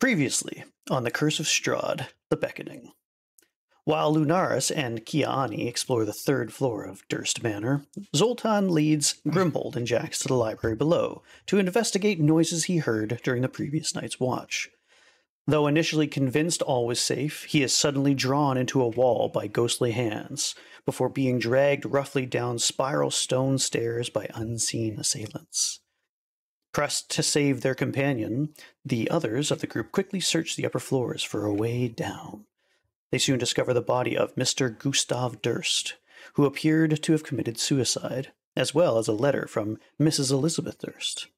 Previously, on the Curse of Strahd, the Beckoning. While Lunaris and Kinyaa'aanii explore the third floor of Durst Manor, Zoltan leads Grimbald and Jax to the library below to investigate noises he heard during the previous night's watch. Though initially convinced all was safe, he is suddenly drawn into a wall by ghostly hands, before being dragged roughly down spiral stone stairs by unseen assailants. Pressed to save their companion, the others of the group quickly search the upper floors for a way down. They soon discover the body of Mr. Gustav Durst, who appeared to have committed suicide, as well as a letter from Mrs. Elizabeth Durst.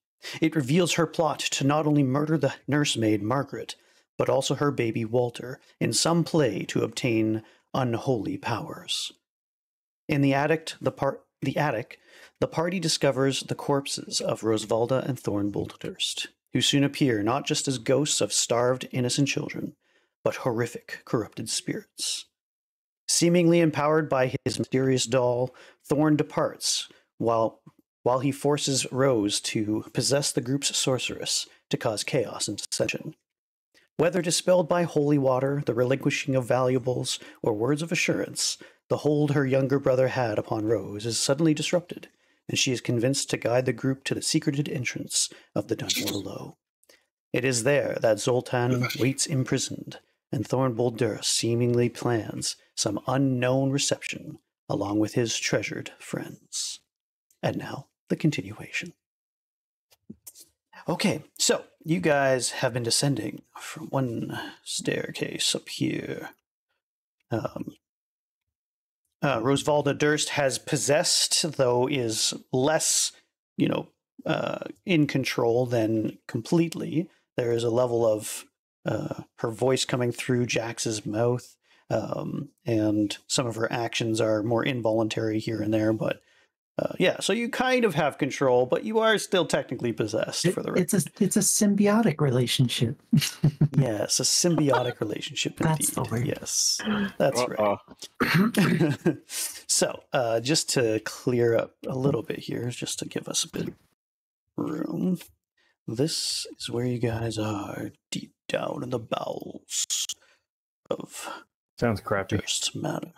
It reveals her plot to not only murder the nursemaid Margaret, but also her baby Walter, in some play to obtain unholy powers. In the attic, the party discovers the corpses of Rosvalda and Thornboldt Durst, who soon appear not just as ghosts of starved innocent children, but horrific corrupted spirits. Seemingly empowered by his mysterious doll, Thorn departs while he forces Rose to possess the group's sorceress to cause chaos and dissension. Whether dispelled by holy water, the relinquishing of valuables, or words of assurance, the hold her younger brother had upon Rose is suddenly disrupted, and she is convinced to guide the group to the secreted entrance of the dungeon below. It is there that Zoltan waits imprisoned, and Thornboldt Durst seemingly plans some unknown reception along with his treasured friends. And now, the continuation. Okay, so you guys have been descending from one staircase up here. Rosvalda Durst has possessed, though is less, in control than completely. There is a level of her voice coming through Jax's mouth, and some of her actions are more involuntary here and there, but so you kind of have control, but you are still technically possessed for the record. It's a symbiotic relationship. Yes, a symbiotic relationship indeed. That's the word. Yes, that's right. So, just to clear up a little bit here, just to give us a bit of room, this is where you guys are, deep down in the bowels of Sounds crappy. Durst Manor.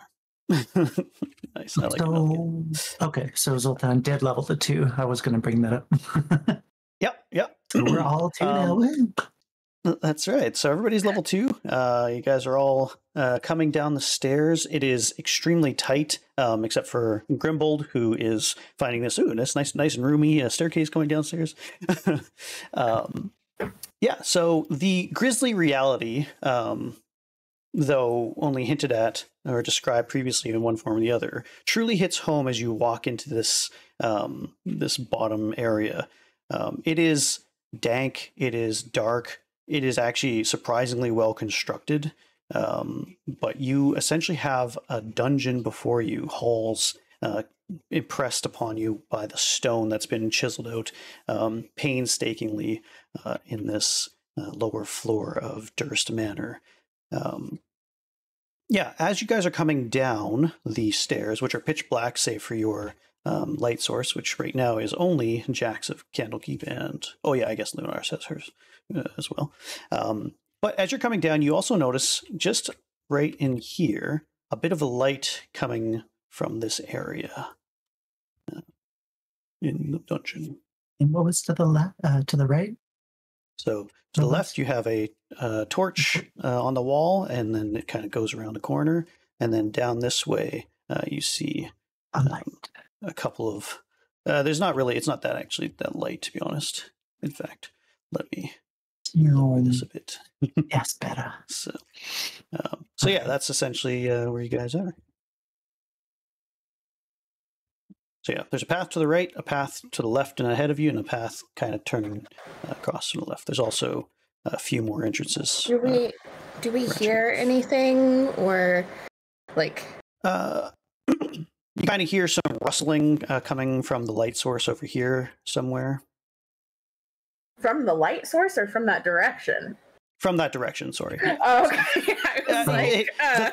Nice. I like it. Okay, so Zoltan did level to 2. I was going to bring that up. Yep. So we're all 2 now. That's right. So everybody's level 2. You guys are all coming down the stairs. It is extremely tight, except for Grimbald, who is finding this. Ooh, that's nice and roomy staircase going downstairs. So the grisly reality, though only hinted at or described previously in one form or the other, truly hits home as you walk into this this bottom area. It is dank. It is dark. It is actually surprisingly well constructed. But you essentially have a dungeon before you, halls impressed upon you by the stone that's been chiseled out painstakingly in this lower floor of Durst Manor. As you guys are coming down the stairs, which are pitch black save for your light source, which right now is only Jax of Candlekeep and, I guess Lunaris has hers as well. But as you're coming down, you also notice just right in here, a bit of a light coming from this area in the dungeon. And what was to the left, to the right? So to the left, you have a torch on the wall, and then it kind of goes around the corner. And then down this way, you see a couple of... it's not that actually that light, to be honest. In fact, let me lower this a bit. Yes, better. So that's essentially where you guys are. So there's a path to the right, a path to the left and ahead of you, and a path kind of turning across to the left. There's also a few more entrances. Do we hear anything, or like? You kind of hear some rustling coming from the light source over here somewhere. From the light source, or from that direction? From that direction, sorry. Oh, okay.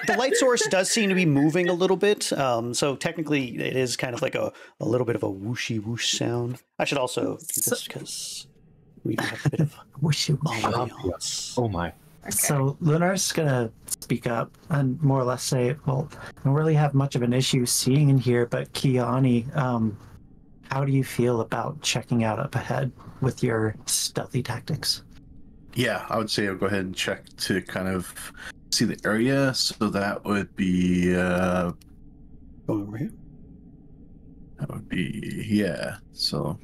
The light source does seem to be moving a little bit, so technically it is kind of like a little bit of a whooshy whoosh sound. I should also do this because We have a bit of Wish you ambiance. Oh my. Okay. So Lunaris gonna speak up and more or less say, well, I don't really have much of an issue seeing in here, but Kinyaa'aanii, how do you feel about checking out up ahead with your stealthy tactics? Yeah, I would say I'll go ahead and check to kind of see the area. So that would be Go over here. yeah. So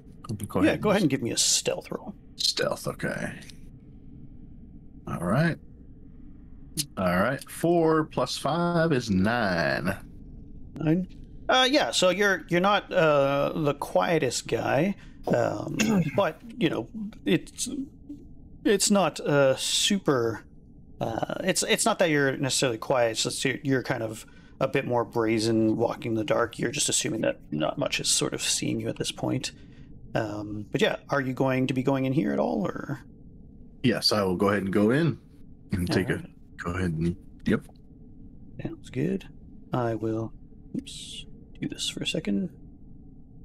go ahead. Yeah, go ahead and give me a stealth roll. Stealth, okay. All right. 4 + 5 is 9. 9. Yeah. So you're not the quietest guy, but you know it's not super. It's not that you're necessarily quiet. It's just you're kind of a bit more brazen, walking in the dark. You're just assuming that not much is sort of seeing you at this point. But yeah, are you going to be going in here at all, or? Yes, I will go ahead and go in and All right. go ahead and yep. Sounds good. I will do this for a second.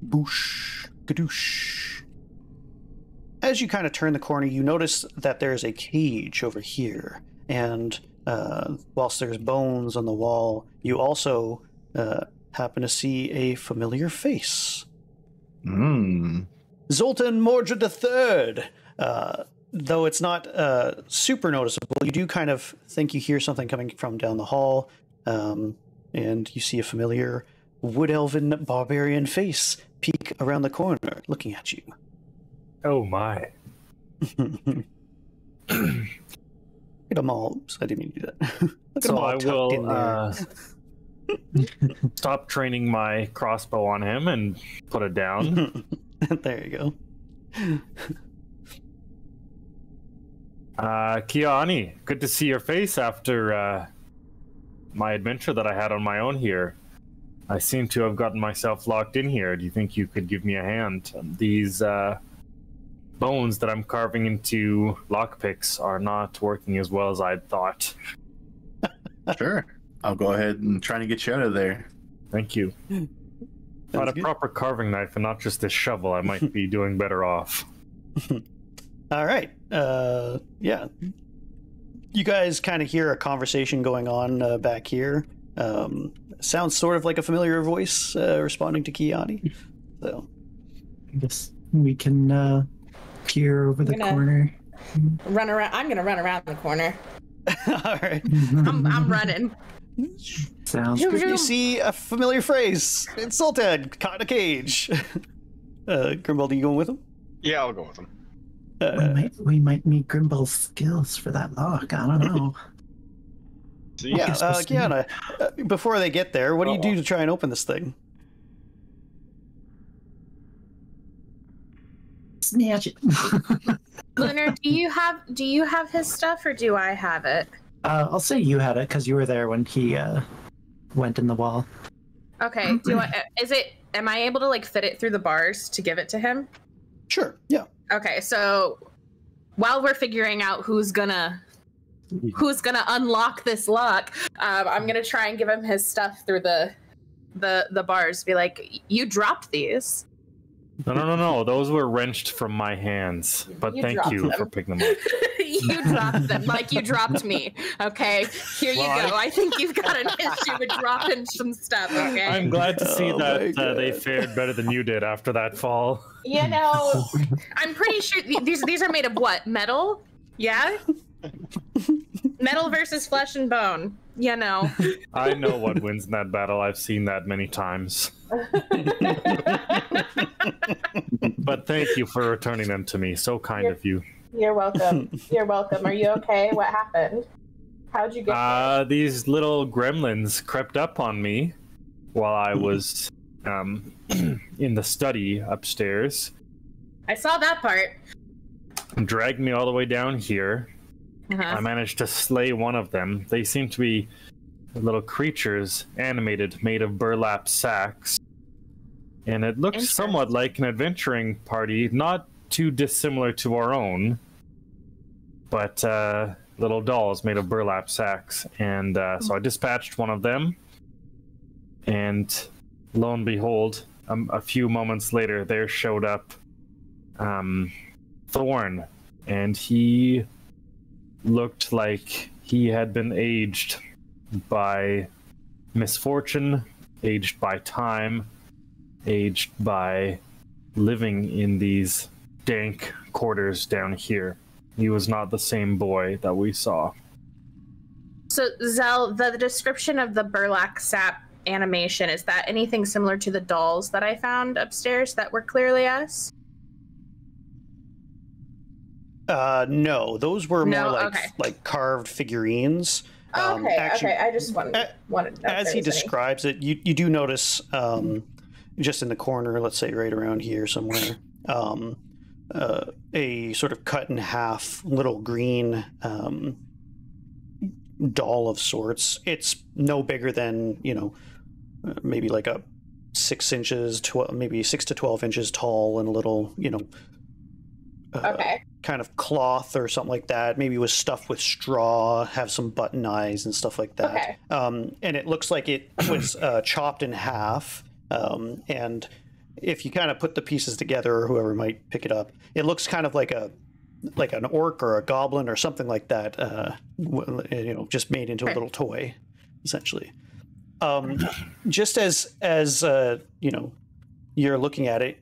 Boosh. Gadoosh. As you kind of turn the corner, you notice that there's a cage over here. And whilst there's bones on the wall, you also happen to see a familiar face. Zoltan Mordred III! Though it's not super noticeable, you do kind of think you hear something coming from down the hall, and you see a familiar wood elven barbarian face peek around the corner, looking at you. Oh my. Look at them all. Oops, I didn't mean to do that. Look at them So all I tucked in will there. stop training my crossbow on him and put it down. There you go. Kinyaa'aanii, good to see your face after my adventure that I had on my own here. I seem to have gotten myself locked in here. Do you think you could give me a hand? These bones that I'm carving into lockpicks are not working as well as I'd thought. Sure. I'll go ahead and try to get you out of there. Thank you. If I had a good. proper carving knife and not just this shovel, I might be doing better off. All right. Yeah. You guys kind of hear a conversation going on back here. Sounds sort of like a familiar voice responding to Kinyaa'aanii. So, I guess we can peer over the corner. Run around. I'm gonna run around the corner. all right. I'm running. Sounds Zoom, good. zoom. You see a familiar face. It's Zoltan caught in a cage. Grimbald, are you going with him? Yeah, I'll go with him. We might need Grimbald's skills for that lock. I don't know. See? Yeah, guess we'll see. Kinyaa'aanii, before they get there, what do you do to try and open this thing? Snatch it. Lunar, do you have his stuff or do I have it? I'll say you had it because you were there when he went in the wall. Okay. Am I able to like fit it through the bars to give it to him? Sure, yeah. Okay, so while we're figuring out who's gonna unlock this lock, I'm gonna try and give him his stuff through the bars. Be like, you dropped these. No. Those were wrenched from my hands. But You thank dropped you them. for picking them up. You dropped them like you dropped me. Okay, here you Well, go. I think you've got an issue with dropping some stuff. Okay. I'm glad to see Oh my that they God. fared better than you did after that fall. You know, I'm pretty sure these are made of what? Metal? Yeah? Metal versus flesh and bone. You know. I know what wins in that battle. I've seen that many times. But thank you for returning them to me. So kind of you. You're welcome. You're welcome. Are you okay? What happened? How'd you get there? These little gremlins crept up on me while I was in the study upstairs I saw that part. and dragged me all the way down here. Uh-huh. I managed to slay one of them. They seem to be little creatures, animated, made of burlap sacks. And it looks somewhat like an adventuring party, not too dissimilar to our own, but little dolls made of burlap sacks. And so I dispatched one of them, and lo and behold, a few moments later, there showed up Thorn, and he looked like he had been aged by misfortune, aged by time, aged by living in these dank quarters down here. He was not the same boy that we saw. So, Zell, the description of the burlap sap animation, is that anything similar to the dolls that I found upstairs that were clearly us? No, those were more like okay. like carved figurines. Okay, actually, okay. I just wanted to know as he describes it, you do notice just in the corner, let's say right around here somewhere, a sort of cut in half little green doll of sorts. It's no bigger than, maybe like a 6 inches, maybe 6 to 12 inches tall, and a little, okay. kind of cloth or something like that. Maybe it was stuffed with straw, have some button eyes and stuff like that. Okay. And it looks like it was chopped in half. And if you kind of put the pieces together, or whoever might pick it up, it looks kind of like an orc or a goblin or something like that. Just made into a little toy, essentially. Just as you're looking at it,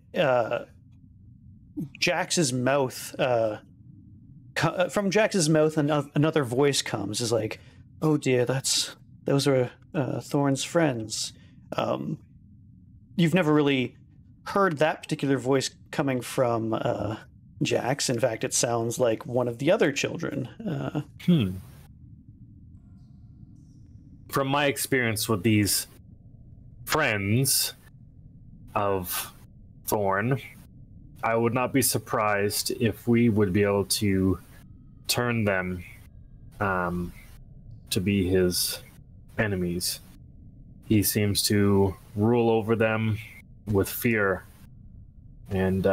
Jax's mouth, from Jax's mouth, another voice comes. Is like, "Oh dear, those are Thorn's friends." You've never really heard that particular voice coming from Jax. In fact, it sounds like one of the other children. From my experience with these friends of Thorn, I would not be surprised if we would be able to turn them to be his enemies. He seems to rule over them with fear, and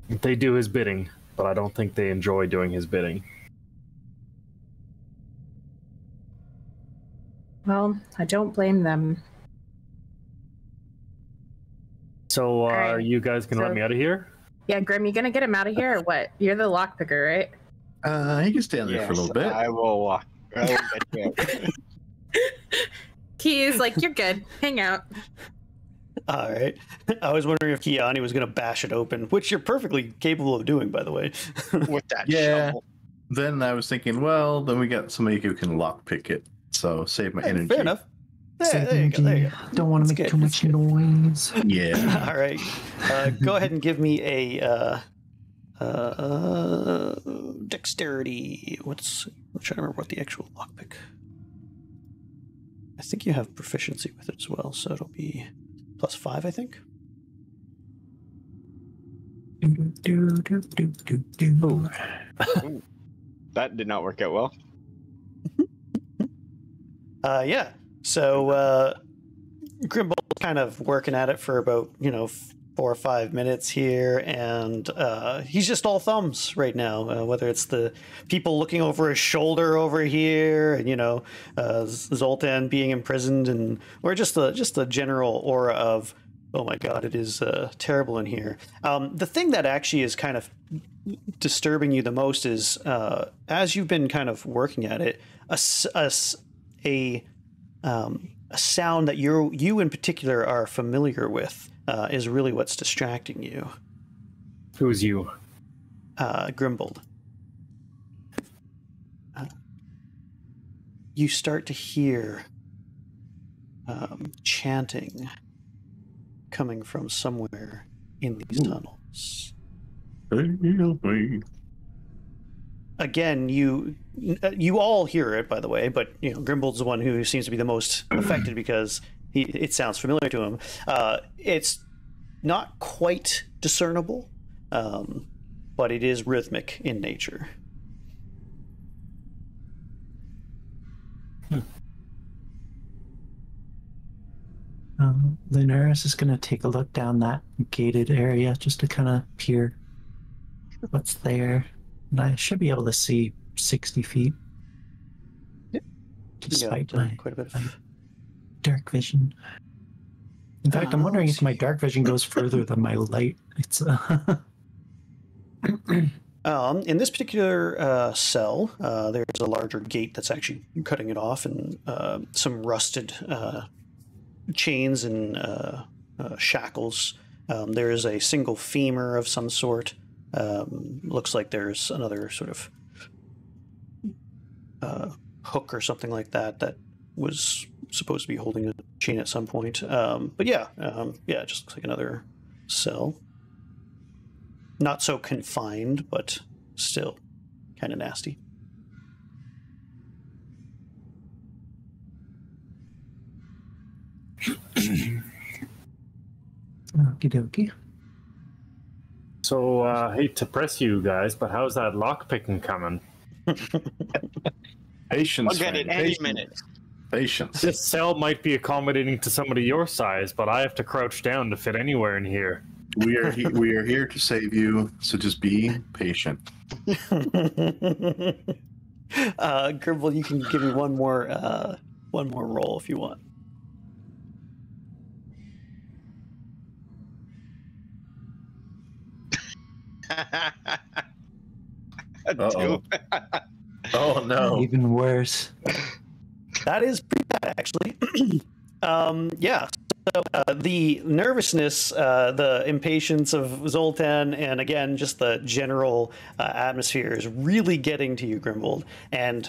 they do his bidding, but I don't think they enjoy doing his bidding. Well, I don't blame them. So, are right. you guys gonna let me out of here? Yeah, Grim, you gonna get him out of here or what? You're the lockpicker, right? He can stay there for a little bit. I will get you out. Key's like, you're good. Hang out. All right. I was wondering if Kinyaa'aanii was going to bash it open, which you're perfectly capable of doing, by the way. With that Yeah. shovel. Then I was thinking, well, then we got somebody who can lockpick it, so save my energy. Fair enough. There you go. There you go. Don't want to That's make good. too much noise. Yeah. All right. Go ahead and give me a dexterity. I'm trying to remember what the actual lockpick. I think you have proficiency with it as well, so it'll be +5, I think. Ooh, that did not work out well. Yeah. So Grimbald's kind of working at it for about 4 or 5 minutes here, and he's just all thumbs right now. Whether it's the people looking over his shoulder over here, and Zoltan being imprisoned, or just the general aura of, oh my god, it is terrible in here. The thing that actually is kind of disturbing you the most is as you've been kind of working at it, a sound that you in particular are familiar with is really what's distracting you. Who's you? Grimbald. You start to hear chanting coming from somewhere in these tunnels. Again, you all hear it, by the way, but Grimbald's the one who seems to be the most affected because it sounds familiar to him. It's not quite discernible, but it is rhythmic in nature. Lunaris is going to take a look down that gated area just to kind of peer what's there. And I should be able to see 60 feet. Yep. Despite Yeah, my quite a bit of... dark vision. In fact, I'm wondering if my dark vision goes further than my light. It's In this particular cell, there's a larger gate that's actually cutting it off, and some rusted chains and shackles. There is a single femur of some sort. Looks like there's another sort of hook or something like that was supposed to be holding a chain at some point. But yeah, it just looks like another cell. Not so confined, but still kind of nasty. Okie dokie. So, hate to press you guys, but how's that lockpicking coming? Patience. I'll get it any minute. Patience. This cell might be accommodating to somebody your size, but I have to crouch down to fit anywhere in here. We are here to save you, so just be patient. Grimbald, you can give me one more roll if you want. Uh-oh. Oh no. Even worse. That is pretty bad, actually. Yeah. So the nervousness, the impatience of Zoltan, and again, just the general atmosphere is really getting to you, Grimbald. And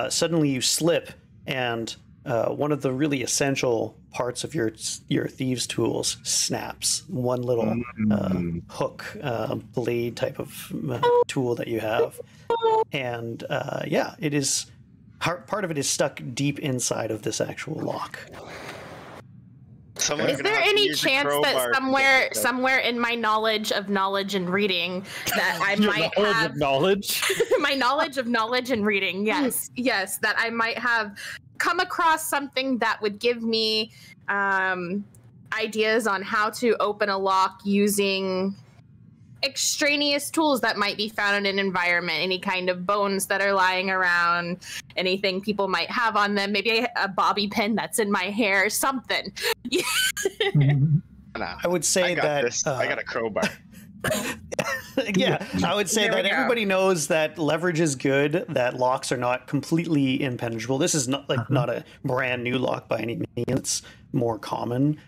suddenly you slip, and one of the really essential parts of your thieves' tools snaps. One little hook, blade type of tool that you have. And yeah, it is part of it is stuck deep inside of this actual lock. Is there any chance that somewhere in my knowledge and reading that I might have knowledge? My knowledge of knowledge and reading, yes, that I might have come across something that would give me ideas on how to open a lock using extraneous tools that might be found in an environment, any kind of bones that are lying around, anything people might have on them, maybe a bobby pin that's in my hair, something. I would say I got a crowbar. Yeah, I would say that everybody knows that leverage is good, that locks are not completely impenetrable. This is not not a brand new lock by any means. It's more common.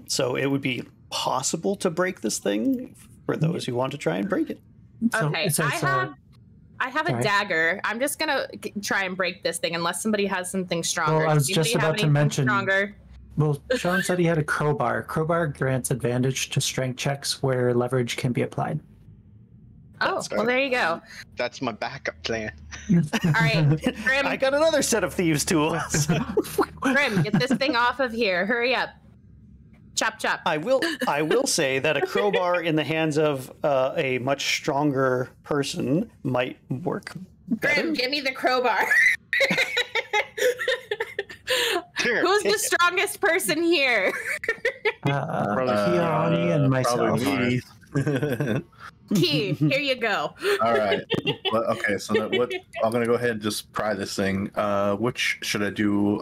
So it would be possible to break this thing for those who want to try and break it. Okay, I have a dagger. I'm just gonna try and break this thing unless somebody has something stronger. Well, I was just about to mention. Stronger? Well, Sean said he had a crowbar. Crowbar grants advantage to strength checks where leverage can be applied. Oh, well, there you go. That's my backup plan. All right, Grim. I got another set of thieves' tools. Grim, get this thing off of here. Hurry up. Chop, chop. I will say that a crowbar in the hands of a much stronger person might work better. Grim, give me the crowbar. Here, Who's the strongest person here? Kinyaa'aanii and myself. Key, here you go. All right. Well, okay, so I'm gonna go ahead and just pry this thing. Which should I do?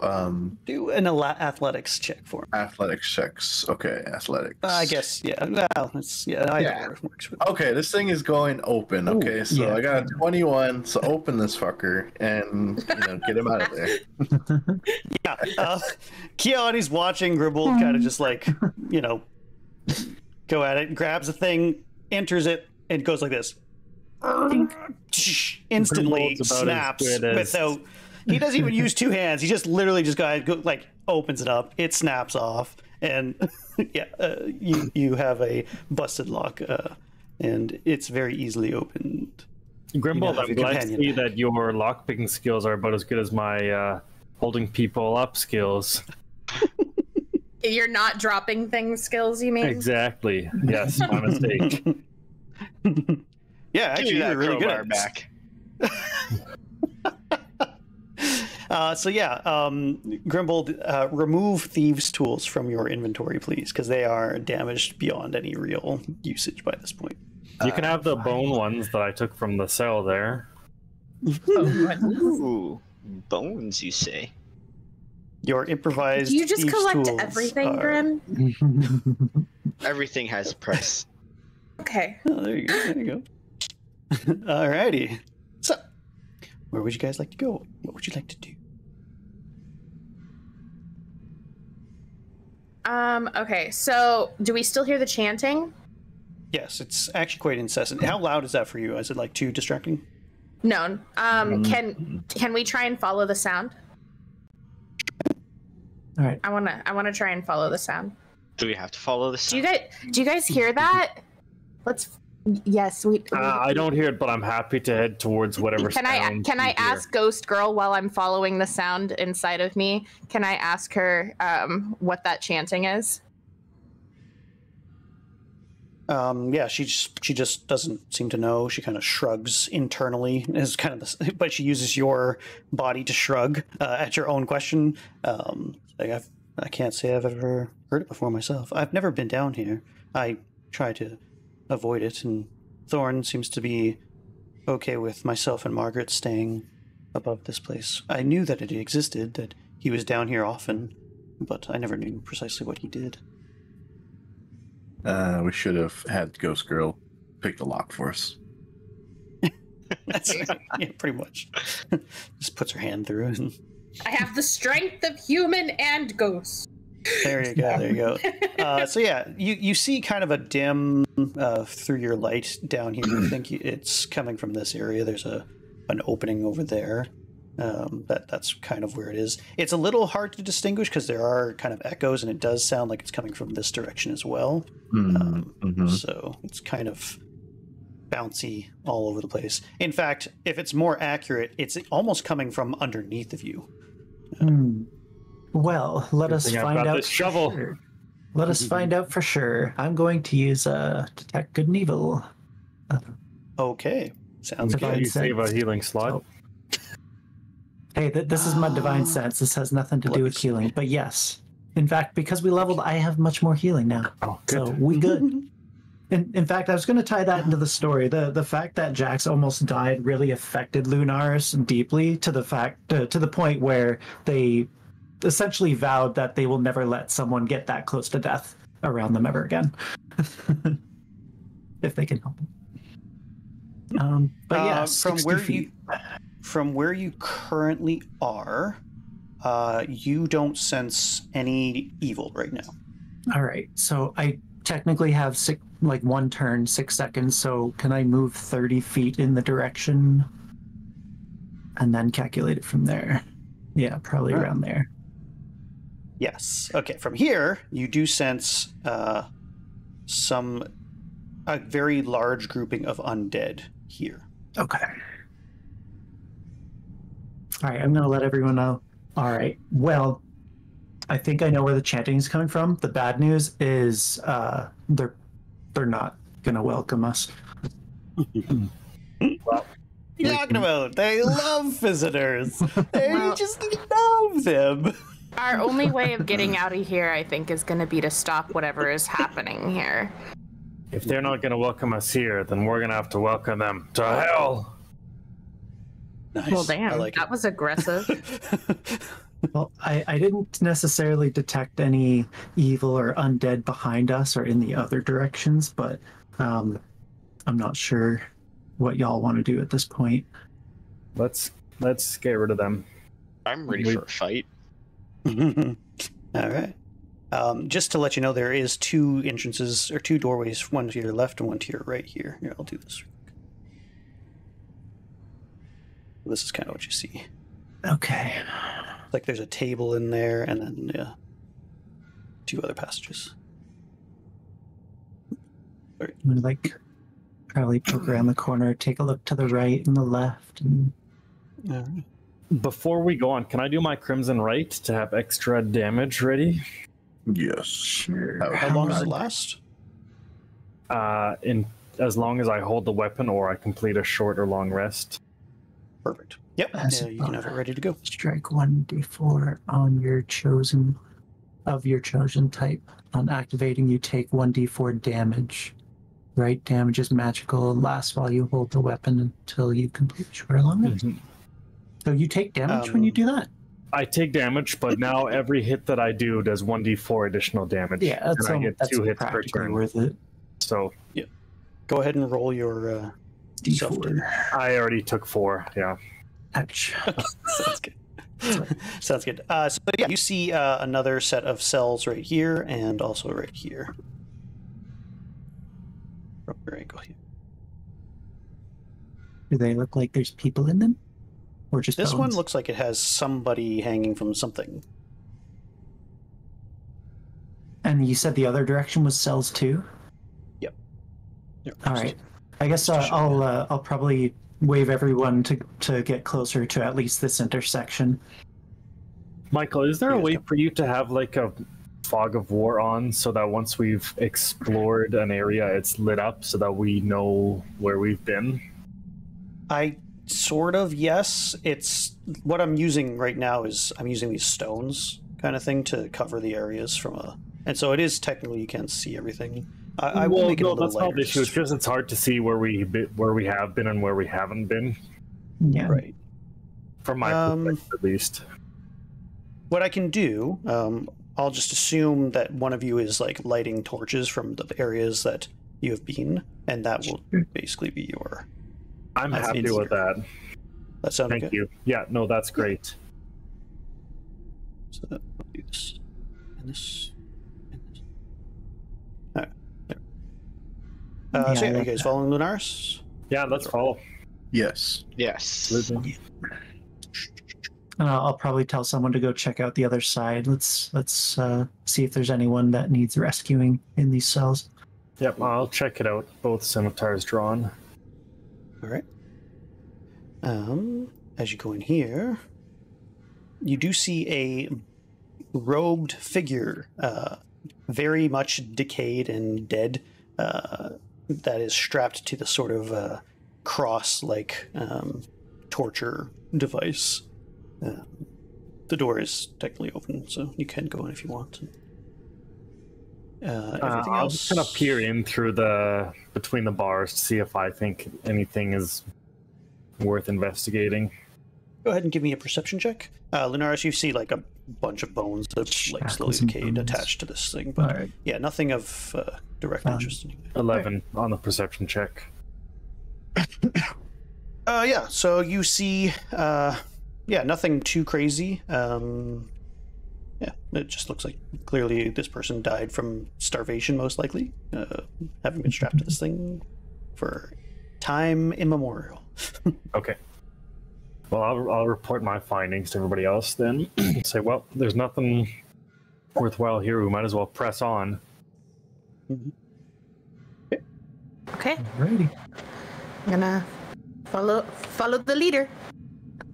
Do an athletics check for him. Athletics checks. Okay, athletics. I guess, yeah. Well, it's, either works. Okay, this thing is going open. Okay, Ooh, so yeah. I got a 21. So open this fucker and get him out of there. Yeah. Kinyaa'aanie's watching Grimbald kind of just like, go at it, grabs the thing, enters it, and goes like this. Instantly Grimbald's about snaps as good as- without. He doesn't even use two hands. He just literally just opens it up. It snaps off, and you have a busted lock, and it's very easily opened. Grimbald, have I'm a glad to companion. see that your lockpicking skills are about as good as my holding people up skills. You're not dropping things skills, you mean? Exactly. Yes, my mistake. Yeah, Give actually, me that you're really good crowbar at this. back. Grimbald, remove thieves' tools from your inventory, please, because they are damaged beyond any real usage by this point. You can have the bone ones that I took from the cell there. Ooh, bones, you say? Your improvised. Do you just thieves' collect tools everything, are... Grim? Everything has a price. Okay. Oh, there you go. There you go. Alrighty. So, where would you guys like to go? What would you like to do? Okay, so do we still hear the chanting? Yes, it's actually quite incessant. How loud is that for you? Is it like too distracting? No. Can we try and follow the sound? All right. I wanna try and follow the sound. Do we have to follow this? Do you guys hear that? Yes, we. I don't hear it, but I'm happy to head towards whatever. Can I ask Ghost Girl while I'm following the sound inside of me? Can I ask her what that chanting is? Yeah, she just doesn't seem to know. She kind of shrugs internally. Is kind of but she uses your body to shrug at your own question. I can't say I've ever heard it before myself. I've never been down here. I try to avoid it, and Thorn seems to be okay with myself and Margaret staying above this place. I knew that it existed, that he was down here often, but I never knew precisely what he did. We should have had Ghost Girl pick the lock for us. That's yeah, pretty much. Just puts her hand through it. And... I have the strength of human and ghost. There you go. There you go. So yeah, you see kind of a dim through your light down here. I think it's coming from this area. There's an opening over there. That's kind of where it is. It's a little hard to distinguish because there are kind of echoes, and it does sound like it's coming from this direction as well. So it's kind of bouncy all over the place. In fact, if it's more accurate, it's almost coming from underneath of you. Well, let us find out. This shovel. Sure. Let us find out for sure. I'm going to use detect good and evil. Okay, sounds Divine good. You save a healing slot. Oh. Hey, this is my divine sense. This has nothing to do with healing. But yes, in fact, because we leveled, I have much more healing now. Oh, good. So we good. In fact, I was going to tie that into the story. The fact that Jax almost died really affected Lunaris deeply to the point where they essentially vowed that they will never let someone get that close to death around them ever again, if they can help it. But yeah, from where you currently are, you don't sense any evil right now. All right, so I technically have one turn, 6 seconds. So can I move 30 feet in the direction and then calculate it from there? Yeah, probably around there. Yes. Okay. From here, you do sense a very large grouping of undead here. Okay. All right, I'm going to let everyone know. All right, well, I think I know where the chanting is coming from. The bad news is they're not going to welcome us. Well, you're talking about they love visitors. They just love them. Our only way of getting out of here, I think, is going to be to stop whatever is happening here. If they're not going to welcome us here, then we're going to have to welcome them to hell. Nice. Well, damn, like that was aggressive. Well, I didn't necessarily detect any evil or undead behind us or in the other directions, but I'm not sure what y'all want to do at this point. Let's get rid of them. I'm ready for a fight. All right. Just to let you know, there is 2 entrances or 2 doorways, one to your left and one to your right here. Here, I'll do this. This is kind of what you see. Okay. Like there's a table in there, and then 2 other passages. I'm gonna probably poke around the corner, take a look to the right and the left. And... All right. Before we go on, can I do my Crimson Right to have extra damage ready? Yes. Sure. How long does it last? In as long as I hold the weapon or I complete a short or long rest. Perfect. Yep. You can have it ready to go. Strike 1d4 on your chosen type. On activating, you take 1d4 damage. Right damage is magical and lasts while you hold the weapon until you complete a short or long rest. So you take damage when you do that? I take damage, but now every hit that I do does 1d4 additional damage. Yeah, that's, and I get 2 hits per practically turn. worth it. So yeah, go ahead and roll your D4. I already took 4. Yeah. Ouch. Sounds good. Sounds good. So yeah, you see another set of cells right here and also right here. From your angle here. Do they look like there's people in them? Or just This bones? one looks like it has somebody hanging from something. And you said the other direction was cells too? Yep. All right. I guess I'll probably wave everyone to get closer to at least this intersection. Michael, is there a Yes, way yeah. for you to have like a fog of war on so that once we've explored an area, it's lit up so that we know where we've been? I sort of, yes. It's what I'm using right now is I'm using these stones kind of thing to cover the areas from a, and so it is technically you can't see everything. I will make it a little that's not lighter. the issue. It's just it's hard to see where we have been and where we haven't been, Yeah. Right. from my perspective at least. What I can do, I'll just assume that one of you is like lighting torches from the areas that you have been, and that will basically be your. I'm That's happy easier. with that. That sounds Thank good. you. Yeah, no, that's great. So I'll do this and this and this. All right. There. Yeah, So I yeah, are you like guys that. following Lunaris? Yeah, let's follow. Yes. Yes. I'll probably tell someone to go check out the other side. Let's see if there's anyone that needs rescuing in these cells. Yep, I'll check it out. Both scimitars drawn. All right. As you go in here, you do see a robed figure, very much decayed and dead, that is strapped to the sort of cross-like torture device. The door is technically open, so you can go in if you want. Everything I'll else just kind of peer in through between the bars to see if I think anything is worth investigating. Go ahead and give me a perception check. Lunaris, you see like a bunch of bones that like slowly Shackles and decayed bones. attached to this thing, but Alright. yeah, nothing of direct interest. 11 on the perception check. Yeah, so you see, nothing too crazy. Yeah, it just looks like clearly this person died from starvation, most likely, having been strapped to this thing for time immemorial. Okay. Well, I'll report my findings to everybody else then. Say, well, there's nothing worthwhile here. We might as well press on. Okay, Alrighty. I'm gonna follow the leader.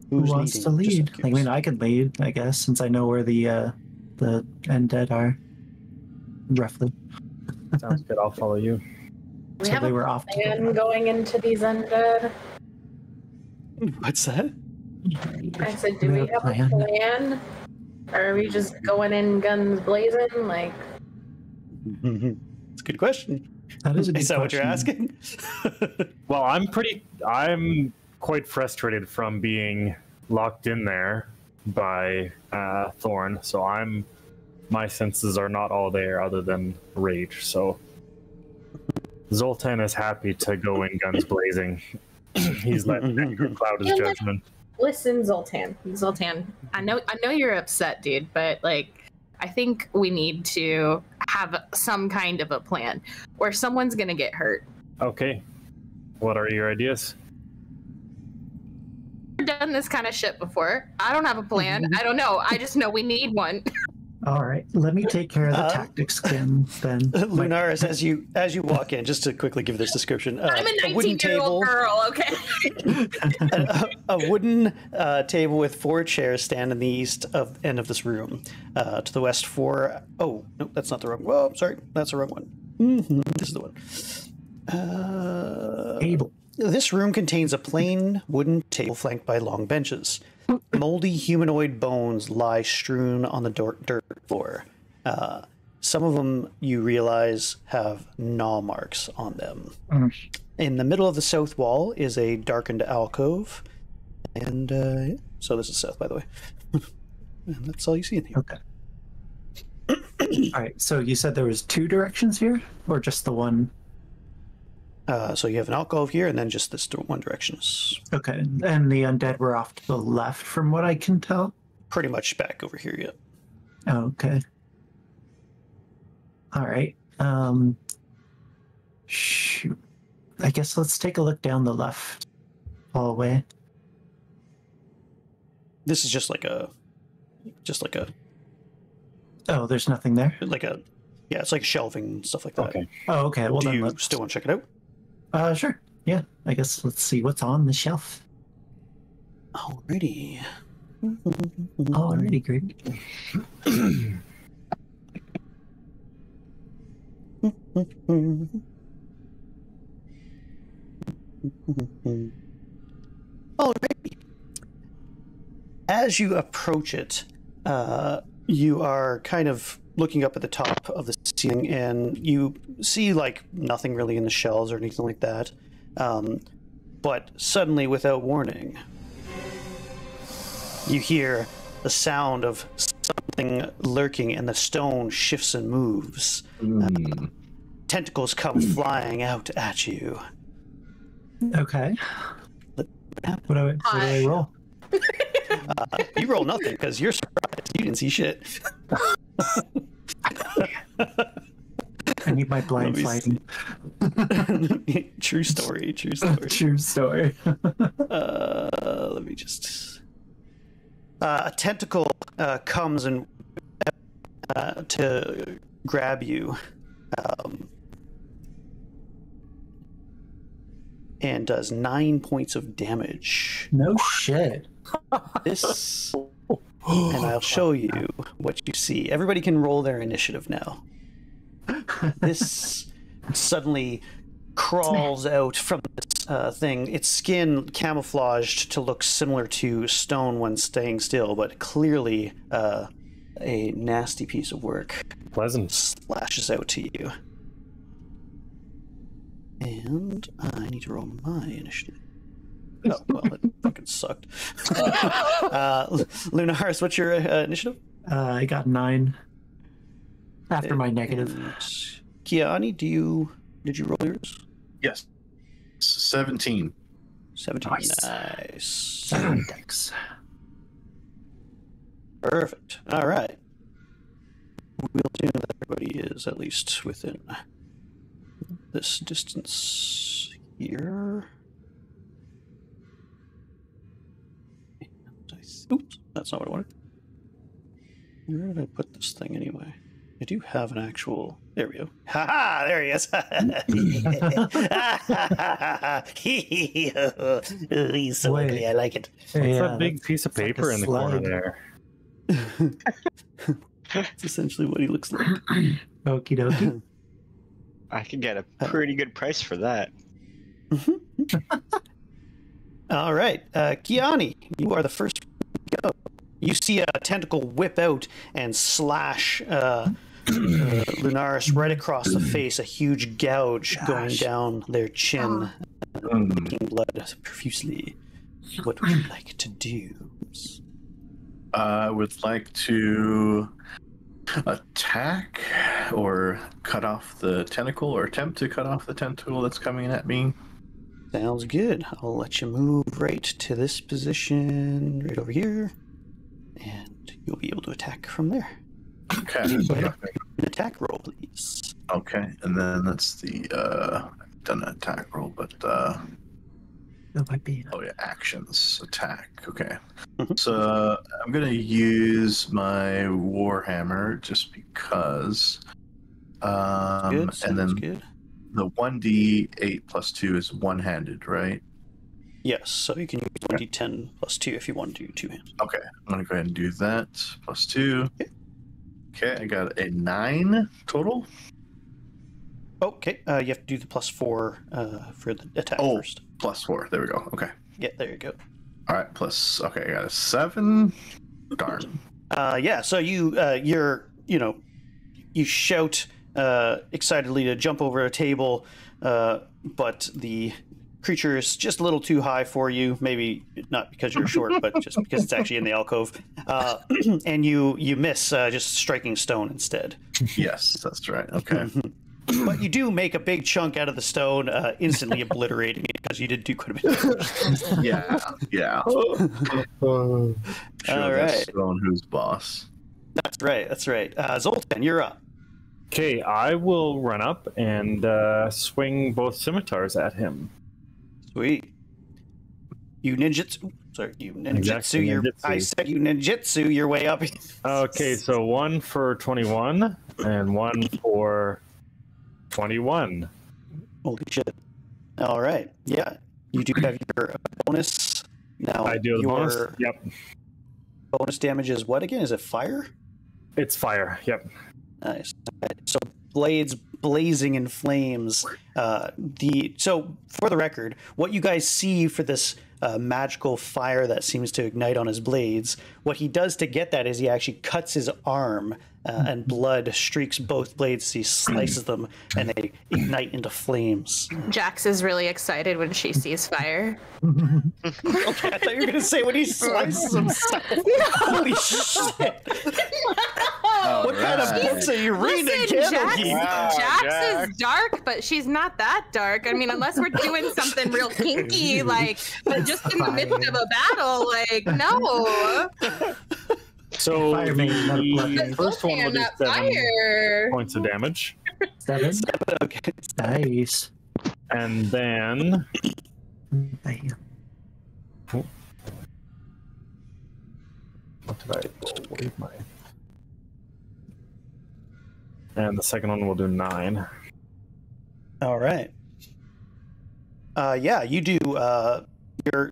Who Who's wants to leading? lead? Just I mean, I could lead, I guess, since I know where the undead are. Roughly. Sounds good. I'll follow you. We So have they a were off plan going into these undead. What's that? I said, do we have a plan? Or are we just going in guns blazing? Like, It's a good question. That is a good Is that what you're question. asking? Well, I'm quite frustrated from being locked in there by Thorn, so my senses are not all there other than rage. So Zoltan is happy to go in guns blazing. He's let anger cloud his judgment. listen, Zoltan. I know you're upset, dude, but like, I think we need to have some kind of a plan, or someone's gonna get hurt. Okay. What are your ideas? I've never done this kind of shit before. I don't have a plan. I don't know. I just know we need one. All right, let me take care of the tactics then. Lunaris, as you walk in, just to quickly give this description, I'm a wooden 19-year-old girl, okay? a wooden table with 4 chairs stand in the east end of this room. To the west, 4. Oh, no, that's not the wrong. Well, sorry, that's the wrong one. This is the one. Table. This room contains a plain wooden table flanked by long benches. Moldy humanoid bones lie strewn on the dirt floor. Some of them, you realize, have gnaw marks on them. In the middle of the south wall is a darkened alcove. And so this is south, by the way. And that's all you see in here. Okay. All right, so you said there was 2 directions here, or just the one? So you have an alcove here, and then just this one direction is Okay, and the undead were off to the left, from what I can tell. pretty much back over here yet. Okay. All right. Shoot. I guess let's take a look down the left hallway. This is just like a Oh, there's nothing there. yeah, it's like shelving and stuff like that. Okay. Oh, okay. Well, Do then you still want to check it out? Sure. Yeah. I guess let's see what's on the shelf. Alrighty. Alrighty, great. Alrighty. As you approach it, you are kind of looking up at the top of the ceiling, and you see like nothing really in the shelves or anything like that. But suddenly, without warning, you hear the sound of something lurking, and the stone shifts and moves. Tentacles come flying out at you. Okay. What do I roll? You roll nothing because you're surprised. You didn't see shit. I need my blind fighting. True story. True story. True story. Let me just. A tentacle comes and to grab you, and does 9 points of damage. No shit. This, and I'll show you what you see. Everybody can roll their initiative now. This suddenly crawls out from this thing. Its skin camouflaged to look similar to stone when staying still, but clearly a nasty piece of work. Pleasant. Slashes out to you. And I need to roll my initiative. Oh, well, it fucking sucked. Lunaris, what's your initiative? I got 9 after my negative. Kinyaa'aanii, did you roll yours? Yes. 17. 17. Nice. 7 decks. Perfect. All right. We'll assume that everybody is at least within this distance here. Oops, that's not what I wanted. Where did I put this thing anyway? I do have an actual. There we go. Ha ha! There he is. He's so ugly. I like it. What's that big piece of paper in the corner there? That's essentially what he looks like. Okie dokie. I could get a pretty good price for that. All right, Kinyaa'aanii, you are the first to go. You see a tentacle whip out and slash Lunaris right across the face, a huge gouge going down their chin, leaking blood profusely. What would you like to do? I would like to attack or cut off the tentacle, or attempt to cut off the tentacle that's coming at me. Sounds good. I'll let you move right to this position, right over here, and you'll be able to attack from there. Okay. An attack roll, please. Okay, and then that's the I've done an attack roll, but That might be. oh yeah, actions, attack. Okay, so I'm gonna use my warhammer just because. Good. And then good. the 1d8 plus 2 is one-handed, right? Yes, so you can use 1d10 plus 2 if you want to do two hands. Okay, I'm gonna go ahead and do that. Plus 2. Okay, I got a 9 total. Okay, you have to do the plus 4 for the attack first. Plus 4. There we go. Okay. Yeah, there you go. All right. Plus. Okay, I got a 7. Darn. Yeah. So you you shout excitedly to jump over a table, but the creature is just a little too high for you. Maybe not because you're short, but just because it's actually in the alcove. And you miss, just striking stone instead. Yes, that's right. Okay. but you do make a big chunk out of the stone, instantly obliterating it because you did do quite a bit of damage. Yeah. All right. Stone who's boss. That's right. Zoltan, you're up. Okay, I will run up and swing both scimitars at him. Sweet. You ninjutsu. Sorry, you ninjutsu. Exactly, ninjutsu. I said you ninjutsu your way up. Okay, so one for 21 and one for 21. Holy shit. All right. Yeah. You do have your bonus. Now, I do the your bonus. Yep. bonus damage is what again? Is it fire? It's fire. Yep. Nice. Okay. So blades blazing in flames. So for the record, what you guys see for this magical fire that seems to ignite on his blades, what he does to get that is he actually cuts his arm, and blood streaks both blades as he slices them, and they ignite into flames. Jax is really excited when she sees fire. Okay, I thought you were gonna say when he slices himself. Holy shit! What kind of books are you reading, Listen, Candlekeep? Wow, Jax Jax. is dark, but she's not that dark. I mean, unless we're doing something real kinky, like, but just in the midst of a battle, like, no. So Fire maiden, not a blood the maiden. first one will do That 7 fire. points of damage. 7. Okay. Nice. And then Bam. what did I roll? What is my... And the second one will do 9. All right. Yeah, you do.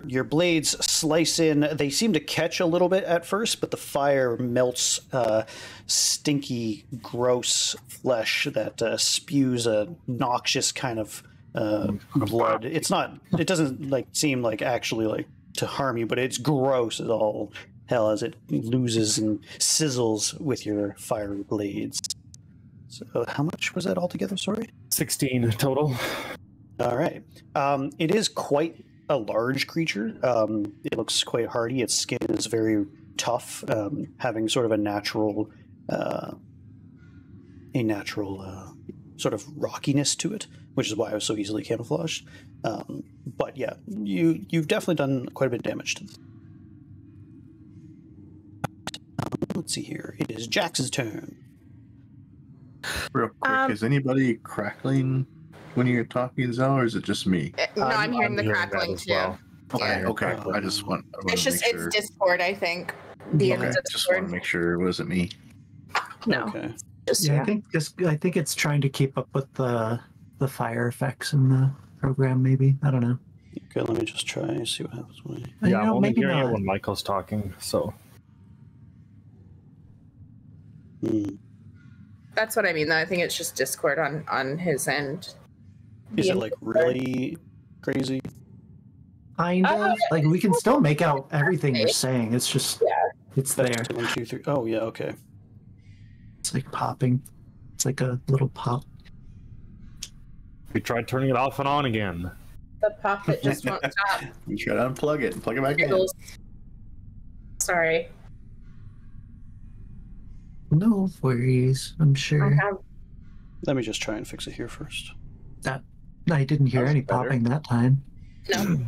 Your blades slice in. They seem to catch a little bit at first, but the fire melts stinky, gross flesh that spews a noxious kind of blood. It's not. It doesn't like seem like actually like to harm you, but it's gross as all hell as it loses and sizzles with your fiery blades. So, how much was that altogether? Sorry. 16 total. All right. It is quite a large creature. It looks quite hardy. Its skin is very tough, having sort of a natural sort of rockiness to it, which is why it was so easily camouflaged. But yeah, you've definitely done quite a bit of damage to this. Let's see here. It is Jax's turn. Real quick, is anybody crackling when you're talking, Zell, or is it just me? No, I'm hearing the hearing crackling that as too. well. Okay, Yeah. okay. I just want to It's just make sure. it's Discord, I think. The end Okay, of just want to Discord. make sure it wasn't me. No, Okay. just Yeah, yeah. I think it's trying to keep up with the fire effects in the program. Maybe, I don't know. Okay, let me just try and see what happens when I... You Yeah, I'm know, only maybe hearing not. it when Michael's talking, so... That's what I mean. Though I think it's just Discord on his end. Is it like really crazy? Kind of. Like we can still make out everything you're saying. It's just it's there. 1, 2, 3. Oh yeah, okay. It's like popping. It's like a little pop. We tried turning it off and on again. The pop that just won't stop. You should unplug it and plug it back in. Giggles. Sorry. No worries. I'm sure I have Let me just try and fix it here first. that I didn't hear That's any better. popping that time. no.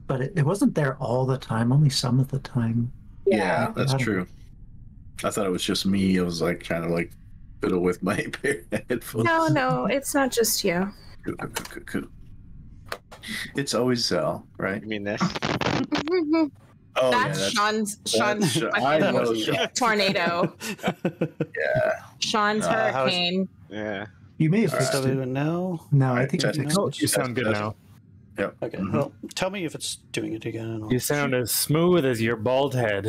But it wasn't there all the time. Only some of the time. Yeah, that's Yeah. true. I thought it was just me. I was like trying to like fiddle with my headphones. No, it's not just you. Cool. It's always Zell, right? You mean this? Oh That's Sean's that's Sean. I fucking know Sean. tornado. Yeah. Sean's how's- hurricane. Yeah. You may have Alright. fixed Still it. even now? No, I Alright, think test you it. fixed Oh, it. you sound good now. Yep. Okay, Mhm. well, tell me if it's doing it again. And I'll You sound as smooth as your bald head.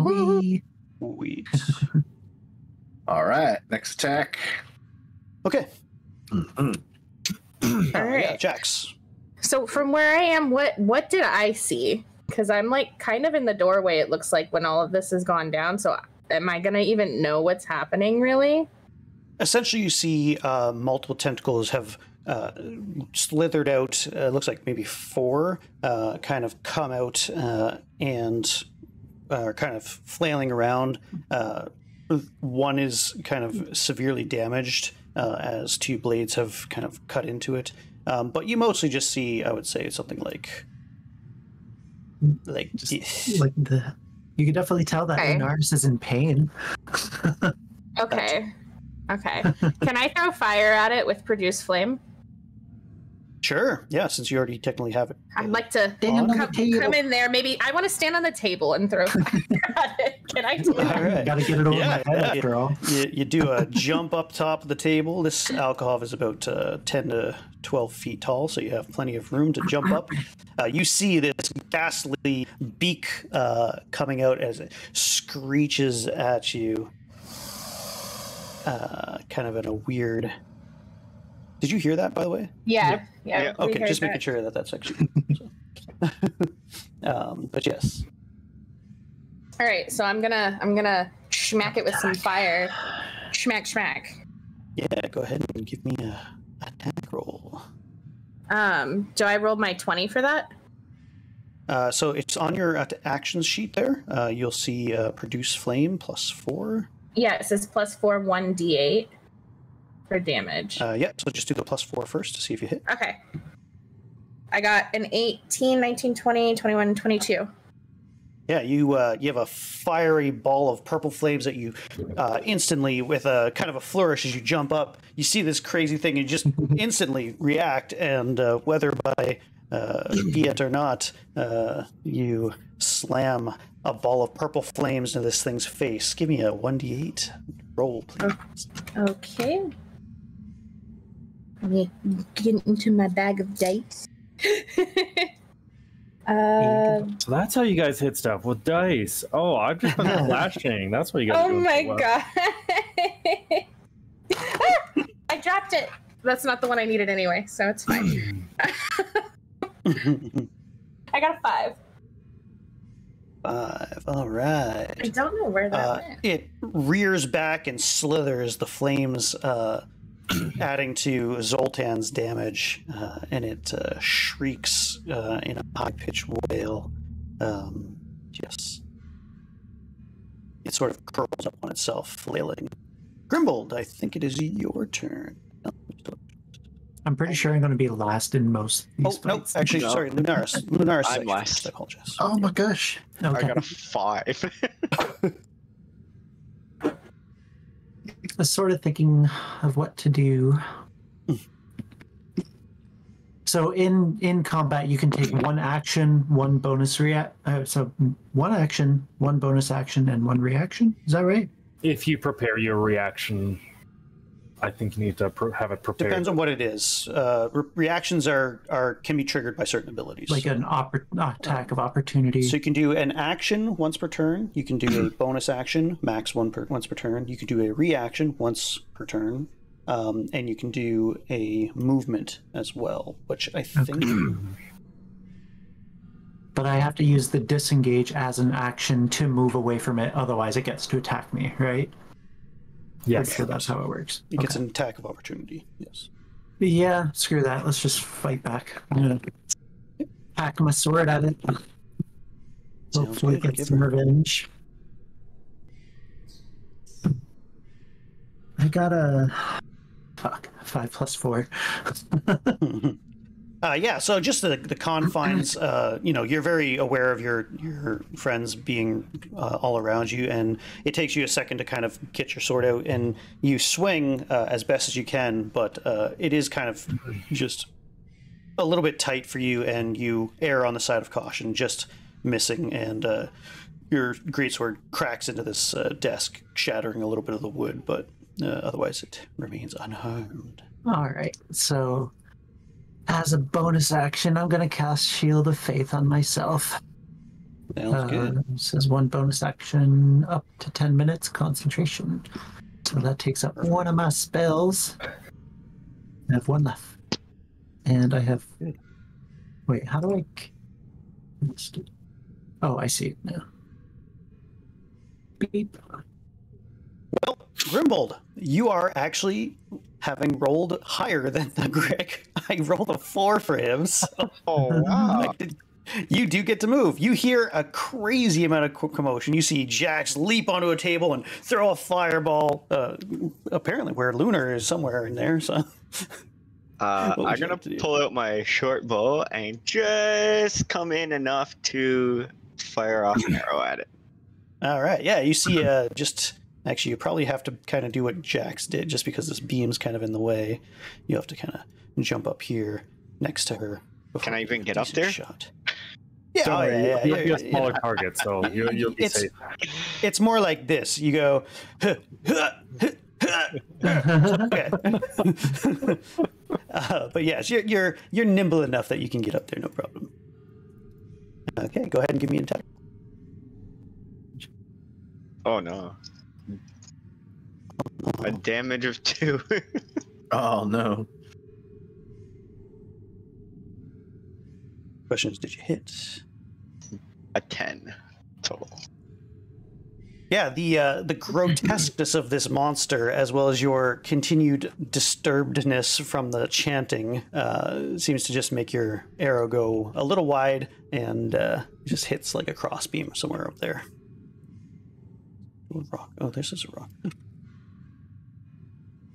Whee! Sweet. All right. Next attack. Okay. Mhm. All right. Yeah, Jax. So from where I am, what did I see? Because I'm like kind of in the doorway. It looks like when all of this has gone down. So am I gonna even know what's happening? Really? Essentially, you see multiple tentacles have slithered out. Looks like maybe 4 kind of come out and are kind of flailing around. One is kind of severely damaged, as two blades have kind of cut into it. But you mostly just see, I would say, something like just like the. You can definitely tell that Lunaris is in pain. Okay. Can I throw fire at it with produce flame? Sure. Yeah, since you already technically have it. I'd like to come in there. Maybe I want to stand on the table and throw fire at it. Can I do that? All right. Gotta get it over my head after all. You do a jump up top of the table. This alcove is about 10 to 12 feet tall, so you have plenty of room to jump up. You see this ghastly beak coming out as it screeches at you, kind of in a weird... Did you hear that, by the way? Yeah. Okay, just making sure that that's actually... but yes. All right, so I'm gonna smack it with some fire. Schmack. Yeah, go ahead and give me a attack roll. Do I roll my 20 for that? So it's on your actions sheet there. You'll see produce flame +4. Yeah, it says +4 1d8 for damage. Yeah, so just do the +4 first to see if you hit. Okay. I got an 18, 19, 20, 21, 22. Yeah, you have a fiery ball of purple flames that you instantly, with a kind of a flourish as you jump up, you see this crazy thing and just instantly react, and whether by fiat or not, you slam a ball of purple flames into this thing's face. Give me a 1d8 roll, please. Okay. Let me get into my bag of dice. So that's how you guys hit stuff with dice. Oh, I've just been flashing. That's what you guys. Oh my god! I dropped it. That's not the one I needed anyway, so it's fine. I got a 5. 5. All right. I don't know where that went. It rears back and slithers, the flames adding to Zoltan's damage, and it shrieks in a high-pitched wail. Yes. It sort of curls up on itself, flailing. Grimbald, I think it is your turn. I'm pretty sure I'm going to be last in most of these no, fights. actually, No. Sorry, Lunaris. Lunaris is I'm actually last. first, I apologize. Oh my gosh. Okay. I got a 5. I was sort of thinking of what to do. So in combat, you can take one action, one bonus so one action, one bonus action, and one reaction. Is that right? If you prepare your reaction, I think you need to have it prepared. Depends on what it is. Reactions can be triggered by certain abilities. Like an attack of opportunity. So you can do an action once per turn. You can do a bonus action, max once per turn. You can do a reaction once per turn. And you can do a movement as well, which I think... But I have to use the disengage as an action to move away from it, otherwise it gets to attack me, right? Yes. Pretty sure that's how it works. It gets an attack of opportunity, yes. Yeah, screw that. Let's just fight back. I'm gonna hack my sword at it. Hopefully get some revenge. I got a... 5 + 4. Yeah, so just the confines, you're very aware of your friends being all around you, and it takes you a second to kind of get your sword out, and you swing as best as you can, but it is kind of just a little bit tight for you, and you err on the side of caution, just missing, and your greatsword cracks into this desk, shattering a little bit of the wood, but otherwise it remains unharmed. All right, so... as a bonus action, I'm going to cast Shield of Faith on myself. Sounds good. It says one bonus action up to 10 minutes concentration. So that takes up one of my spells. I have one left. And I have... Wait, how do I... Oh, I see it now. Beep. Well, Grimbald, you are actually having rolled higher than the Greg. I rolled a 4 for him, so Oh, wow. You do get to move. You hear a crazy amount of commotion. You see Jax leap onto a table and throw a fireball. Apparently, where Lunar is somewhere in there. So, I'm gonna pull out my short bow and just come in enough to fire off an arrow at it. All right. Yeah, you see. Actually, you probably have to kind of do what Jax did, just because this beam's kind of in the way. You have to kind of jump up here next to her. Can I even get up there? Shot. Yeah, you'll be a smaller target, so you'll be safe. It's more like this. You go. Okay. But yes, you're nimble enough that you can get up there, no problem. Okay, go ahead and give me an attack. Oh no. A damage of 2. Oh no. Question is, did you hit? A 10 total. Yeah, the grotesqueness of this monster, as well as your continued disturbedness from the chanting, seems to just make your arrow go a little wide and just hits like a crossbeam somewhere up there. Rock. Oh, this is a rock.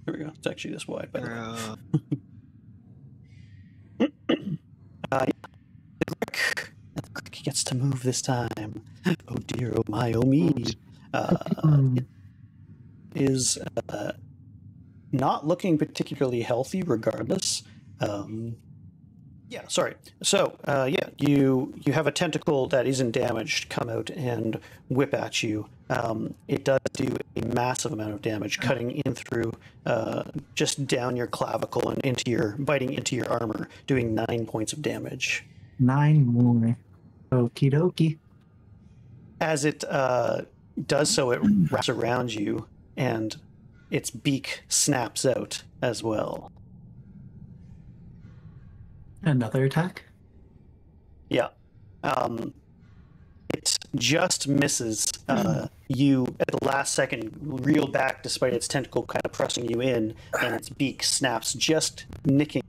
There we go. It's actually this wide, by the way. The Grick gets to move this time. Oh dear, oh my, oh me. It is not looking particularly healthy regardless. Yeah, sorry. So, you have a tentacle that isn't damaged come out and whip at you. It does do a massive amount of damage, cutting in through just down your clavicle and biting into your armor, doing 9 points of damage. 9 more. Okie dokie. As it does so, it wraps around you, and its beak snaps out as well. Another attack? Yeah. It just misses. You, at the last second, reel back despite its tentacle kind of pressing you in, and its beak snaps, just nicking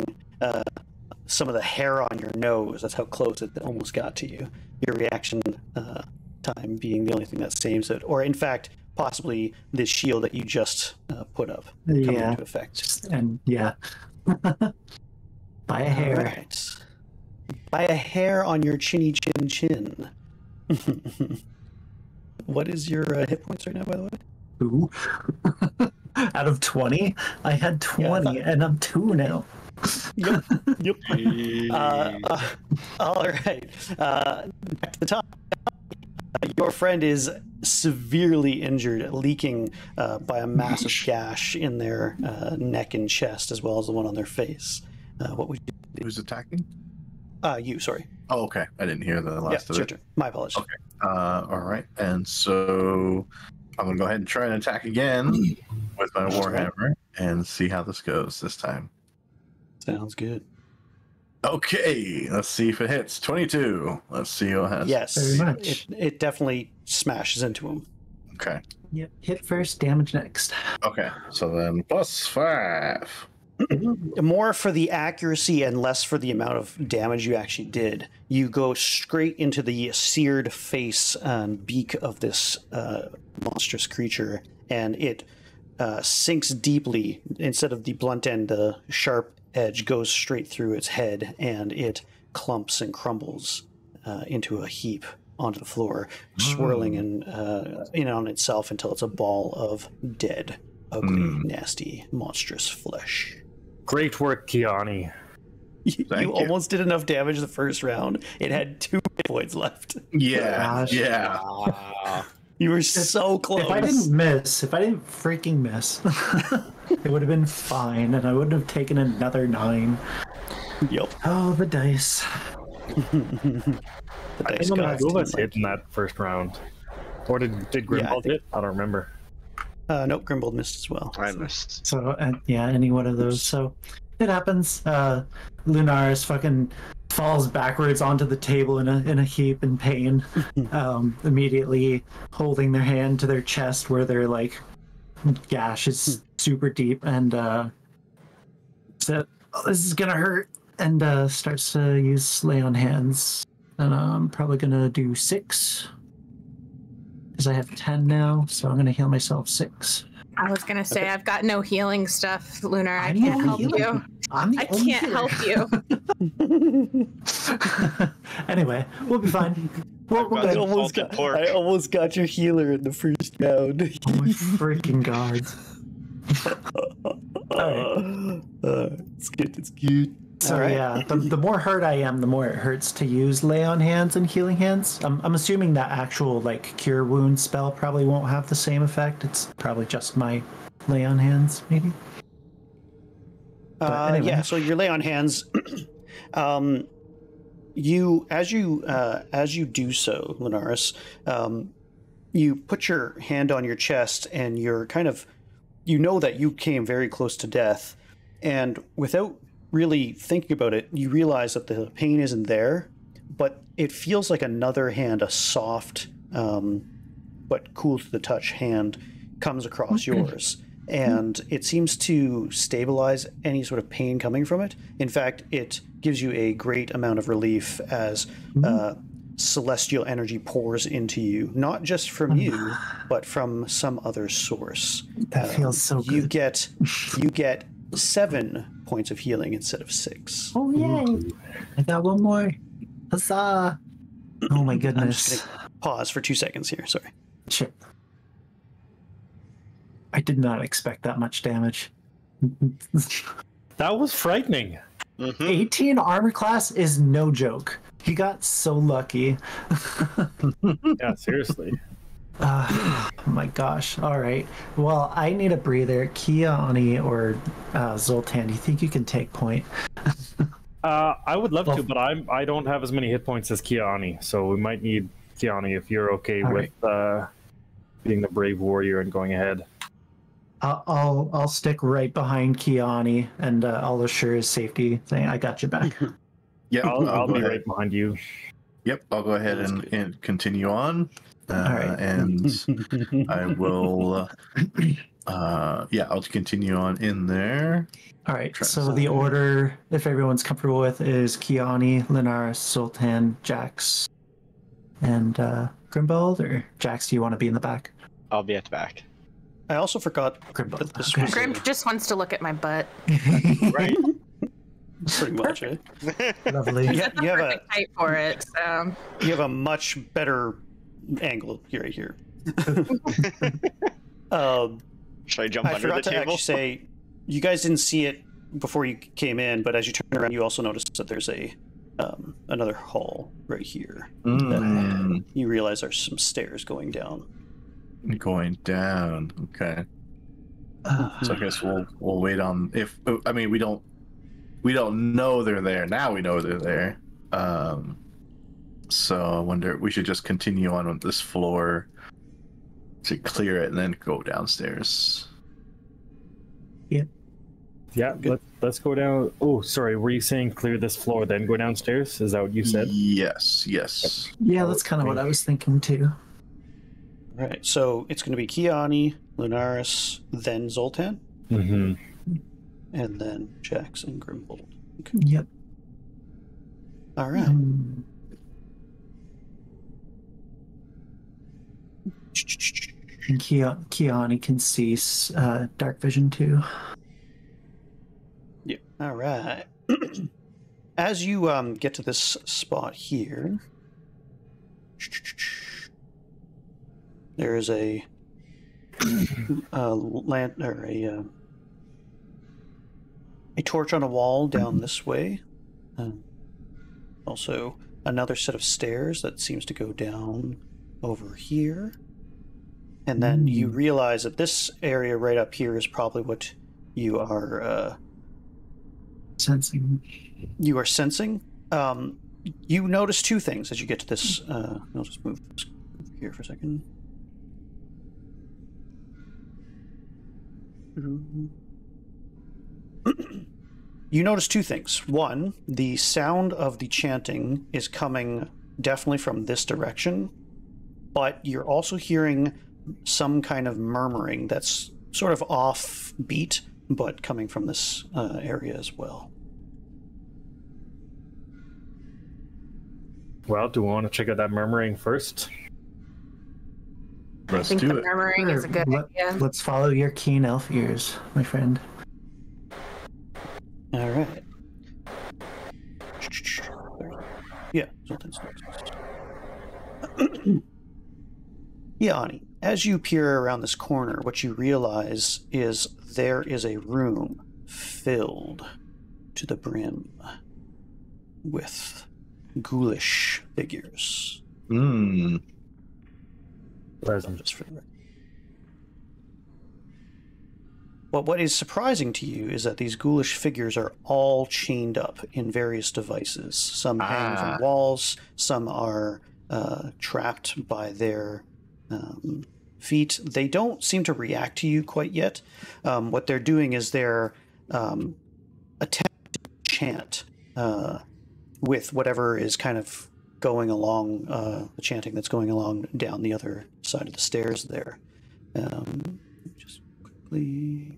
some of the hair on your nose. That's how close it almost got to you. Your reaction time being the only thing that saves it. Or, in fact, possibly this shield that you just put up coming into effect. And, yeah. By a hair. Right. By a hair on your chinny chin chin. What is your hit points right now, by the way? Ooh. Out of 20? I had 20, and I'm 2 now. Yep. All right. Back to the top. Your friend is severely injured, leaking by a massive gash in their neck and chest, as well as the one on their face. What would you do? Who's attacking? You, sorry. Oh, okay. I didn't hear the last of your it. turn. My apologies. Okay. All right. And so I'm going to go ahead and try and attack again with my Warhammer and see how this goes this time. Sounds good. Okay. Let's see if it hits. 22. Let's see what it has. Yes. Very much. It definitely smashes into him. Okay. Yep. Hit first, damage next. Okay. So then +5. More for the accuracy and less for the amount of damage you actually did. You go straight into the seared face and beak of this monstrous creature, and it sinks deeply. Instead of the blunt end, the sharp edge goes straight through its head, and it clumps and crumbles into a heap onto the floor, swirling in on itself until it's a ball of dead, ugly, nasty, monstrous flesh. Great work, Kinyaa'aanii. You almost did enough damage the first round. It had 2 hit points left. Yeah. Gosh. Yeah. You were so close. If I didn't freaking miss, it would have been fine, and I wouldn't have taken another 9. Yep. Oh, the dice. The I dice don't know gods who didn't was like hit in that first round. Or did Grimbald hit? I don't remember. Nope, Grimbald missed as well. I missed. So, any one of those. So, it happens. Lunaris fucking falls backwards onto the table in a heap in pain, immediately holding their hand to their chest where their gash is super deep, and so this is gonna hurt, and starts to use lay on hands and I'm probably gonna do 6 because I have 10 now, so I'm gonna heal myself 6. I was gonna say I've got no healing stuff, Lunar. I I'm can't no help healer. you. I can't help you. Anyway, we'll be fine. We'll got good. the Oh salted pork. I almost got your healer in the first round. my freaking god. It's good. It's good. So All right. yeah, the more hurt I am, the more it hurts to use lay on hands and healing hands. I'm assuming that actual like cure wound spell probably won't have the same effect. It's probably just my lay on hands, maybe. Anyway. Yeah. So your lay on hands. You as you do so, Lunaris, you put your hand on your chest, and you're kind of, you know that you came very close to death, and without really thinking about it, you realize that the pain isn't there, but it feels like another hand, a soft but cool to the touch hand, comes across yours, and it seems to stabilize any sort of pain coming from it. In fact, it gives you a great amount of relief as celestial energy pours into you, not just from you, but from some other source. That feels so good. You get 7 points of healing instead of 6. Oh yay! I got one more. Huzzah! Oh my I'm goodness. just gonna pause for 2 seconds here. Sorry. Shit. I did not expect that much damage. That was frightening. 18 armor class is no joke. He got so lucky. Yeah, seriously. Oh my gosh. All right. Well, I need a breather. Kinyaa'aanii or Zoltan, do you think you can take point? I would love to, but I don't have as many hit points as Kinyaa'aanii, so we might need Kinyaa'aanii if you're okay All with being the brave warrior and going ahead. I'll stick right behind Kinyaa'aanii, and I'll assure his safety thing. I got your back. Yeah, I'll go be ahead. right behind you. Yep, I'll go ahead and continue on. right. And I will, I'll continue on in there. All right. So the order, if everyone's comfortable with, is Kinyaa'aanii, Lunaris, Zoltan, Jax, and Grimbald. Or Jax, do you want to be in the back? I'll be at the back. I also forgot Grimbald. that this Okay. was Grim just wants to look at my butt. Right. pretty much it. Lovely. You have a Perfect height for it. So. you have a much better angle here. Right here. Should I jump I under forgot the to table? actually say, you guys didn't see it before you came in, but as you turn around, you also noticed that there's a another hall right here. That you realize there's some stairs going down. Going down. Okay. So I guess we'll wait on if we don't know they're there. Now we know they're there. So I wonder we should just continue on with this floor to clear it and then go downstairs. Yeah, let's go down. Oh, sorry, were you saying clear this floor, then go downstairs? Is that what you said? Yes. Yeah, that's kind of what I was thinking too. All right, so it's going to be Kinyaa'aanii, Lunaris, then Zoltan, Mm-hmm. and then Jax and Grimbald. Okay. Yep. All right. And Kinyaa'aanii can see dark vision too. Yeah. All right. As you get to this spot here, there is a a torch on a wall down this way. Also, another set of stairs that seems to go down over here. And then you realize that this area right up here is probably what you are Sensing. You are sensing. You notice 2 things as you get to this. I'll just move here for a second. You notice 2 things. One, the sound of the chanting is coming definitely from this direction, but you're also hearing some kind of murmuring that's sort of offbeat, but coming from this area as well. Well, do we want to check out that murmuring first? I think the murmuring is a good idea. Let's follow your keen elf ears, my friend. All right. Yeah, Zoltan's next. Kinyaa'aanii, as you peer around this corner, what you realize is there is a room filled to the brim with ghoulish figures. Pleasant. Just for the record. Well, what is surprising to you is that these ghoulish figures are all chained up in various devices. Some hang from walls, some are trapped by their feet. They don't seem to react to you quite yet. What they're doing is they're attempting to chant with whatever is kind of going along, the chanting that's going along down the other side of the stairs there. Just quickly...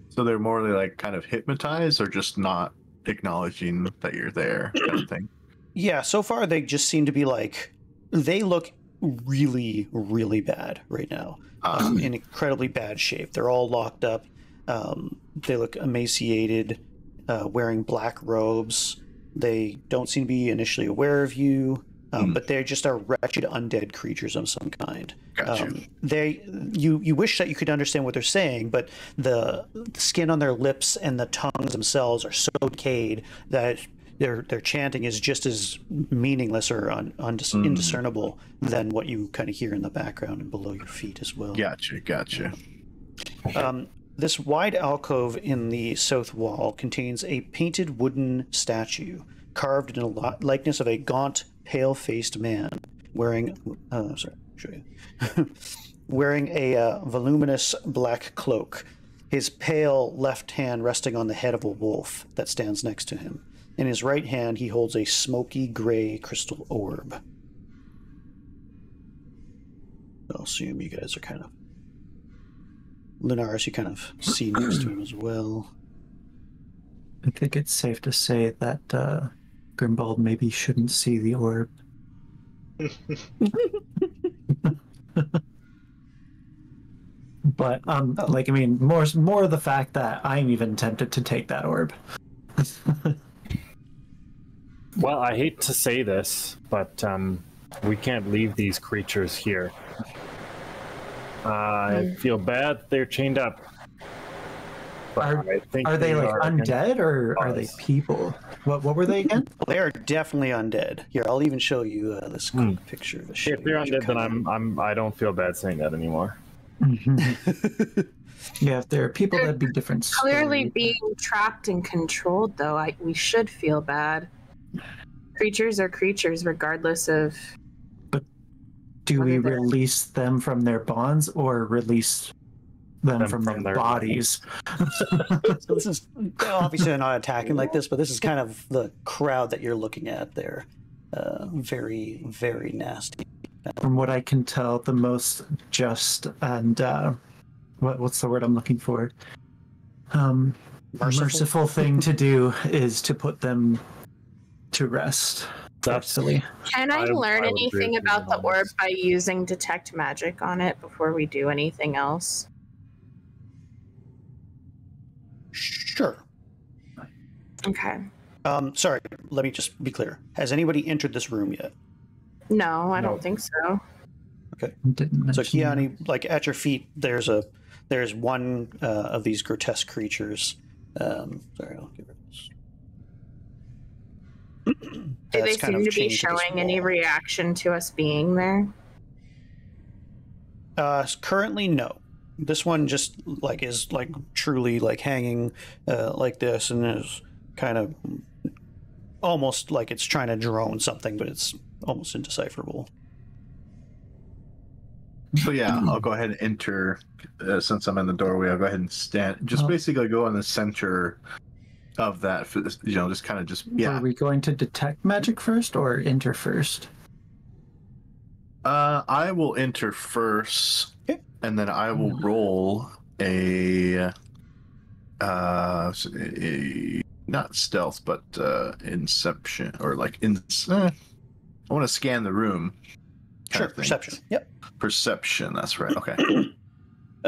So they're more like kind of hypnotized or just not acknowledging that you're there kind of thing? Yeah, so far they just seem to be like, they look really, really bad right now. In incredibly bad shape. They're all locked up. They look emaciated, wearing black robes. They don't seem to be initially aware of you, but they just are wretched undead creatures of some kind. Gotcha. You wish that you could understand what they're saying, but the skin on their lips and the tongues themselves are so decayed that their chanting is just as meaningless or indiscernible than what you kind of hear in the background and below your feet as well. Gotcha. This wide alcove in the south wall contains a painted wooden statue carved in a likeness of a gaunt, pale-faced man wearing wearing a voluminous black cloak, his pale left hand resting on the head of a wolf that stands next to him. In his right hand, he holds a smoky gray crystal orb. I'll assume you guys are kind of... Lunaris, you kind of see next to him as well. I think it's safe to say that Grimbald maybe shouldn't see the orb. But like, I mean, more the fact that I'm even tempted to take that orb. Well, I hate to say this, but we can't leave these creatures here. I feel bad they're chained up. Are they like undead or are they people? What were they again? They are definitely undead. Here, I'll even show you this quick picture. If they're undead, then I don't feel bad saying that anymore. Mm-hmm. Yeah, if there are people, that'd be different. Clearly being trapped and controlled, though, we should feel bad. Creatures are creatures, regardless of... But do we release them from their bonds or release them from their bodies? So this is obviously not attacking like this, but this is kind of the crowd that you're looking at there. Very, very nasty. From what I can tell, the most just and what's the word I'm looking for? Merciful thing to do is to put them to rest. Absolutely. Can I learn anything about the orb by using detect magic on it before we do anything else? Sure. Okay. Sorry, let me just be clear. Has anybody entered this room yet? No, I don't think so. Okay. So Kinyaa'aanii, like at your feet, there's one of these grotesque creatures. Sorry, I'll get rid of this. Do they seem to be showing any reaction to us being there? Currently, no. This one just is truly hanging like this, and is kind of almost like it's trying to drone something, but it's almost indecipherable. So yeah, I'll go ahead and enter. Since I'm in the doorway, I'll go ahead and stand. Just basically go in the center of that. Are we going to detect magic first or enter first? I will enter first, and then I will roll a not stealth, but inception or like I want to scan the room. Sure, perception. Yep. Perception. That's right. Okay.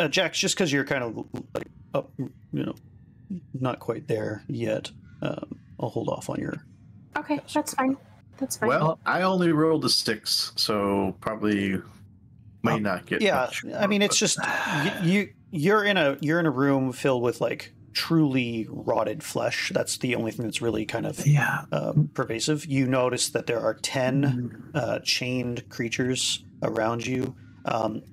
Jax, just because you're kind of like up, not quite there yet, I'll hold off on your. Okay, that's fine. That's fine. Well, I only rolled a 6, so probably may not get. Yeah, much I mean, it's just you're in a room filled with like truly rotted flesh. That's the only thing that's really kind of pervasive. You notice that there are 10 chained creatures around you.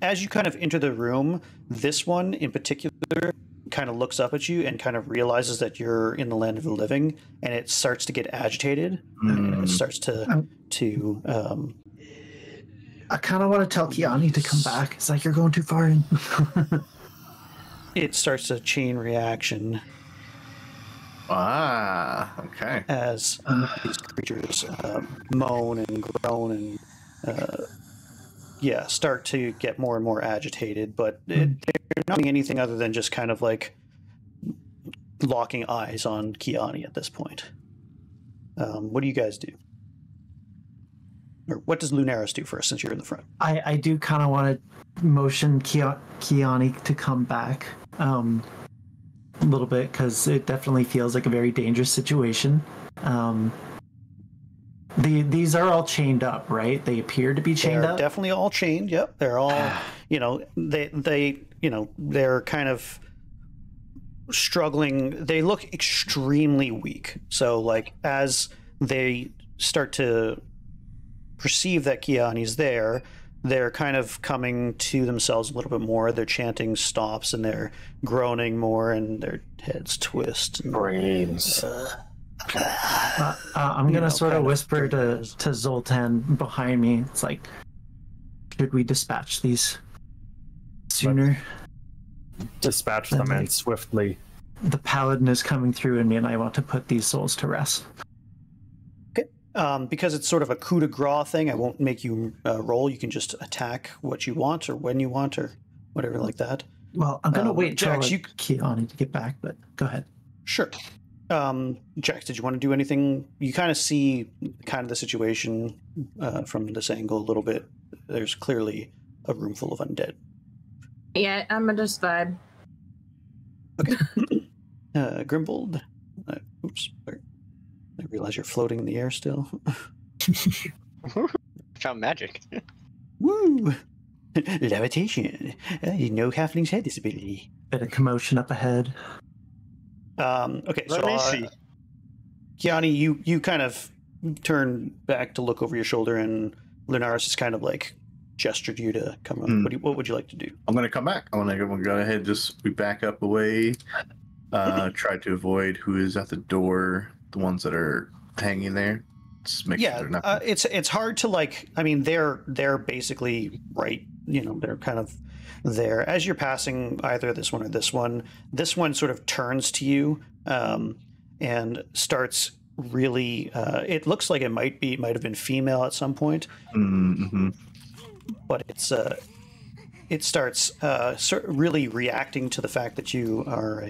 As you kind of enter the room, this one in particular kind of looks up at you and kind of realizes that you're in the land of the living, and it starts to get agitated. And it starts to I kind of want to tell Kinyaa'aanii to come back. It's like you're going too far in. It starts a chain reaction. Okay. As these creatures moan and groan and start to get more and more agitated, but they're not doing anything other than just kind of like locking eyes on Kinyaa'aanii at this point. What do you guys do? Or what does Lunaris do first, since you're in the front? I do kind of want to motion Kinyaa'aanii to come back a little bit, because it definitely feels like a very dangerous situation. These are all chained up, right? They appear to be chained up. Definitely all chained. Yep, they're all. They're kind of struggling. They look extremely weak. So, like, as they start to perceive that Kinyaa'aanii's there, they're kind of coming to themselves a little bit more. Their chanting stops, and they're groaning more, and their heads twist. Brains. I'm gonna sort of whisper to Zoltan behind me. It's like, should we dispatch these sooner? Dispatch them and swiftly. The paladin is coming through in me, and I want to put these souls to rest. Okay. Because it's sort of a coup de grace thing, I won't make you roll. You can just attack what you want or when you want or whatever like that. Well, I'm gonna wait till Jax, Kinyaa'aanii to get back, but go ahead. Sure. Jax, did you want to do anything? You kind of see kind of the situation from this angle a little bit. There's clearly a room full of undead. Yeah, I'm gonna just vibe. Okay. Grimbald. Oops. Sorry. I realize you're floating in the air still. Found magic. Woo! Levitation. I didn't know halflings had this ability. Bit of commotion up ahead. Okay, Let me see. Kinyaa'aanii, you kind of turn back to look over your shoulder, and Lunaris has kind of like gestured you to come up. What would you like to do? I'm going to come back. I'm going to go ahead, we back up away, try to avoid who is at the door, the ones that are hanging there. Just make sure they're not... it's hard to like, I mean, they're basically right, they're kind of there. As you're passing either this one or this one sort of turns to you and starts really, it looks like it might have been female at some point. Mm-hmm. But it starts really reacting to the fact that you are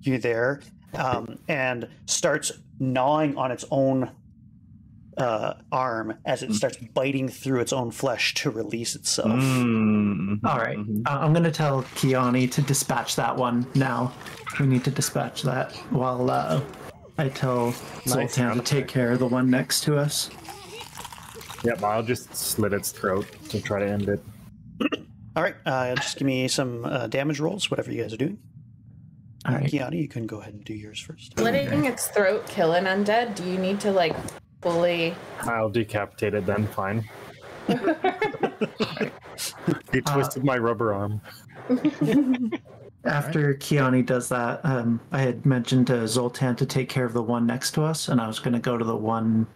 you're there, and starts gnawing on its own arm as it starts biting through its own flesh to release itself. Mm-hmm. All right, I'm going to tell Kinyaa'aanii to dispatch that one now. We need to dispatch that while I tell Zoltan to take care of the one next to us. Yep, I'll just slit its throat to try to end it. All right, just give me some damage rolls, whatever you guys are doing. All right, Kinyaa'aanii, you can go ahead and do yours first. Slitting its throat, kill an undead. Do you need to like fully? I'll decapitate it then. Fine. He twisted my rubber arm. After Kinyaa'aanii does that, I had mentioned to Zoltan to take care of the one next to us, and I was going to go to the one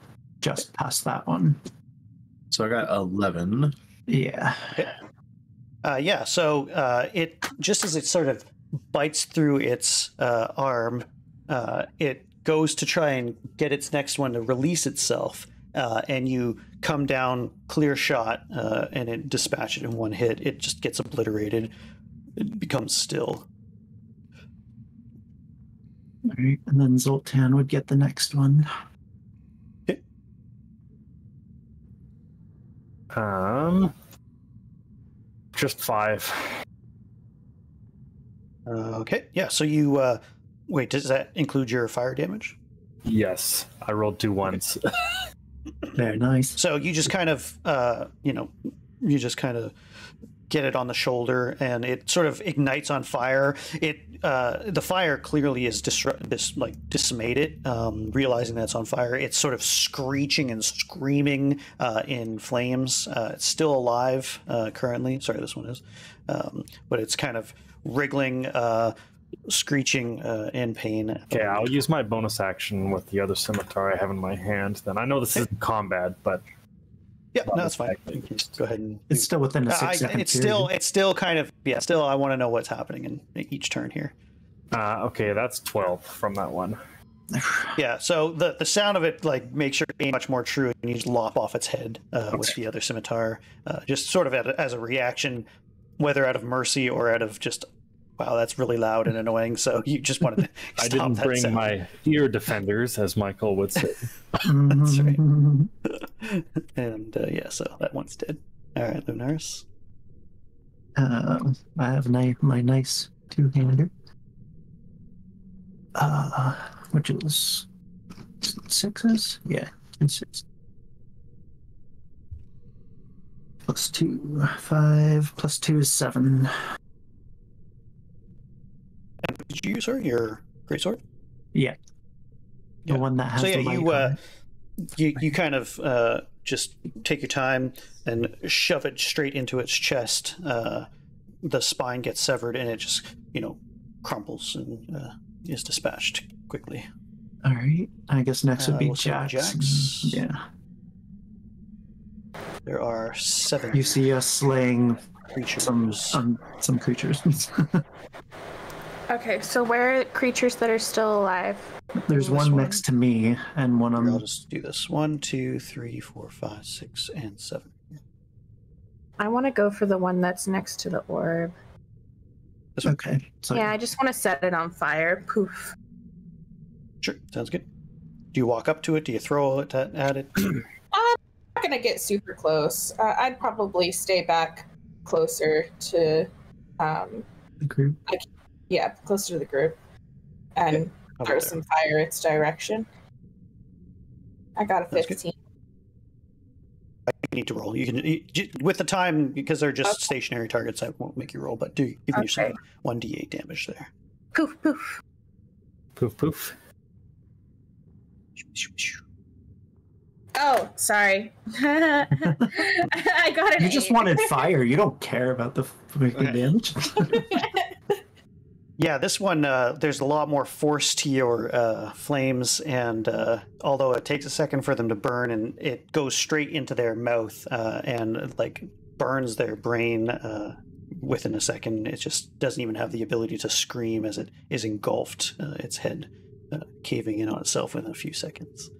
just past that one. So I got 11. Yeah. Okay. So it just as it sort of bites through its arm, it goes to try and get its next one to release itself, and you come down clear shot, and it dispatch it in one hit. It just gets obliterated. It becomes still. All right, and then Zoltan would get the next one. Okay. Just 5. Okay, yeah. So you wait. Does that include your fire damage? Yes, I rolled 2 ones. Very nice. So you just kind of, you just kind of get it on the shoulder, and it sort of ignites on fire. The fire clearly is dismayed. Realizing that it's on fire, it's sort of screeching and screaming in flames. It's still alive currently. Sorry, this one is, but it's kind of wriggling, screeching in pain. Okay, I'll use my bonus action with the other scimitar I have in my hand. Then I know this isn't combat, but yeah, no, that's fine. You can just go ahead and. It's still within a 6-second period. It's still kind of Still, I want to know what's happening in each turn here. Okay, that's 12 from that one. Yeah, so the sound of it makes your aim much more true, and you just lop off its head with the other scimitar, just sort of as a reaction, whether out of mercy or out of just, wow, that's really loud and annoying. So you just wanted to stop I didn't that bring sound. my ear defenders, as Michael would say. That's right. And yeah, so that one's dead. All right, Lunaris. I have my nice 2-hander. Which is 6s? Yeah, 6. Plus 2, 5. Plus 2 is 7. And did you use your greatsword? Yeah. The one that has the light on it. You kind of just take your time and shove it straight into its chest. The spine gets severed, and it just crumples and is dispatched quickly. All right. I guess next would be we'll start Jax. with Jax. Yeah. There are 7. You see us slaying creatures. Some creatures. Okay, so where are creatures that are still alive? There's one next to me and one on. I'll just do this. 1, 2, 3, 4, 5, 6, and 7. I want to go for the one that's next to the orb. Okay. So Yeah, I just want to set it on fire. Poof. Sure, sounds good. Do you walk up to it? Do you throw it at it? I'm not going to get super close. I'd probably stay back closer to, the group. closer to the group. And throw some fire its direction. I got a 15. You need to roll. You can with the time, because they're just stationary targets. I won't make you roll, but do give yourself 1d8 damage there. Poof poof. Poof poof. Oh, sorry. I got an You just 8. wanted fire. You don't care about the damage. Yeah, this one, there's a lot more force to your flames, and although it takes a second for them to burn, and it goes straight into their mouth and burns their brain within a second. It just doesn't even have the ability to scream as it is engulfed, its head caving in on itself in a few seconds.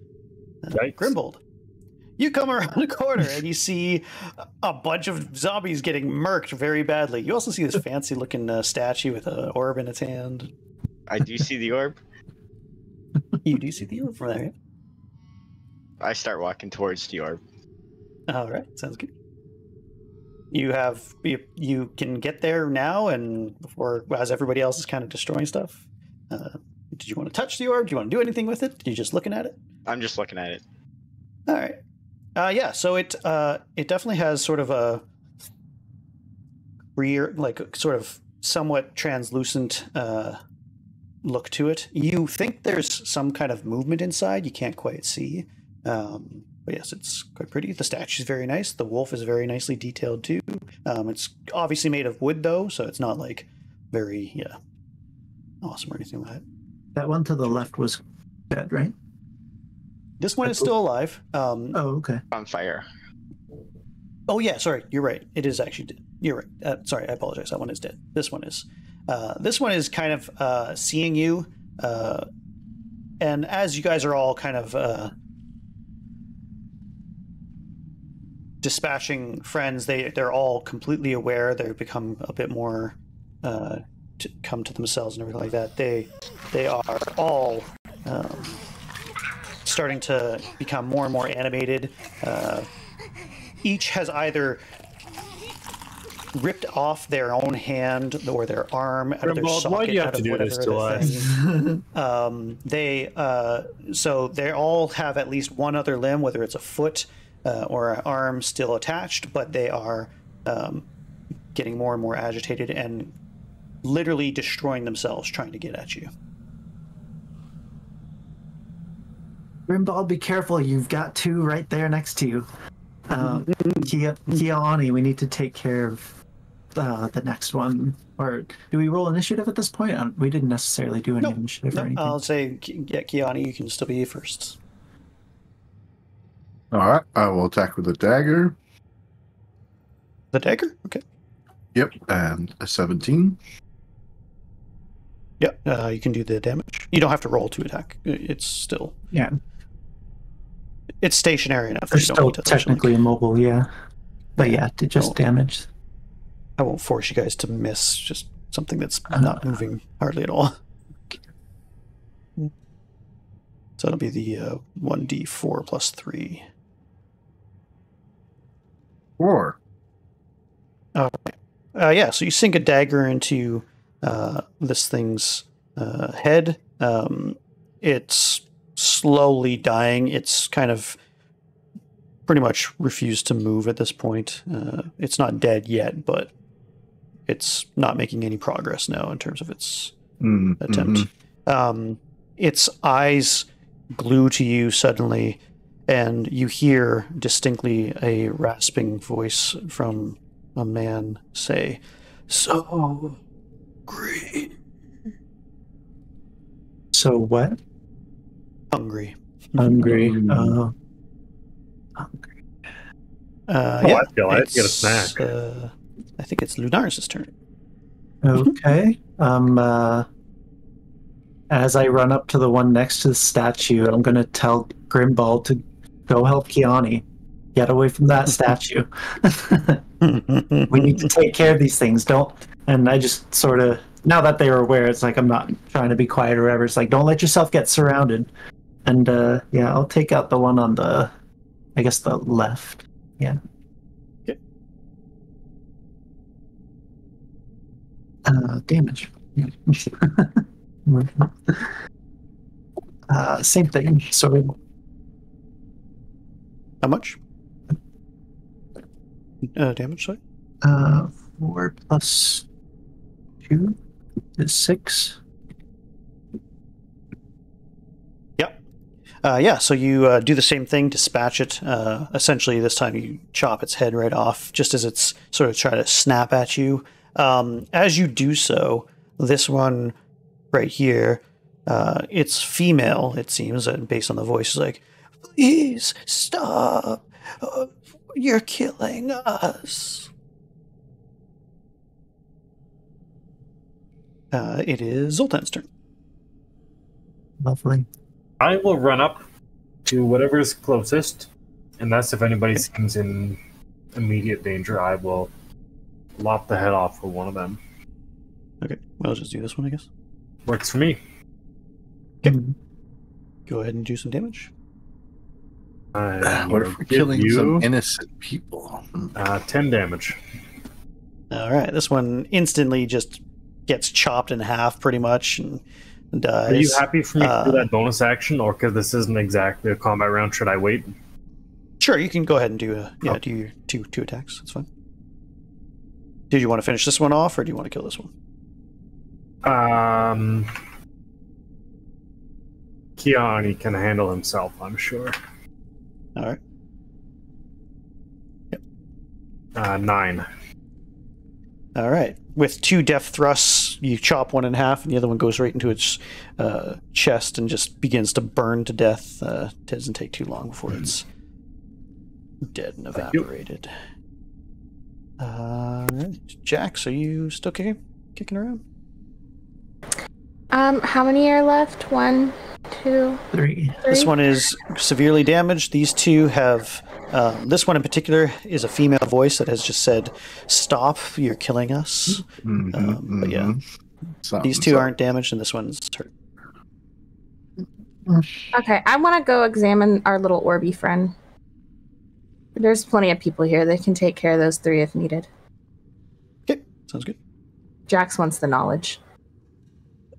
Grimbald, you come around the corner and you see a bunch of zombies getting murked very badly. You also see this fancy-looking statue with an orb in its hand. I do see the orb. You do see the orb from there. I start walking towards the orb. All right, sounds good. You can get there now, and before as everybody else is kind of destroying stuff. Did you want to touch the orb? Do you want to do anything with it? Are you just looking at it? I'm just looking at it. All right. Yeah, so it definitely has sort of a rear, sort of somewhat translucent look to it. You think there's some kind of movement inside. You can't quite see. But yes, it's quite pretty. The statue's very nice. The wolf is very nicely detailed too. It's obviously made of wood though, so it's not very awesome or anything like that. That one to the left was dead, right? This one is still alive. Oh, okay. On fire. Oh yeah, sorry, you're right. It is actually dead. You're right. Sorry, I apologize. That one is dead. This one is. This one is kind of seeing you, and as you guys are all kind of dispatching friends, they're all completely aware. They've become a bit more to come to themselves and everything like that, they are all starting to become more and more animated. Each has either ripped off their own hand or their arm out of their socket. Why do you have to do this to us? So they all have at least one other limb, whether it's a foot or an arm still attached, but they are getting more and more agitated and literally destroying themselves trying to get at you. Grimbald, be careful. You've got two right there next to you. Kinyaa'aanii, we need to take care of the next one. Or do we roll initiative at this point? We didn't necessarily do any initiative or anything. I'll say, Kinyaa'aanii, you can still be first. All right, I will attack with a dagger. The dagger? Okay. Yep, and a 17. Yep, you can do the damage. You don't have to roll to attack. It's still... Yeah. It's stationary enough. They're still technically immobile, yeah. But yeah, just damage. I won't force you guys to miss just something that's not moving hardly at all. So it'll be the 1d4 plus 3. 4. Yeah, so you sink a dagger into this thing's head. It's slowly dying. It's kind of pretty much refused to move at this point. It's not dead yet, but it's not making any progress now in terms of its attempt. Its eyes glue to you suddenly, and you hear distinctly a rasping voice from a man say, "So green." So what? Hungry. Hungry. Hungry. I feel I get a snack. I think it's Lunaris' turn. Okay. As I run up to the one next to the statue, I'm going to tell Grimbald to go help Kinyaa'aanii. Get away from that statue. We need to take care of these things. And I just sort of, now that they were aware, it's like I'm not trying to be quiet or whatever. It's like, don't let yourself get surrounded. And yeah, I'll take out the one on the, I guess the left. Yeah. Okay. Damage. Same thing. So. How much? Damage, sorry? 4 plus 2 is 6. Yeah, so you do the same thing, dispatch it. Essentially, this time you chop its head right off, just as it's sort of trying to snap at you. As you do so, this one right here, it's female, it seems, and based on the voice, is like, "Please stop. You're killing us." It is Zoltan's turn. Lovely. I will run up to whatever's closest, and that's if anybody seems in immediate danger. I will lop the head off for one of them. Okay, well, I'll just do this one, I guess. Works for me. Okay. Go ahead and do some damage. What if we're killing some innocent people? 10 damage. All right, this one instantly just gets chopped in half, pretty much, and dies. Are you happy for me to do that bonus action, or because this isn't exactly a combat round, should I wait? Sure, you can go ahead and do do your two attacks. That's fine. Did you want to finish this one off, or do you want to kill this one? Kinyaa'aanii can handle himself, I'm sure. All right. Yep. 9. All right. With 2 death thrusts, you chop one in half, and the other one goes right into its chest and just begins to burn to death. It doesn't take too long before it's dead and evaporated. All right. Jax, are you still kicking around? How many are left? 1, 2, 3. This one is severely damaged. These two have... this one in particular is a female voice that has just said, "Stop, you're killing us." But yeah. These two aren't damaged, and this one's hurt. Okay, I want to go examine our little Orby friend. There's plenty of people here that can take care of those 3 if needed. Okay, sounds good. Jax wants the knowledge.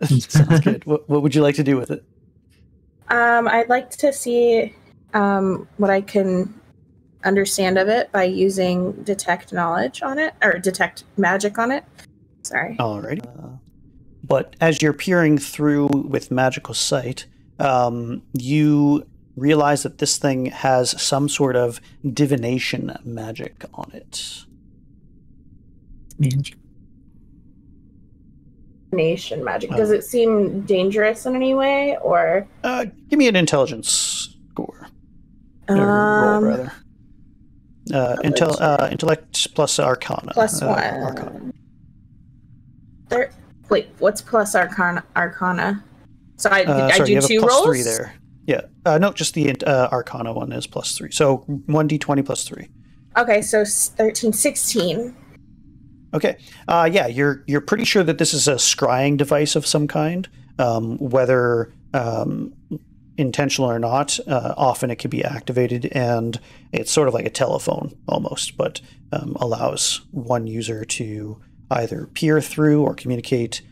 Sounds good. What would you like to do with it? I'd like to see what I can understand of it by using detect knowledge on it, or detect magic on it. Sorry. Alrighty. But as you're peering through with magical sight, you realize that this thing has some sort of divination magic on it. Divination magic. Does it seem dangerous in any way, or? Give me an intelligence score. Roll, rather. Intellect plus Arcana. Plus 1. Arcana. Wait, what's plus Arcana? So I sorry, do you have 2 a plus rolls? 3 there. Yeah. No, just the Arcana one is plus 3. So 1d20 plus 3. Okay, so 13, 16. Okay. Yeah, you're pretty sure that this is a scrying device of some kind. Whether intentional or not, often it can be activated, and it's sort of like a telephone almost, but allows one user to either peer through or communicate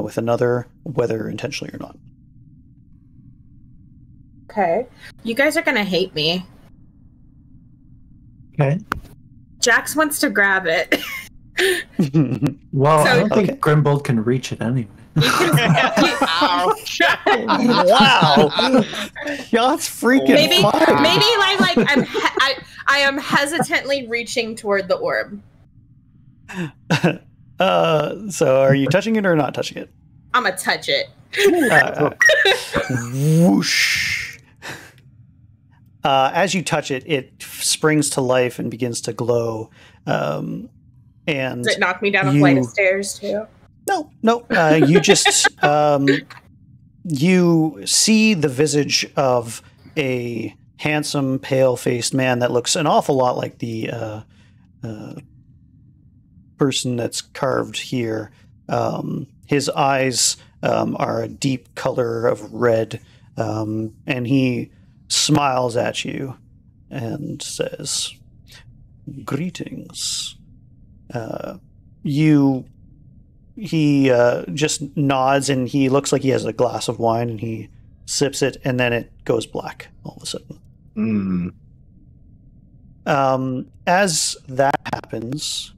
with another, whether intentionally or not. Okay. You guys are gonna hate me. Okay. Jax wants to grab it. Well, So- I don't think Grimbald can reach it anyway. Wow! Shots freaking maybe fired. I am hesitantly reaching toward the orb. So are you touching it or not touching it? I'm gonna touch it. Whoosh. As you touch it, it springs to life and begins to glow. And Does it knock me down a flight of stairs too? No. You just you see the visage of a handsome, pale-faced man that looks an awful lot like the person that's carved here. His eyes are a deep color of red, and he smiles at you and says, "Greetings." He just nods, and he looks like he has a glass of wine, and he sips it, and then it goes black all of a sudden. As that happens,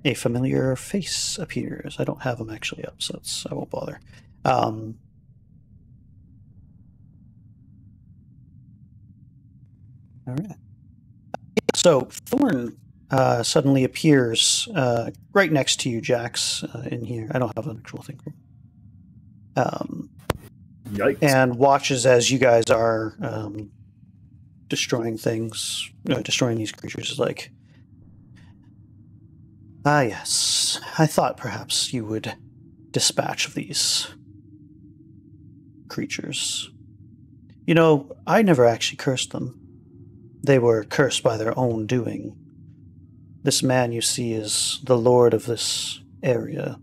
a familiar face appears. I don't have them actually up, so I won't bother. All right. So Thorn suddenly appears right next to you, Jax, in here. I don't have an actual thing. Yikes. And watches as you guys are destroying things, destroying these creatures. Is like, yes, I thought perhaps you would dispatch these creatures. You know, I never actually cursed them. They were cursed by their own doing. This man you see is the lord of this area.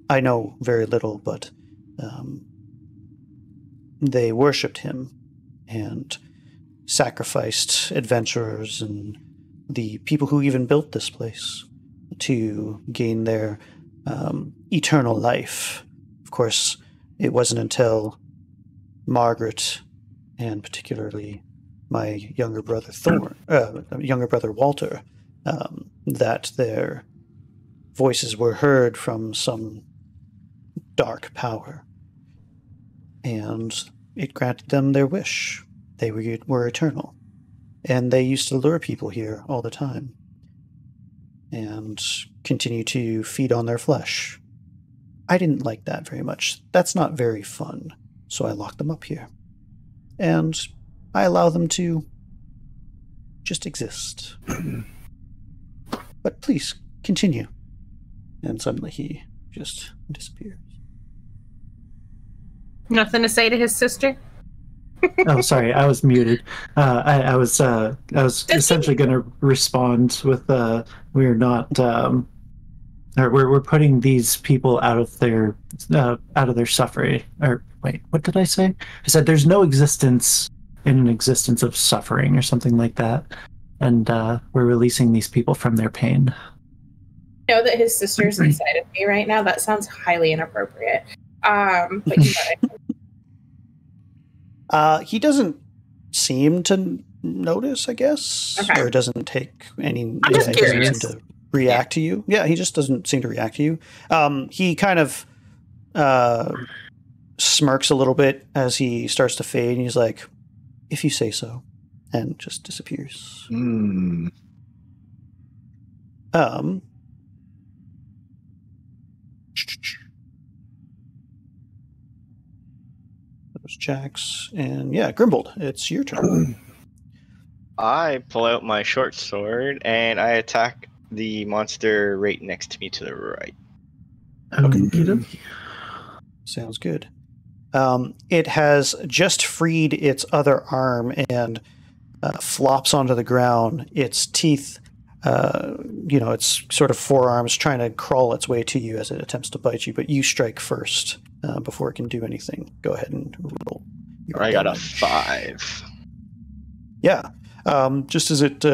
I know very little, but they worshipped him and sacrificed adventurers and the people who even built this place to gain their eternal life. Of course, it wasn't until Margaret, and particularly my younger brother Walter, that their voices were heard from some dark power, and it granted them their wish. They were eternal, and they used to lure people here all the time and continue to feed on their flesh. I didn't like that very much. That's not very fun, so I locked them up here. And I allow them to just exist. But please, continue. And suddenly he just disappears. Nothing to say to his sister? Oh, sorry, I was muted. I was essentially going to respond with we're not or we're putting these people out of their suffering. Or wait, what did I say? I said there's no existence in an existence of suffering or something like that, and we're releasing these people from their pain. Know that his sister's inside of me right now. That sounds highly inappropriate. But you know he doesn't seem to notice, I guess, Okay. or doesn't take any. I'm just he doesn't curious. seem to react to you. Yeah, he just doesn't seem to react to you. He kind of smirks a little bit as he starts to fade, and he's like, "If you say so," and just disappears. Hmm. There's Jax, and yeah, Grimbald, it's your turn. I pull out my short sword and I attack the monster right next to me to the right. Okay. Sounds good. It has just freed its other arm and flops onto the ground. Its teeth, its sort of forearms trying to crawl its way to you as it attempts to bite you, but you strike first before it can do anything. Go ahead and roll. I got a 5. Yeah. Just as it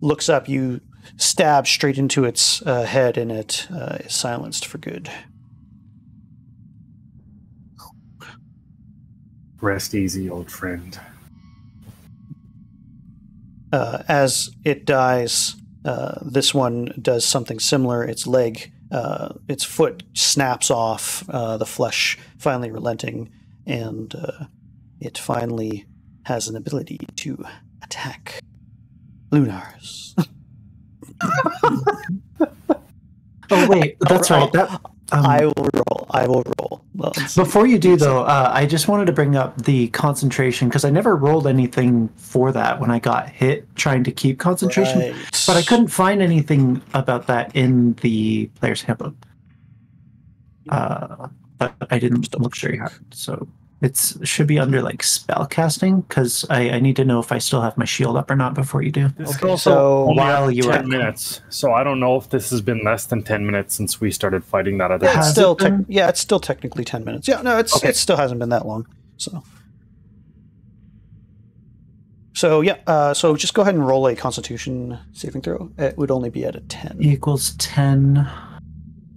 looks up, you stab straight into its head, and it is silenced for good. Rest easy, old friend. As it dies, this one does something similar. Its leg, its foot snaps off, the flesh finally relenting, and it finally has an ability to attack Lunaris. Oh wait, that's right. That I will roll. Well, before you do though, I just wanted to bring up the concentration because I never rolled anything for that when I got hit trying to keep concentration, Right. but I couldn't find anything about that in the player's handbook. But I didn't look very hard, so it should be under like spell casting because I need to know if I still have my shield up or not before you do. This Okay, also so only while up you were 10 minutes, so I don't know if this has been less than 10 minutes since we started fighting that other Yeah, guy. it's Has still it been? it's still technically 10 minutes. Yeah, no, Okay. it still hasn't been that long. So yeah, so just go ahead and roll a Constitution saving throw. It would only be at a 10. Equals 10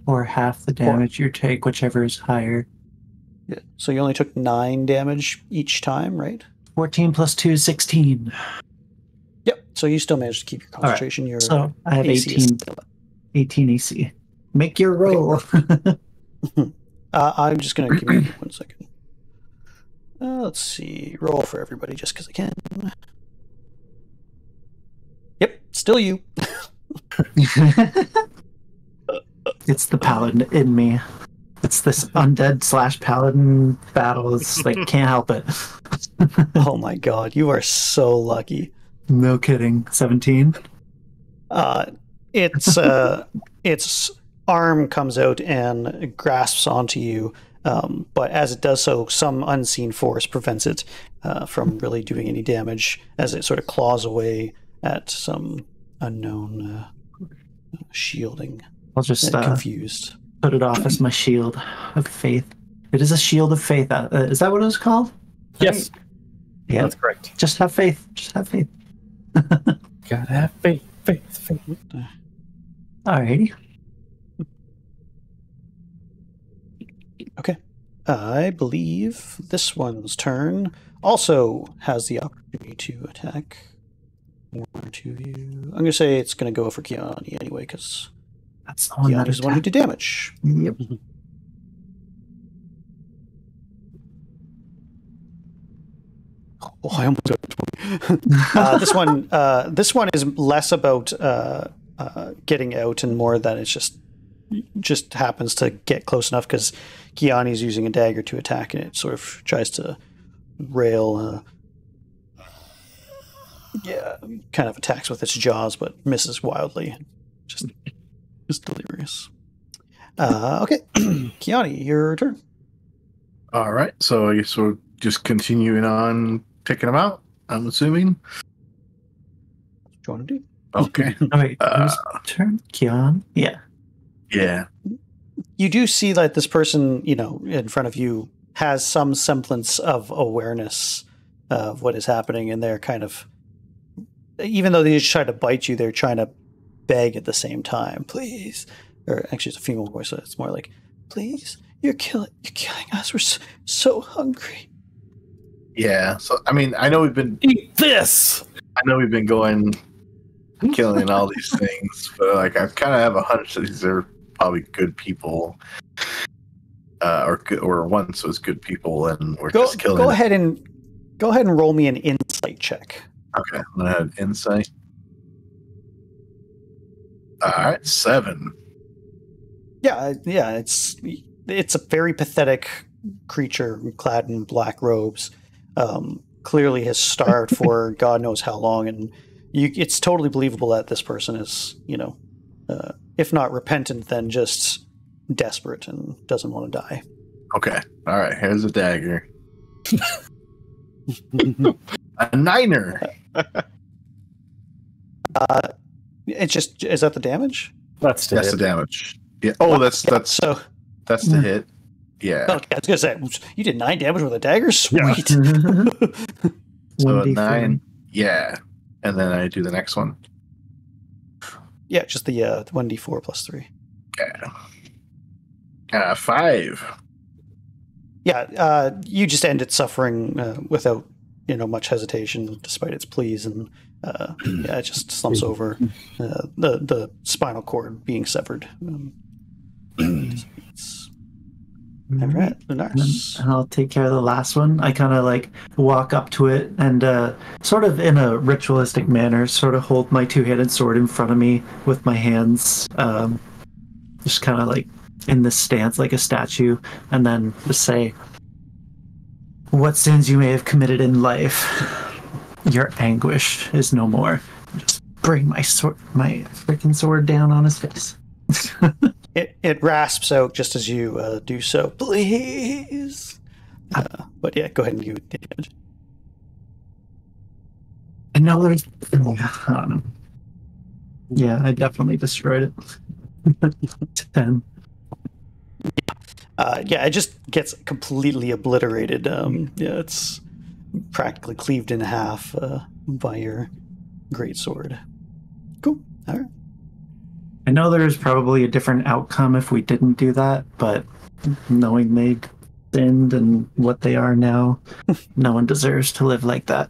or half the damage you take, whichever is higher. Yeah. So you only took 9 damage each time, right? 14 plus 2 is 16. Yep. So you still managed to keep your concentration. Your So I have AC is 18, 18 AC. Make your roll. I'm just going to give you 1 second. Let's see. Roll for everybody just because I can. Yep. Still you. It's the paladin in me. It's this undead / paladin battle. It's like, can't help it. Oh my god. You are so lucky. No kidding. 17. Its arm comes out and grasps onto you, but as it does so, some unseen force prevents it from really doing any damage as it sort of claws away at some unknown shielding. I'll just confused. put it off as my shield of faith. It is a shield of faith. Is that what it was called? Yes, Yeah. that's correct. Just have faith. Just have faith. Gotta have faith. Alrighty. Okay. I believe this one's turn also has the opportunity to attack one or two of you. I'm going to say it's going to go for Kinyaa'aanii anyway, because That's the one that Kinyaa'aanii's the one who did damage. Yep. Oh, I almost got 20. This one is less about getting out and more that it's just happens to get close enough because Kinyaa'aanii's using a dagger to attack, and it sort of tries to rail. Kind of attacks with its jaws, but misses wildly. Just delirious. Okay, Kinyaa'aanii, your turn. All right, so I guess we'll just continuing on picking them out, I'm assuming. What do you want to do? Okay. Oh, wait, whose turn? Kian? Yeah. Yeah. You do see that this person, in front of you has some semblance of awareness of what is happening, and they're kind of, even though they just try to bite you, they're trying to beg at the same time. Please. Or actually, it's a female voice, so it's more like, please, you're killing us. We're so hungry. Yeah. So, I mean, I know we've been... Eat this! I know we've been killing all these things, but like I kind of have a hunch that these are probably good people, or once was good people, and we're just killing. Go ahead and roll me an insight check. Okay, I'm gonna have insight. All right, 7. Yeah. It's a very pathetic creature clad in black robes. Clearly has starved for God knows how long, and it's totally believable that this person is, if not repentant, then just desperate and doesn't want to die. Okay, all right. Here's a dagger. A 9er. It's just, is that the damage? That's the damage. Yeah. Oh, that's the hit. Yeah. Okay, I was gonna say you did 9 damage with a dagger. Sweet. So a 9. Yeah. And then I do the next one. Yeah, just the 1d4 plus 3. Yeah. 5. Yeah, you just end its suffering without much hesitation, despite its pleas, and it just slumps over. The spinal cord being severed. All right, Lunaris. And I'll take care of the last one. I kind of like walk up to it and sort of in a ritualistic manner, sort of hold my two-handed sword in front of me with my hands, just kind of like in this stance like a statue, and then just say, what sins you may have committed in life, your anguish is no more. Just bring my freaking sword down on his face. It rasps out just as you do so. Please. But yeah, go ahead and you damage. I know there's... Yeah, I definitely destroyed it. 10. Yeah, it just gets completely obliterated. Yeah, it's practically cleaved in half by your greatsword. Cool. All right. I know there's probably a different outcome if we didn't do that, but knowing they sinned and what they are now, no one deserves to live like that.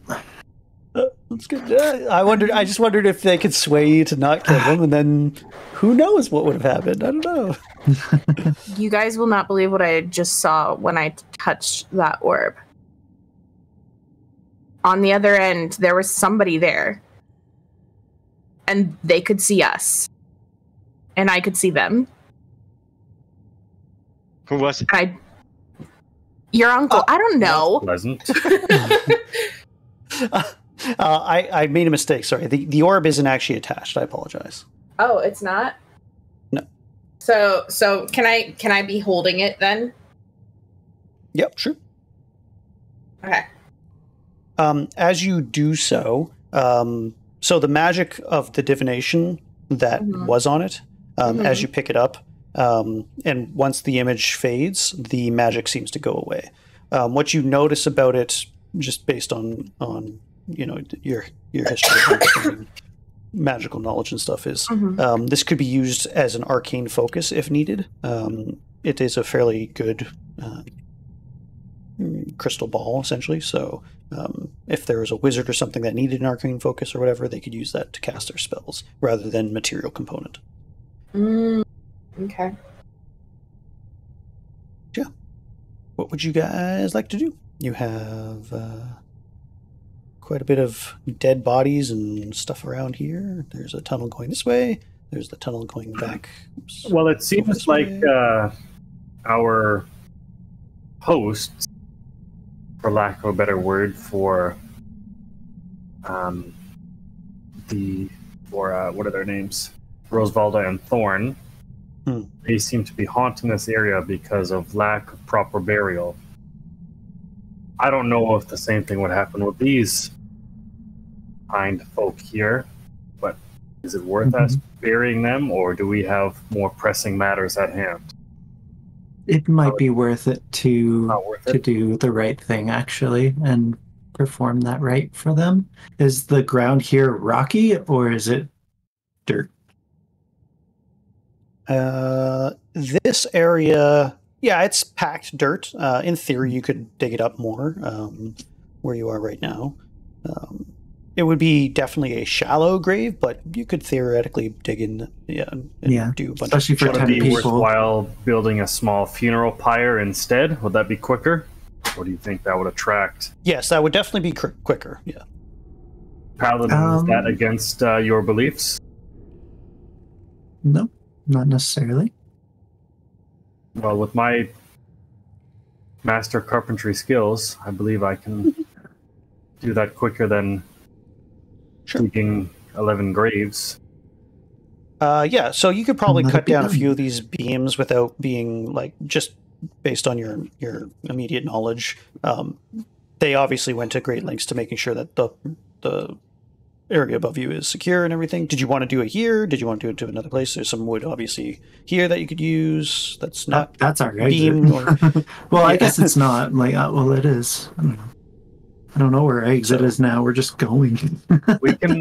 That's good. I just wondered if they could sway you to not kill them, and then who knows what would have happened. I don't know. You guys will not believe what I just saw when I touched that orb. On the other end, there was somebody there, and they could see us. And I could see them. Who was it? Your uncle. I don't know. Pleasant. I made a mistake. Sorry. The orb isn't actually attached. I apologize. Oh, it's not? No. So can I be holding it then? Yep, sure. Okay. As you do so, so the magic of the divination that was on it, as you pick it up, and once the image fades, the magic seems to go away. What you notice about it, just based on your history of magical knowledge and stuff, is this could be used as an arcane focus if needed. It is a fairly good crystal ball, essentially. So if there was a wizard or something that needed an arcane focus or whatever, they could use that to cast their spells rather than material component. Okay. Yeah. What would you guys like to do? You have quite a bit of dead bodies and stuff around here. There's a tunnel going this way. There's the tunnel going back. Oops. Well, it seems like our hosts, for lack of a better word, for what are their names? Rosevalda and Thorn. They seem to be haunting this area because of lack of proper burial. I don't know if the same thing would happen with these kind folk here, but is it worth us burying them, or do we have more pressing matters at hand? It might be worth it to do the right thing, actually, and perform that rite for them. Is the ground here rocky, or is it dirt? This area, yeah, it's packed dirt. In theory, you could dig it up more where you are right now. It would be definitely a shallow grave, but you could theoretically dig in, and do a bunch especially of for 10 people. Worthwhile building a small funeral pyre instead? Would that be quicker? Or do you think that would attract? Yes, that would definitely be quicker, yeah. Paladin, is that against your beliefs? No, not necessarily. Well, with my master carpentry skills, I believe I can do that quicker than digging 11 graves. Yeah, so you could probably cut down a few of these beams without being, like, just based on your immediate knowledge. They obviously went to great lengths to making sure that the area above you is secure and everything. Did you want to do it here? Did you want to do it to another place? There's some wood, obviously, here that you could use. That's not that's our beam. Well, I guess it's not. Like, well, it is. I don't know where exit is now. We're just going. We can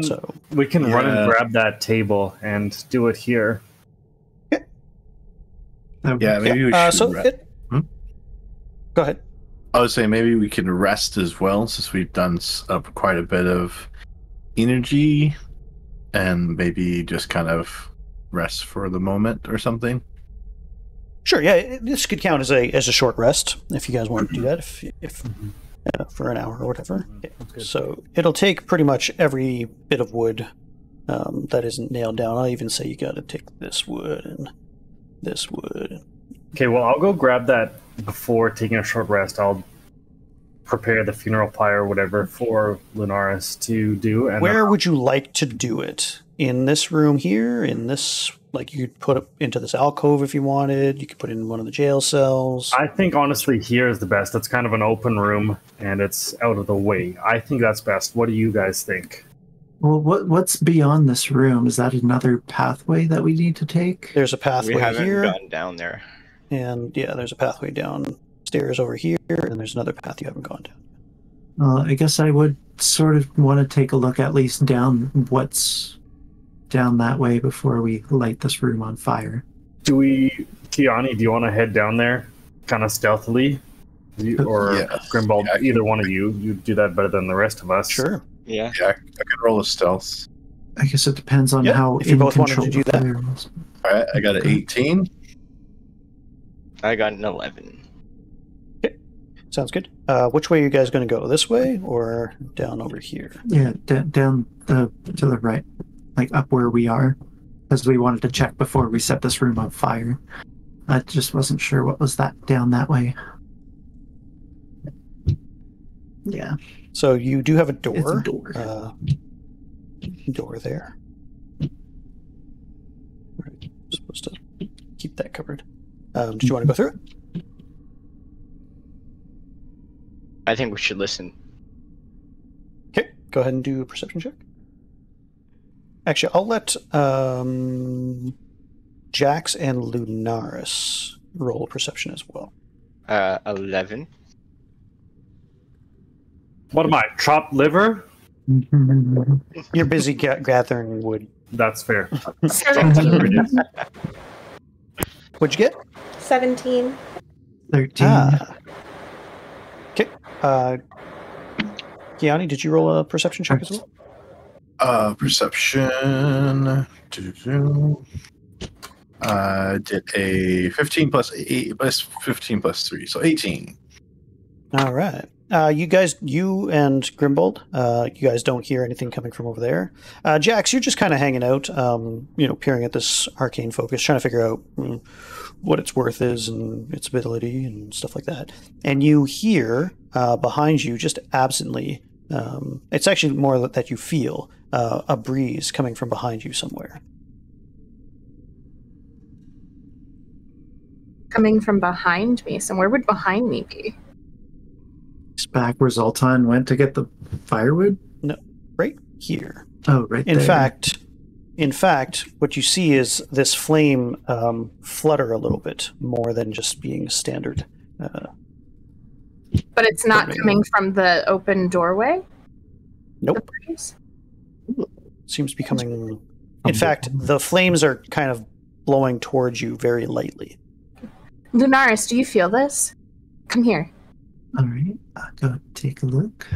run and grab that table and do it here. Yeah, maybe we should. Go ahead. I would say maybe we can rest as well, since we've done quite a bit of energy, and maybe just kind of rest for the moment or something. Sure. Yeah, this could count as a short rest if you guys want to do that. If for an hour or whatever. Yeah. So it'll take pretty much every bit of wood that isn't nailed down. I'll even say you got to take this wood and this wood. Okay, well, I'll go grab that before taking a short rest. I'll prepare the funeral pyre or whatever for Lunaris to do. And where would you like to do it? In this room here? In this, like, you could put it into this alcove if you wanted. You could put it in one of the jail cells. I think, honestly, here is the best. It's kind of an open room, and it's out of the way. I think that's best. What do you guys think? Well, what's beyond this room? Is that another pathway that we need to take? There's a pathway we haven't here. gone down there. And, yeah, there's a pathway downstairs over here, and there's another path you haven't gone down. I guess I would sort of want to take a look at least down what's down that way before we light this room on fire. Kinyaa'aanii, do you want to head down there kind of stealthily? Grimbald, either one of you do that better than the rest of us. Sure. Yeah. Yeah, I could roll a stealth. I guess it depends on how if you both wanted to do that. All right, I got an 18. I got an 11. Okay, sounds good. Which way are you guys going to go? This way or down over here? Yeah, down to the right, like up where we are, because we wanted to check before we set this room on fire. I just wasn't sure what was that down that way. Yeah. So you do have a door. It's a door. Door there. Right. Supposed to keep that covered. Did you want to go through it? I think we should listen. Okay, go ahead and do a perception check. Actually, I'll let Jax and Lunaris roll perception as well. 11. What am I, chopped liver? You're busy gathering wood. That's fair. 17. What'd you get? 17. 13. Okay. Kinyaa'aanii, did you roll a perception check as well? Perception. Did a 15 plus 8 plus 15 plus 3, so 18. All right. You and Grimbald, you guys don't hear anything coming from over there. Jax, you're just kind of hanging out, peering at this arcane focus, trying to figure out what its worth is and its ability and stuff like that. And you hear behind you, just absently, it's actually more that you feel a breeze coming from behind you somewhere. Coming from behind me. So where would behind me be? back where Zoltan went to get the firewood? No, right here. Oh, right In there. fact, what you see is this flame flutter a little bit more than just being a standard. But it's not coming from the open doorway? Nope. Seems to be coming... In fact, the flames are kind of blowing towards you very lightly. Lunaris, do you feel this? Come here. All right, I'll go take a look.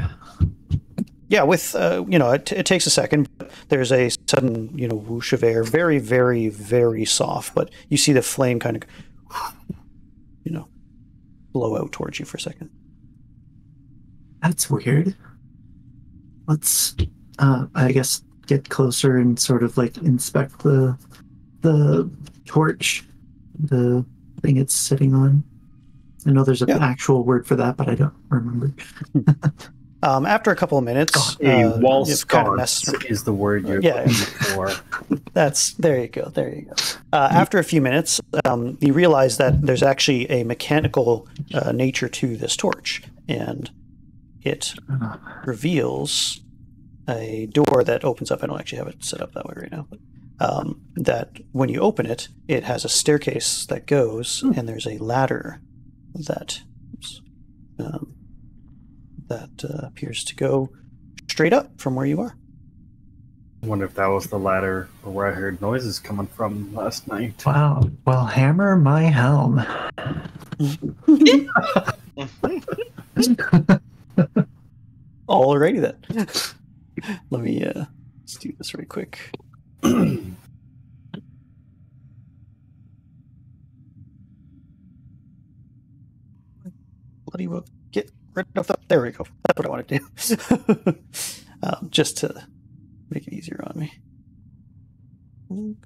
Yeah, with, it takes a second, but there's a sudden, whoosh of air. Very, very, very soft, but you see the flame kind of, blow out towards you for a second. That's weird. Let's, I guess, get closer and sort of like inspect the torch, the thing it's sitting on. I know there's an actual word for that, but I don't remember. After a couple of minutes, a wall sconce is the word you're looking for. There you go. After a few minutes, you realize that there's actually a mechanical nature to this torch, and it reveals a door that opens up. I don't actually have it set up that way right now, but that when you open it, it has a staircase that goes, and there's a ladder that appears to go straight up from where you are. I wonder if that was the ladder or where I heard noises coming from last night. Wow. Well, hammer my helm. Alrighty then. Let me let's do this right quick. Bloody well, get rid of that. There we go. That's what I want to do. Just to make it easier on me.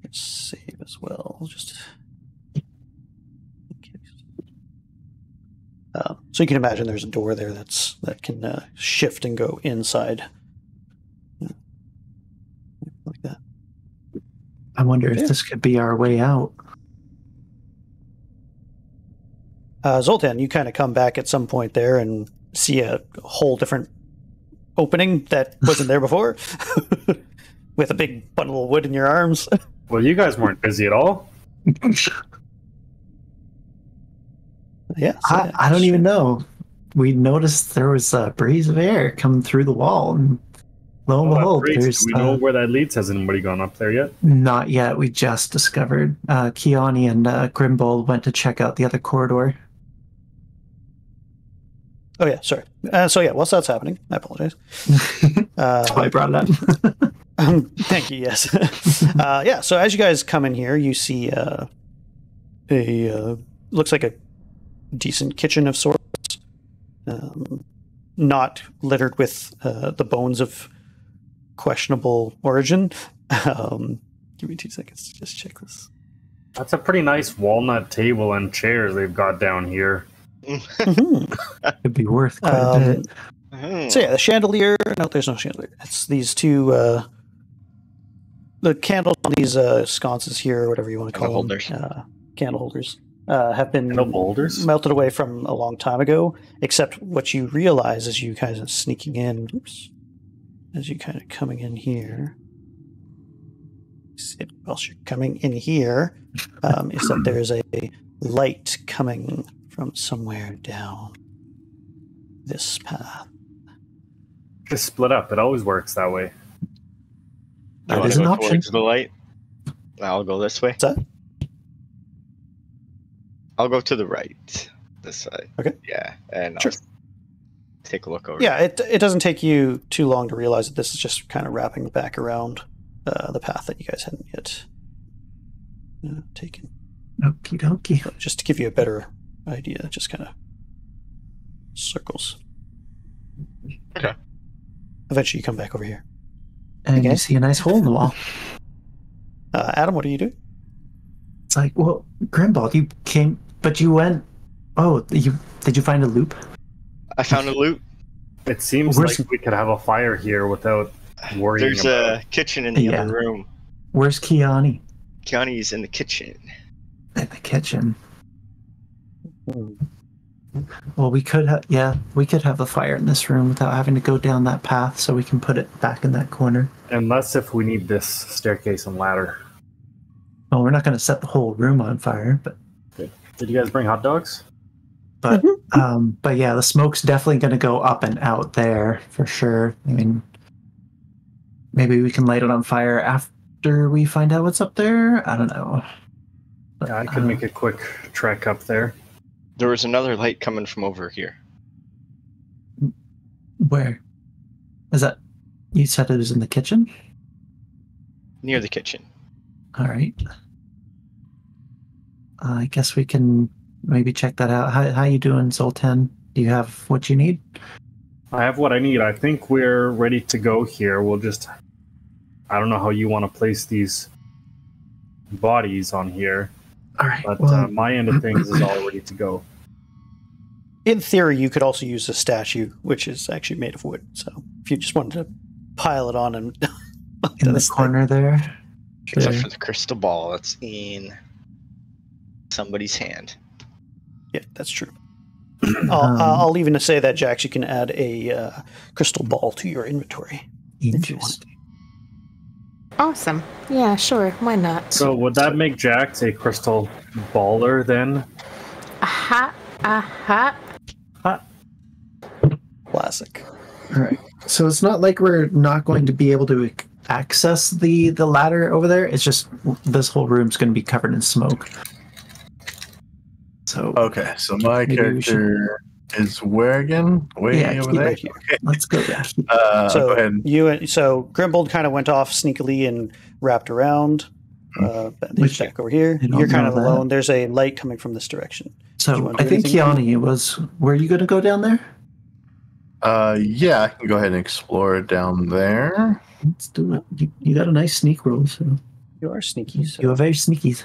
Let's save as well. So you can imagine there's a door there that can shift and go inside. Like that. I wonder if this could be our way out. Zoltan, you kind of come back at some point there and see a whole different opening that wasn't there before, with a big bundle of wood in your arms. Well, you guys weren't busy at all. Yeah, I don't even know. We noticed there was a breeze of air coming through the wall, and lo and behold, there's... Do we know where that leads? Has anybody gone up there yet? Not yet. We just discovered. Kinyaa'aanii and Grimbald went to check out the other corridor. Oh yeah, sorry. Whilst that's happening, I apologize. That's why I brought it up. Thank you. Yes. So as you guys come in here, you see looks like a decent kitchen of sorts, not littered with the bones of questionable origin. Give me 2 seconds to just check this. That's a pretty nice walnut table and chairs they've got down here. It'd be worth quite a bit. So yeah, the chandelier. No, there's no chandelier. It's these two. The candles on these sconces here, or whatever you want to call them, candle holders, have been melted away from a long time ago. Except what you realize as you kind of sneaking in, as you kind of coming in here, whilst you're coming in here, is that there's a light coming from somewhere down this path. Just split up. It always works that way. That is an option. To the light. I'll go this way. What's that? I'll go to the right. This side. Okay. Yeah, and sure. I'll take a look over. Yeah, it doesn't take you too long to realize that this is just kind of wrapping back around the path that you guys hadn't yet taken. Okie dokie. But just to give you a better idea, it just kind of circles. Okay. Eventually you come back over here. And you see a nice hole in the wall. Adam, what do you do? It's like, well, Grimbald, you came, but you went. Oh, did you find a loop? I found a loop. It seems like we could have a fire here without worrying. There's a kitchen in the other room. Where's Kinyaa'aanii? Kinyaa'aanii's in the kitchen. In the kitchen. Well, we could have, we could have a fire in this room without having to go down that path, so we can put it back in that corner. Unless if we need this staircase and ladder. Well, we're not going to set the whole room on fire, but. Okay. Did you guys bring hot dogs? But yeah, the smoke's definitely going to go up and out there for sure. I mean, maybe we can light it on fire after we find out what's up there. I don't know. But, yeah, I could make a quick trek up there. There was another light coming from over here. Where? Is that? You said it was in the kitchen? Near the kitchen. All right. I guess we can maybe check that out. How you doing, Zoltan? Do you have what you need? I have what I need. I think we're ready to go here. We'll just... I don't know how you want to place these bodies on here. All right. But well, my end of things is all ready to go. In theory, you could also use a statue, which is actually made of wood. So if you just wanted to pile it on and... in the corner there? Except for the crystal ball that's in somebody's hand. Yeah, that's true. I'll even say that, Jax, you can add a crystal ball to your inventory if you want. Awesome. Yeah, sure. Why not? So would that make Jax a crystal baller then? Aha. Classic. All right. So it's not like we're not going to be able to access the ladder over there. It's just this whole room's going to be covered in smoke. So okay, so my character is where again? Way over there. Right here. Okay. Let's go there. So go ahead. So Grimbald kind of went off sneakily and wrapped around. Back over here. You're kind of alone. There's a light coming from this direction. So I think Kinyaa'aanii was. Were you going to go down there? Yeah, I can go ahead and explore down there. Let's do it. You got a nice sneak roll, so you are sneaky. So. You are very sneaky.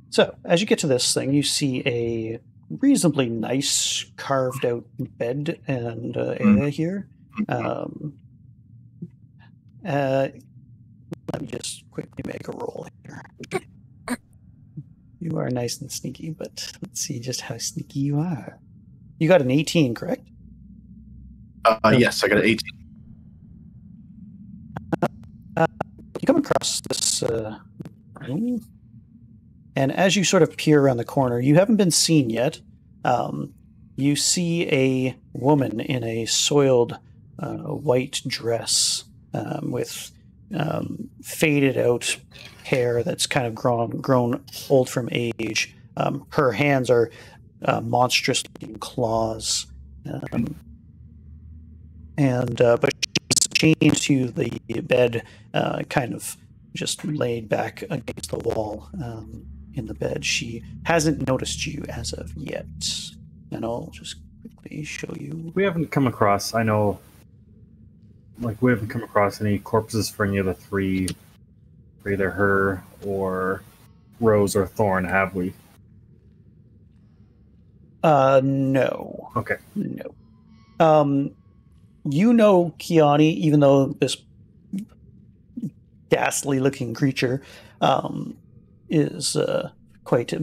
So as you get to this thing, you see a reasonably nice carved out bed and area here. Let me just quickly make a roll here. You are nice and sneaky, but let's see just how sneaky you are. You got an 18, correct? Yes, I got an 18. You come across this room, and as you sort of peer around the corner, you haven't been seen yet. You see a woman in a soiled white dress with faded out hair that's kind of grown old from age. Her hands are monstrous looking claws. But she's chained to the bed, kind of just laid back against the wall in the bed. She hasn't noticed you as of yet. And I'll just quickly show you. We haven't come across, we haven't come across any corpses for any of the three, for either her or Rose or Thorn, have we? No. Okay. No. You know Kinyaa'aanii, even though this ghastly-looking creature is quite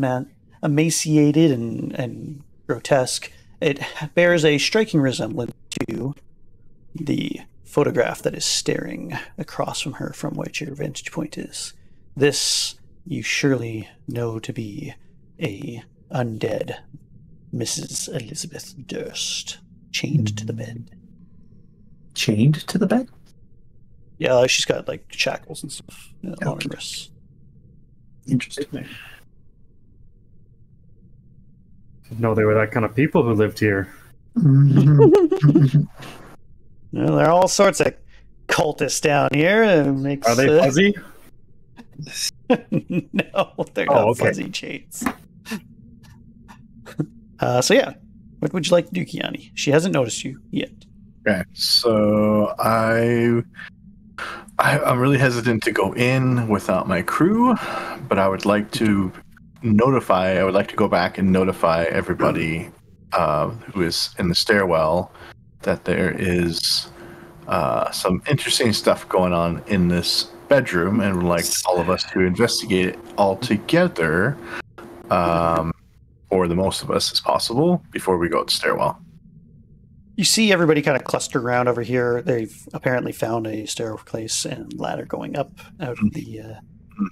emaciated and grotesque. It bears a striking resemblance to the photograph that is staring across from her from which your vantage point is. This you surely know to be a undead Mrs. Elizabeth Durst, chained to the bed. Chained to the bed? Yeah, she's got like shackles and stuff on her wrists. Interesting. Didn't know they were that kind of people who lived here. Well, there are all sorts of cultists down here. Are they fuzzy? No, they're not fuzzy chains. So yeah, what would you like to do, Kinyaa'aanii? She hasn't noticed you yet. Okay, so I'm really hesitant to go in without my crew, but I would like to go back and notify everybody who is in the stairwell that there is some interesting stuff going on in this bedroom, and would like all of us to investigate it all together. for the most of us as possible before we go to stairwell. You see everybody kind of cluster around over here. They've apparently found a staircase and ladder going up out of the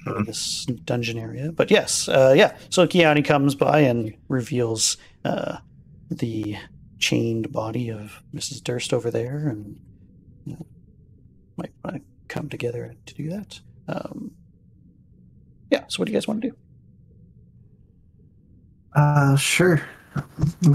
out of this dungeon area. But yes, yeah. So Kinyaa'aanii comes by and reveals the chained body of Mrs. Durst over there, and might want to come together to do that. Yeah. So what do you guys want to do? Sure.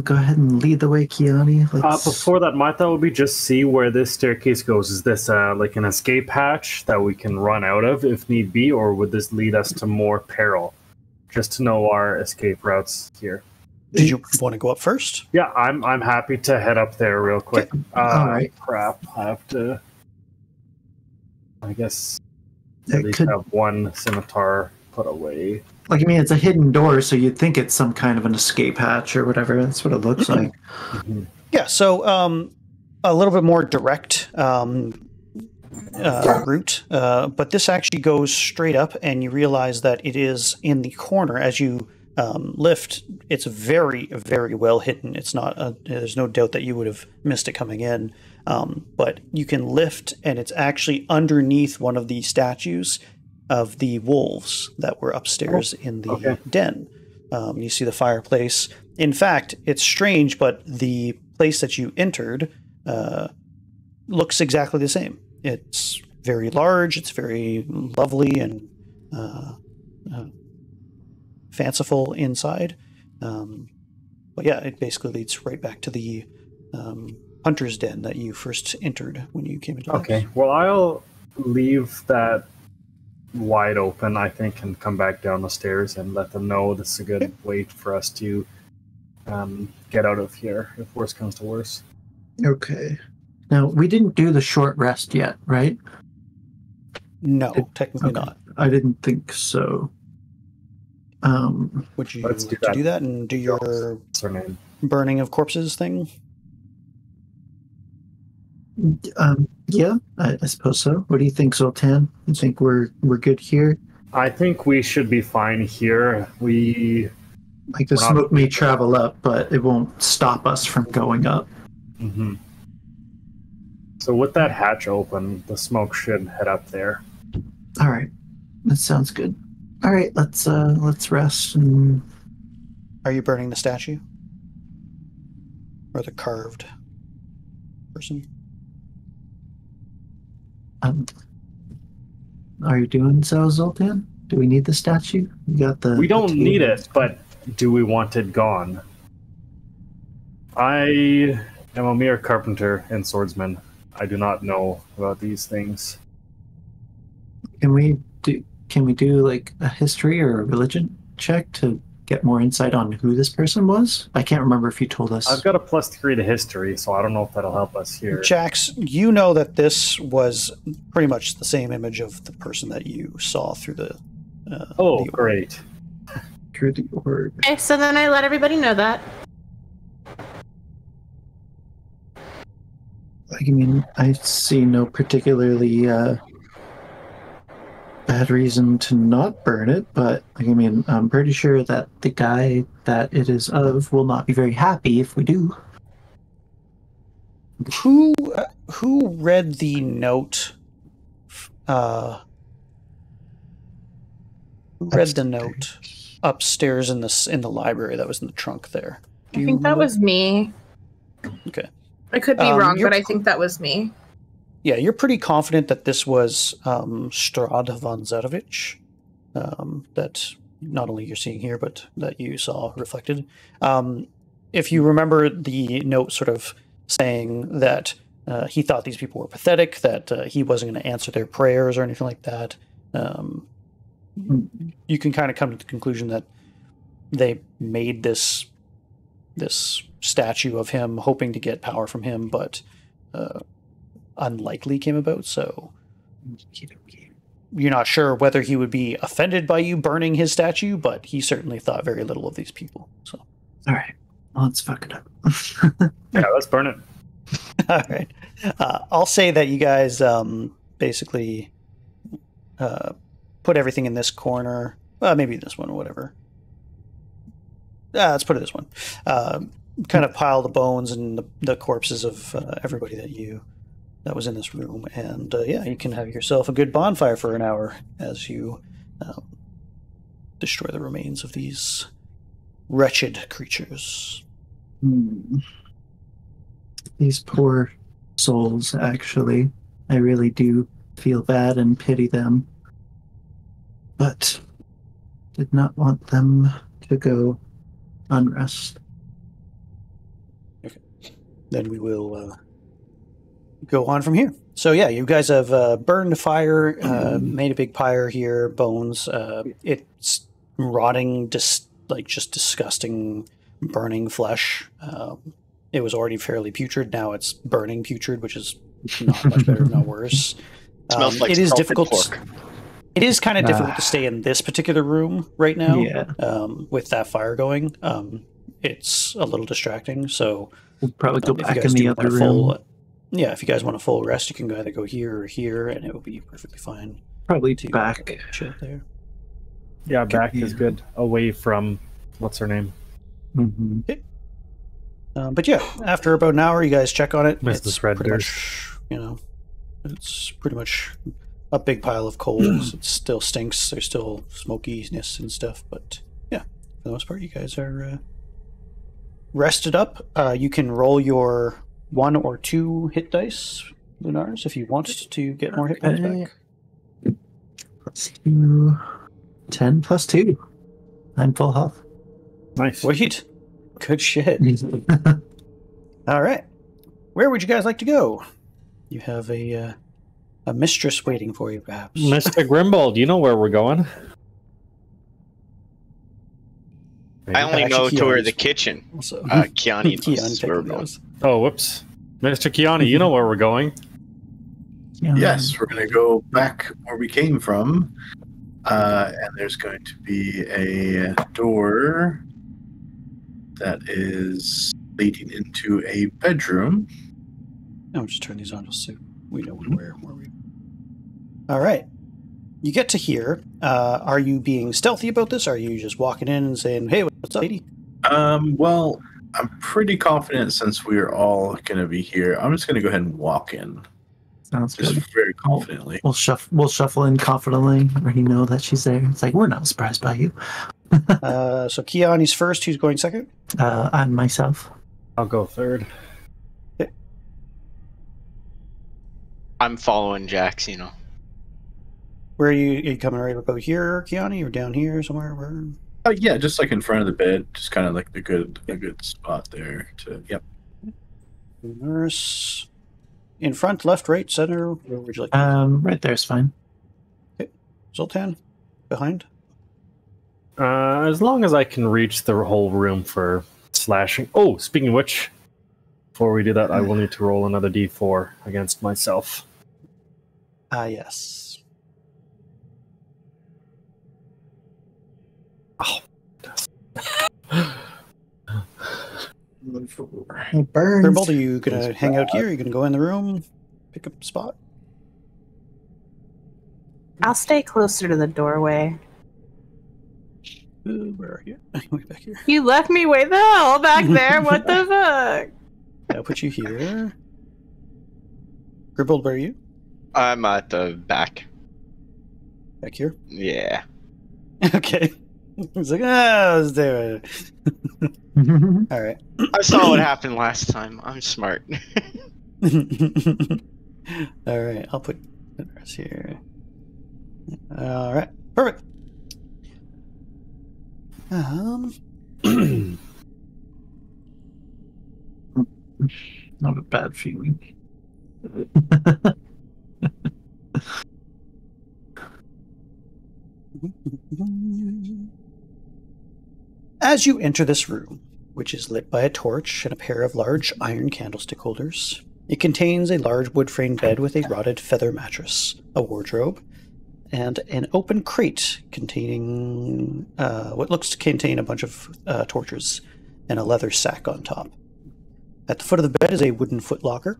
Go ahead and lead the way, Kinyaa'aanii. Before that, my thought would be just see where this staircase goes. Is this like an escape hatch that we can run out of if need be, or would this lead us to more peril? Just to know our escape routes here. Did you want to go up first? Yeah, I'm happy to head up there real quick. Okay. All right. Crap, I have to. I guess It at least could- have one scimitar put away. Like, I mean, it's a hidden door, so you'd think it's some kind of an escape hatch or whatever. That's what it looks like. Yeah. So a little bit more direct route, but this actually goes straight up, and you realize that it is in the corner as you lift. It's very, very well hidden. It's not. There's no doubt that you would have missed it coming in. But you can lift, and it's actually underneath one of the statues of the wolves that were upstairs in the den. You see the fireplace. In fact, it's strange, but the place that you entered looks exactly the same. It's very large, it's very lovely and fanciful inside. But yeah, it basically leads right back to the hunter's den that you first entered when you came into the house. Well, I'll leave that wide open, I think, and come back down the stairs and let them know this is a good way for us to get out of here if worse comes to worse. Okay. Now, we didn't do the short rest yet, right? No, technically not. I didn't think so. Would you like to do that and do your Surname. burning of corpses thing? Yeah, I suppose so. What do you think, Zoltan? You think we're good here? I think we should be fine here. Like, the smoke may travel up, but it won't stop us from going up. Mm-hmm. So with that hatch open, the smoke should head up there. All right, that sounds good. All right, let's rest. And... Are you burning the statue? Or the carved person? Are you doing so, Zoltan? Do we need the statue? We don't need it, but do we want it gone? I am a mere carpenter and swordsman. I do not know about these things. Can we do like a history or a religion check to get more insight on who this person was? I can't remember if you told us. I've got a +3 to history, so I don't know if that'll help us here. Jax, you know that this was pretty much the same image of the person that you saw through the... great. Through the orb. Okay, so then I let everybody know that. Like, I mean, I see no particularly bad reason to not burn it, but I mean, I'm pretty sure that the guy that it is of will not be very happy if we do. Who read the note? Who read the note upstairs in the library that was in the trunk there? I think that was me. Okay. I could be wrong, but I think that was me. Yeah, you're pretty confident that this was Strahd von Zarovich, that not only you're seeing here, but that you saw reflected. If you remember the note sort of saying that he thought these people were pathetic, that he wasn't going to answer their prayers or anything like that, you can kind of come to the conclusion that they made this statue of him hoping to get power from him, but unlikely came about. So you're not sure whether he would be offended by you burning his statue, but he certainly thought very little of these people. So all right, let's fuck it up. Yeah, let's burn it. All right. I'll say that you guys basically put everything in this corner. Maybe this one or whatever. let's put it this one. Kind of pile the bones and the corpses of everybody that was in this room, and you can have yourself a good bonfire for an hour as you destroy the remains of these wretched creatures. These poor souls, actually. I really do feel bad and pity them. But did not want them to go unrest. Okay. Then we will go on from here. So yeah, you guys have burned a fire, made a big pyre here, bones. It's rotting, just disgusting, burning flesh. It was already fairly putrid. Now it's burning putrid, which is not much better, not worse. Smells like it is difficult. pork. It is kind of difficult to stay in this particular room right now. Yeah. With that fire going, it's a little distracting. So we'll probably go back in the other room. If you guys want a full rest, you can either go here or here, and it will be perfectly fine. Probably back. Chill there. Yeah, back is good. Away from what's her name. Mm-hmm. Okay. But yeah, after about an hour, you guys check on it. Mrs. It's Red pretty Durst. much, it's pretty much a big pile of coals. It still stinks. There's still smokiness and stuff. But yeah, for the most part, you guys are rested up. You can roll your 1 or 2 hit dice, Lunaris, if you want to get more hit points back. Let's do 10 plus 2. I'm full health. Nice. Sweet. Good shit. All right. Where would you guys like to go? You have a mistress waiting for you, perhaps. Mr. Grimbald, you know where we're going. I only know to where the kitchen. Also. Kinyaa'aanii knows where we're taking going. those. Oh, whoops. Mr. Kinyaa'aanii, you know where we're going. Yes, we're going to go back where we came from. And there's going to be a door that is leading into a bedroom. I'll just turn these on just so we know where we. All right. You get to here. Are you being stealthy about this? Are you just walking in and saying, "Hey, what's up, lady?" Well, I'm pretty confident since we're all going to be here. I'm just going to go ahead and walk in. Sounds Just good. very confidently. We'll shuffle in confidently, or you know that she's there. It's like, we're not surprised by you. So Kinyaa'aanii's first. Who's going second? I'm myself. I'll go third. I'm following Jax, Where are you coming right about here, Kinyaa'aanii, or down here somewhere? Where? Yeah, just like in front of the bed, just kind of like a good spot there to. Yep. Nurse. In front, left, right, center. Where would you like? Right there's fine. Okay. Zoltan, behind. As long as I can reach the whole room for slashing. Oh, speaking of which, before we do that, I will need to roll another d4 against myself. Yes. Oh. He burns. Grimbald, are you going to hang out here? Are you going to go in the room, pick up a spot? I'll stay closer to the doorway. Where are you? Way back here. You left me way the hell back there. What the fuck? I'll put you here. Grimbald, where are you? I'm at the back. Back here? Yeah. Okay. He's like, let's do it. All right. I saw what happened last time. I'm smart. All right. I'll put the rest here. All right. Perfect. Not a bad feeling. As you enter this room, which is lit by a torch and a pair of large iron candlestick holders, it contains a large wood-framed bed with a rotted feather mattress, a wardrobe, and an open crate containing what looks to contain a bunch of torches and a leather sack on top. At the foot of the bed is a wooden footlocker.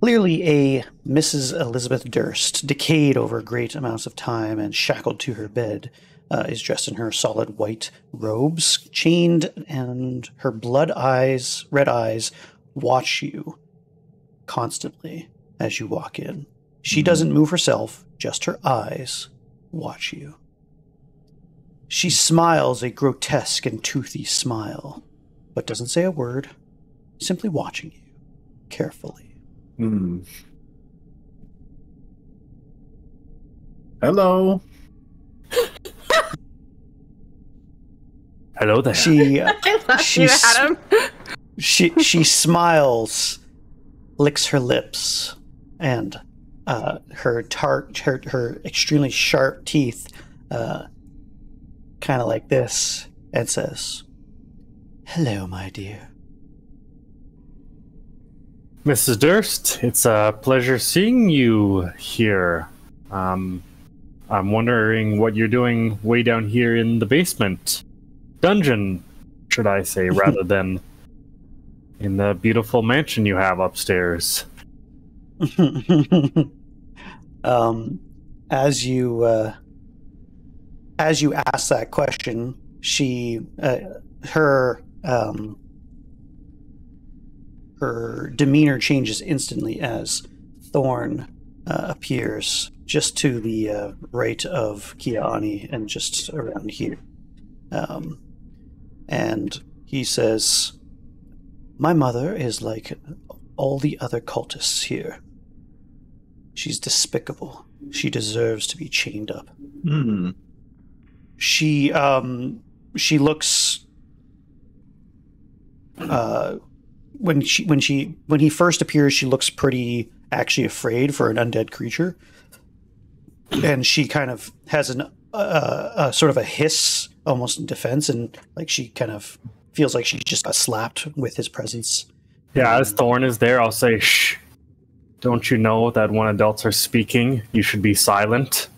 Clearly a Mrs. Elizabeth Durst, decayed over great amounts of time and shackled to her bed, is dressed in her solid white robes, chained, and her red eyes, watch you constantly as you walk in. She doesn't move herself, just her eyes watch you. She smiles a grotesque and toothy smile, but doesn't say a word, simply watching you carefully. Hello. Hello there. She You, Adam. she smiles, licks her lips, and her extremely sharp teeth, kind of like this, and says, "Hello, my dear." Mrs. Durst, it's a pleasure seeing you here. I'm wondering what you're doing way down here in the basement. Dungeon, should I say, rather than in the beautiful mansion you have upstairs. As you ask that question, her demeanor changes instantly as Thorn appears just to the right of Kinyaa'aanii and just around here. And he says, "My mother is like all the other cultists here. She's despicable. She deserves to be chained up." She looks when he first appears, she looks pretty actually afraid for an undead creature, and she kind of has a sort of a hiss, almost in defense, and like she kind of feels like she just got slapped with his presence. Yeah, as Thorn is there, I'll say, "Shh! Don't you know that when adults are speaking, you should be silent?"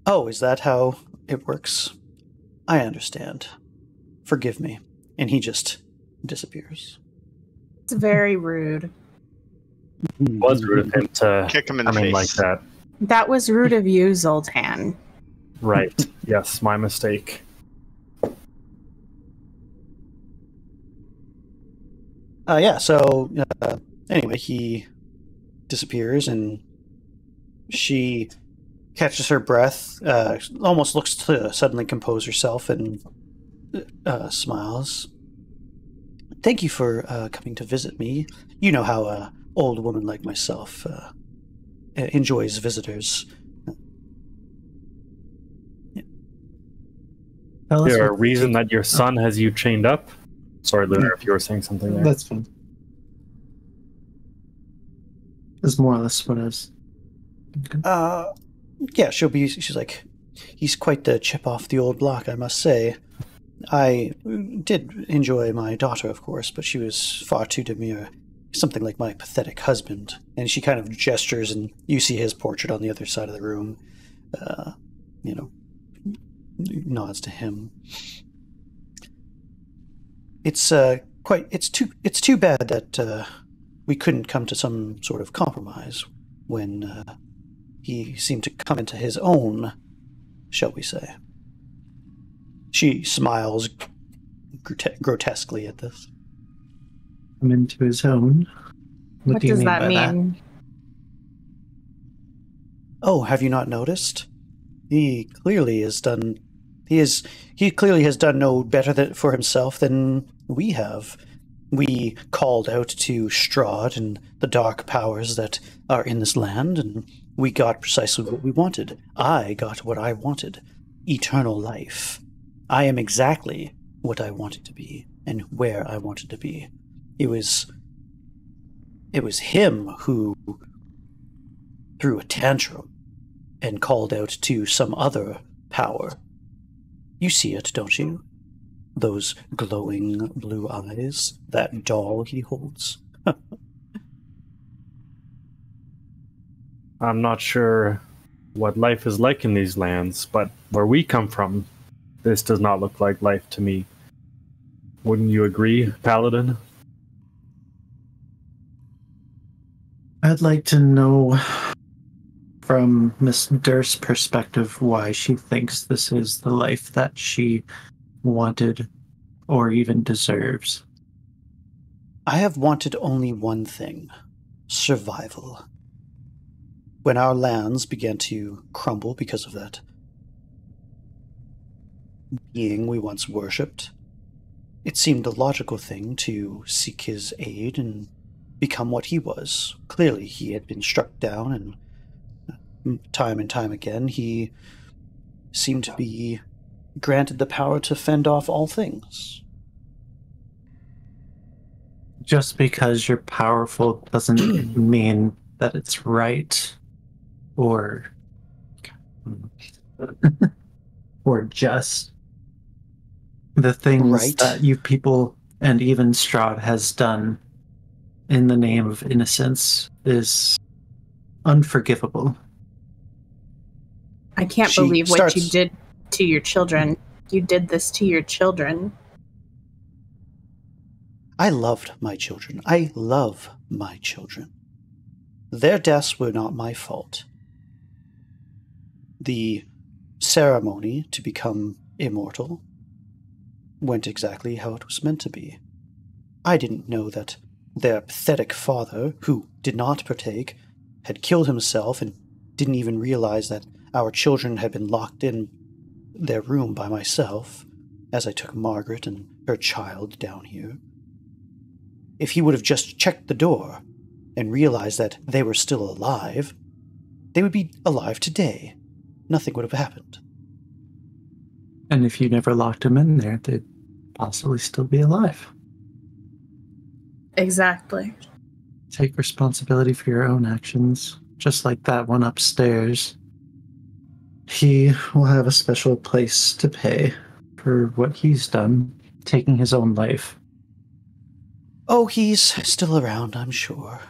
Oh, is that how it works? I understand. Forgive me. And he just disappears. It's very rude. It was rude of him to Kick him in the come in face. like that. That was rude of you, Zoltan. Right. Yes, my mistake. Anyway, he disappears and she catches her breath, almost looks to suddenly compose herself and smiles. "Thank you for coming to visit me. You know how an old woman like myself enjoys visitors." Tell us Is there a what- reason that your son has you chained up? Sorry, Lunar, if you were saying something there. That's fine. That's more or less what I was. Yeah, she's like, "He's quite the chip off the old block, I must say. I did enjoy my daughter, of course, but she was far too demure. Something like my pathetic husband." And she kind of gestures, and you see his portrait on the other side of the room. Nods to him. It's too bad that we couldn't come to some sort of compromise when he seemed to come into his own, shall we say. She smiles grotesquely at this. Come into his own. What do you does mean that by mean? Oh, have you not noticed? He clearly has done no better for himself than we have. We called out to Strahd and the dark powers that are in this land, and we got precisely what we wanted. I got what I wanted. Eternal life. I am exactly what I wanted to be, and where I wanted to be. It was him who threw a tantrum and called out to some other power. You see it, don't you? Those glowing blue eyes, that doll he holds. I'm not sure what life is like in these lands, but where we come from, this does not look like life to me. Wouldn't you agree, Paladin? I'd like to know from Miss Durst's perspective why she thinks this is the life that she wanted or even deserves. I have wanted only one thing: survival. When our lands began to crumble because of that being we once worshipped, it seemed the logical thing to seek his aid and become what he was. Clearly, he had been struck down, and time again, he seemed to be granted the power to fend off all things. Just because you're powerful doesn't mean that it's right or just. The things that you people and even Strahd has done in the name of innocence is unforgivable. I can't believe what you did to your children. You did this to your children. I loved my children. I love my children. Their deaths were not my fault. The ceremony to become immortal went exactly how it was meant to be. I didn't know that their pathetic father, who did not partake, had killed himself and didn't even realize that our children had been locked in their room by myself as I took Margaret and her child down here. If he would have just checked the door and realized that they were still alive, they would be alive today. Nothing would have happened. And if you never locked them in there, they'd possibly still be alive. Exactly. Take responsibility for your own actions, just like that one upstairs. He will have a special place to pay for what he's done, taking his own life. Oh, he's still around, I'm sure.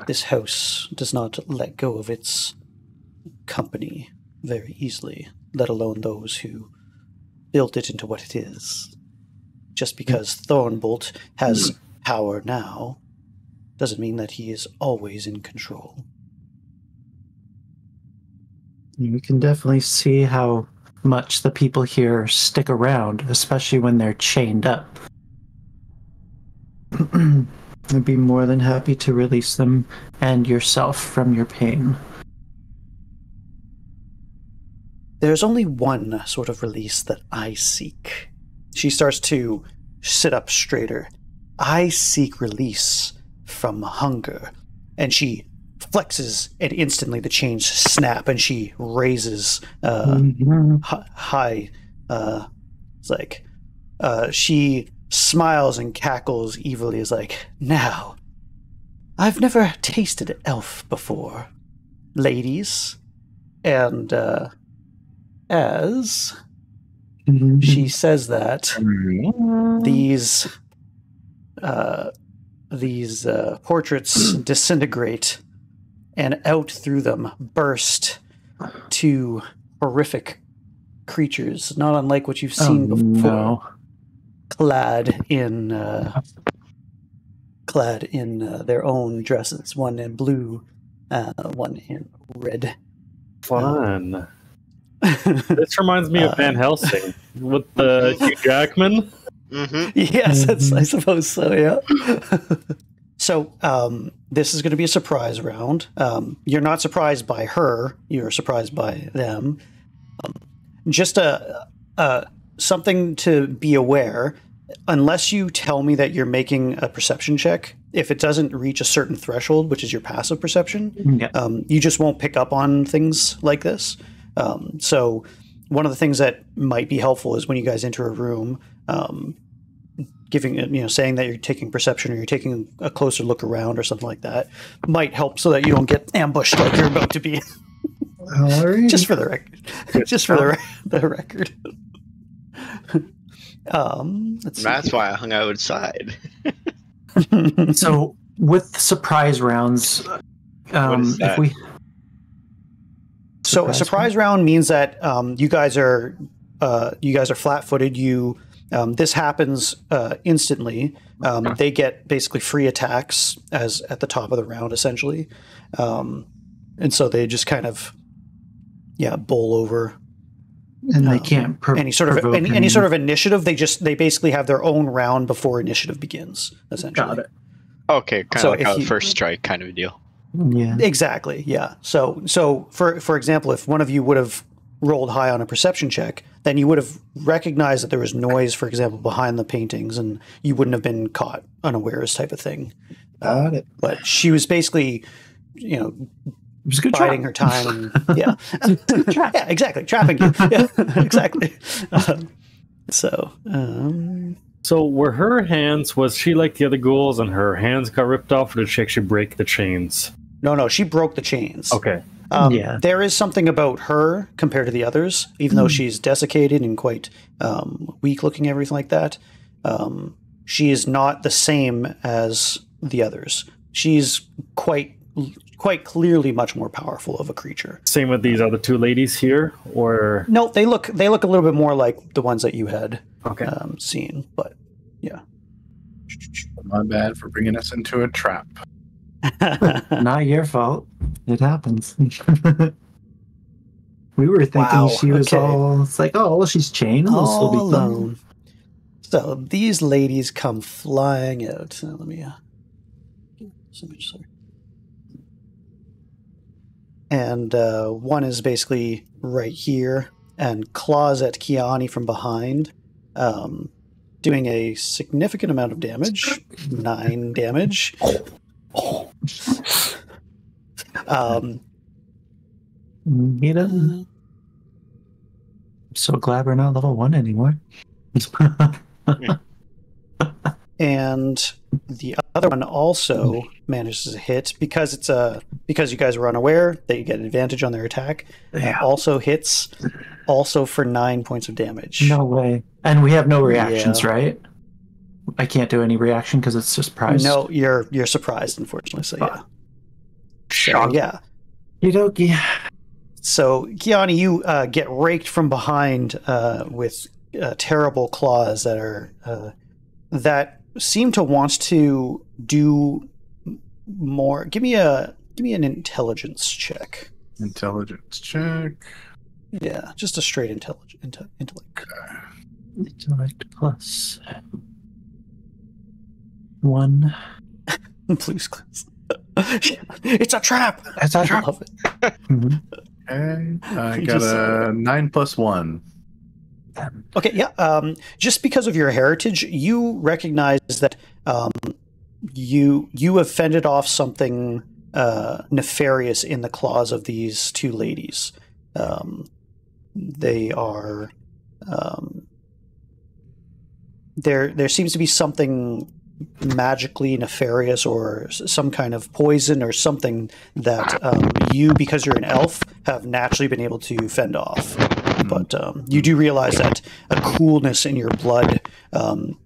This house does not let go of its company very easily, let alone those who built it into what it is. Just because Thornboldt has power now doesn't mean that he is always in control. You can definitely see how much the people here stick around, especially when they're chained up. I'd be more than happy to release them and yourself from your pain. There's only one sort of release that I seek. She starts to sit up straighter. I seek release from hunger. And she flexes, and instantly the chains snap, and she raises high. It's like she smiles and cackles evilly. Is like, now, I've never tasted elf before, ladies, and as she says that, these portraits disintegrate, and out through them burst two horrific creatures, not unlike what you've seen before. No. Clad in their own dresses, one in blue, one in red. Fun. This reminds me of Van Helsing with the Hugh Jackman. Mm-hmm. Yes, I suppose so, yeah. So, this is going to be a surprise round. You're not surprised by her, you're surprised by them. Just something to be aware, unless you tell me that you're making a perception check, if it doesn't reach a certain threshold, which is your passive perception, you just won't pick up on things like this. So one of the things that might be helpful is when you guys enter a room, saying that you're taking perception or you're taking a closer look around or something like that might help so that you don't get ambushed like you're about to be. Just for the record. Just for the record. That's why I hung outside. So with surprise rounds, if we... So a surprise round means that you guys are flat-footed. You This happens instantly. They get basically free attacks as at the top of the round, essentially. And so they just kind of, bowl over. And they can't any sort of initiative. They basically have their own round before initiative begins, essentially. Got it. Okay, kind of like a first strike kind of deal. Yeah. Exactly. Yeah. So for example, if one of you would have rolled high on a perception check, then you would have recognized that there was noise, for example, behind the paintings, and you wouldn't have been caught unawares, type of thing. Got it. But she was basically, biding her time. And, yeah, exactly, trapping you. Yeah, exactly. So were her hands? Was she like the other ghouls, and her hands got ripped off, or did she actually break the chains? No, she broke the chains. Okay. There is something about her compared to the others, even though she's desiccated and quite weak looking, everything like that. She is not the same as the others. She's quite clearly much more powerful of a creature. Same with these other two ladies here, or no? They look a little bit more like the ones that you had seen, but yeah. My bad for bringing us into a trap. Not your fault. It happens. We were thinking she was all. It's like, oh, well, she's chained. All alone. So these ladies come flying out. So let me. And one is basically right here and claws at Kinyaa'aanii from behind, doing a significant amount of damage. 9 damage. I'm so glad we're not level 1 anymore. And the other one also manages to hit because because you guys were unaware. They get an advantage on their attack. Also hits, also for 9 points of damage. No way. And we have no reactions, right? I can't do any reaction because it's just surprised. No, you're surprised, unfortunately. So yeah. Shock. So, yeah. Yudoki. So Kinyaa'aanii, you get raked from behind with terrible claws that are that seem to want to do more. Give me an intelligence check. Intelligence check. Yeah, just a straight intellect. Intellect plus 1. Please. It's a trap. It's a trap. I love it. Okay, I got a 9 plus 1. Okay, yeah. Just because of your heritage, you recognize that you have fended off something nefarious in the claws of these two ladies. They are there seems to be something magically nefarious or some kind of poison or something that you, because you're an elf, have naturally been able to fend off. But you do realize that a coolness in your blood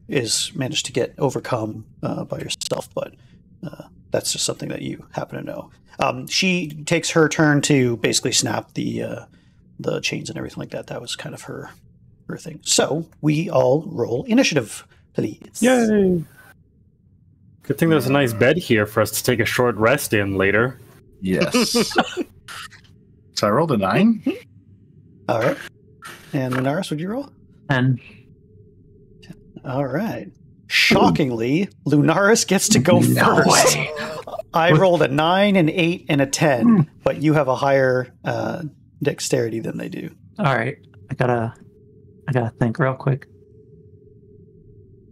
is managed to get overcome by yourself, but that's just something that you happen to know. She takes her turn to basically snap the chains and everything like that. That was kind of her thing. So we all roll initiative, please. Yay! Good thing there's a nice bed here for us to take a short rest in later. Yes. So I rolled a 9. All right. And Lunaris, would you roll? 10. All right. Shockingly, Lunaris gets to go first. Way. I rolled a 9, an 8, and a 10, but you have a higher dexterity than they do. All right. I gotta think real quick.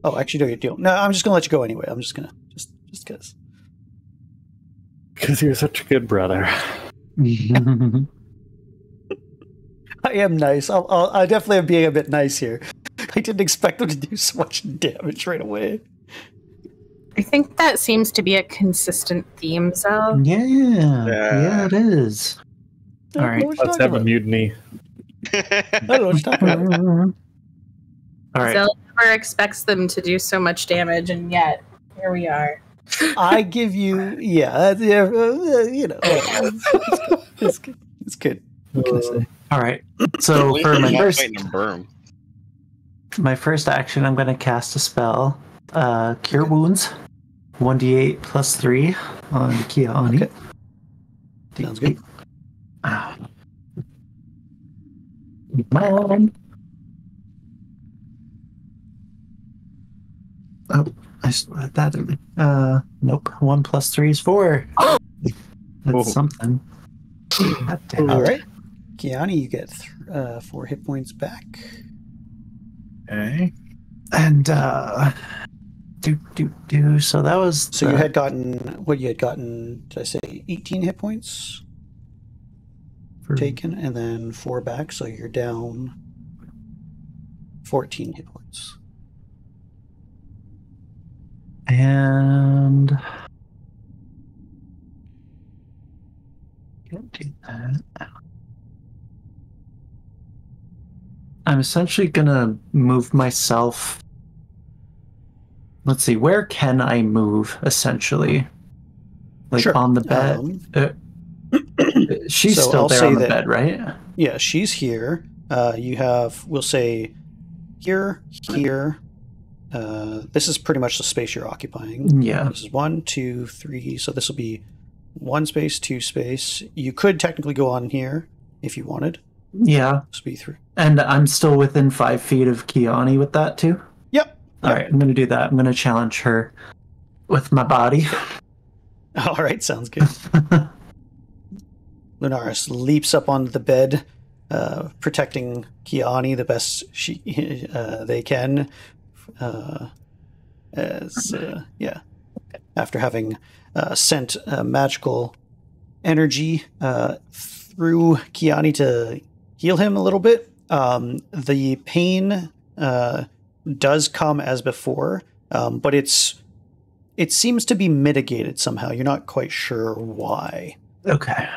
Oh, actually, no, you don't. No, I'm just gonna let you go anyway. I'm just gonna just because. Because you're such a good brother. I am nice. I definitely am being a bit nice here. I didn't expect them to do so much damage right away. I think that seems to be a consistent theme, so. Yeah, it is. All right, let's have a mutiny. I don't know what you're talking about. All right. Zell never expects them to do so much damage, and yet here we are. I give you, you know, it's good. It's good. What can I say? All right. So for my first, my first action, I'm going to cast a spell, Cure Wounds, 1d8 plus 3 on Kinyaa'aanii. Okay. Sounds good. Man. Oh, I had that in. Nope. 1 plus 3 is 4. That's something. All right. Kinyaa'aanii, you get 4 hit points back. Okay. And so that was. So you had gotten what you had gotten. Did I say 18 hit points taken, and then 4 back? So you're down 14 hit points. And can't do that. I'm essentially gonna move myself. Let's see, where can I move, essentially? Like Sure. on the bed? She's so still I'll there on say the that- bed, right? Yeah, she's here. You have, we'll say, here. This is pretty much the space you're occupying. Yeah. This is 1, 2, 3. So this will be 1 space, 2 space. You could technically go on here if you wanted. Yeah. This would be 3. And I'm still within 5 feet of Kinyaa'aanii with that, too? Yep. All right, I'm going to do that. I'm going to challenge her with my body. All right, sounds good. Lunaris leaps up onto the bed, protecting Kinyaa'aanii the best they can. After having sent magical energy through Kinyaa'aanii to heal him a little bit, the pain does come as before, but it seems to be mitigated somehow. You're not quite sure why. Okay.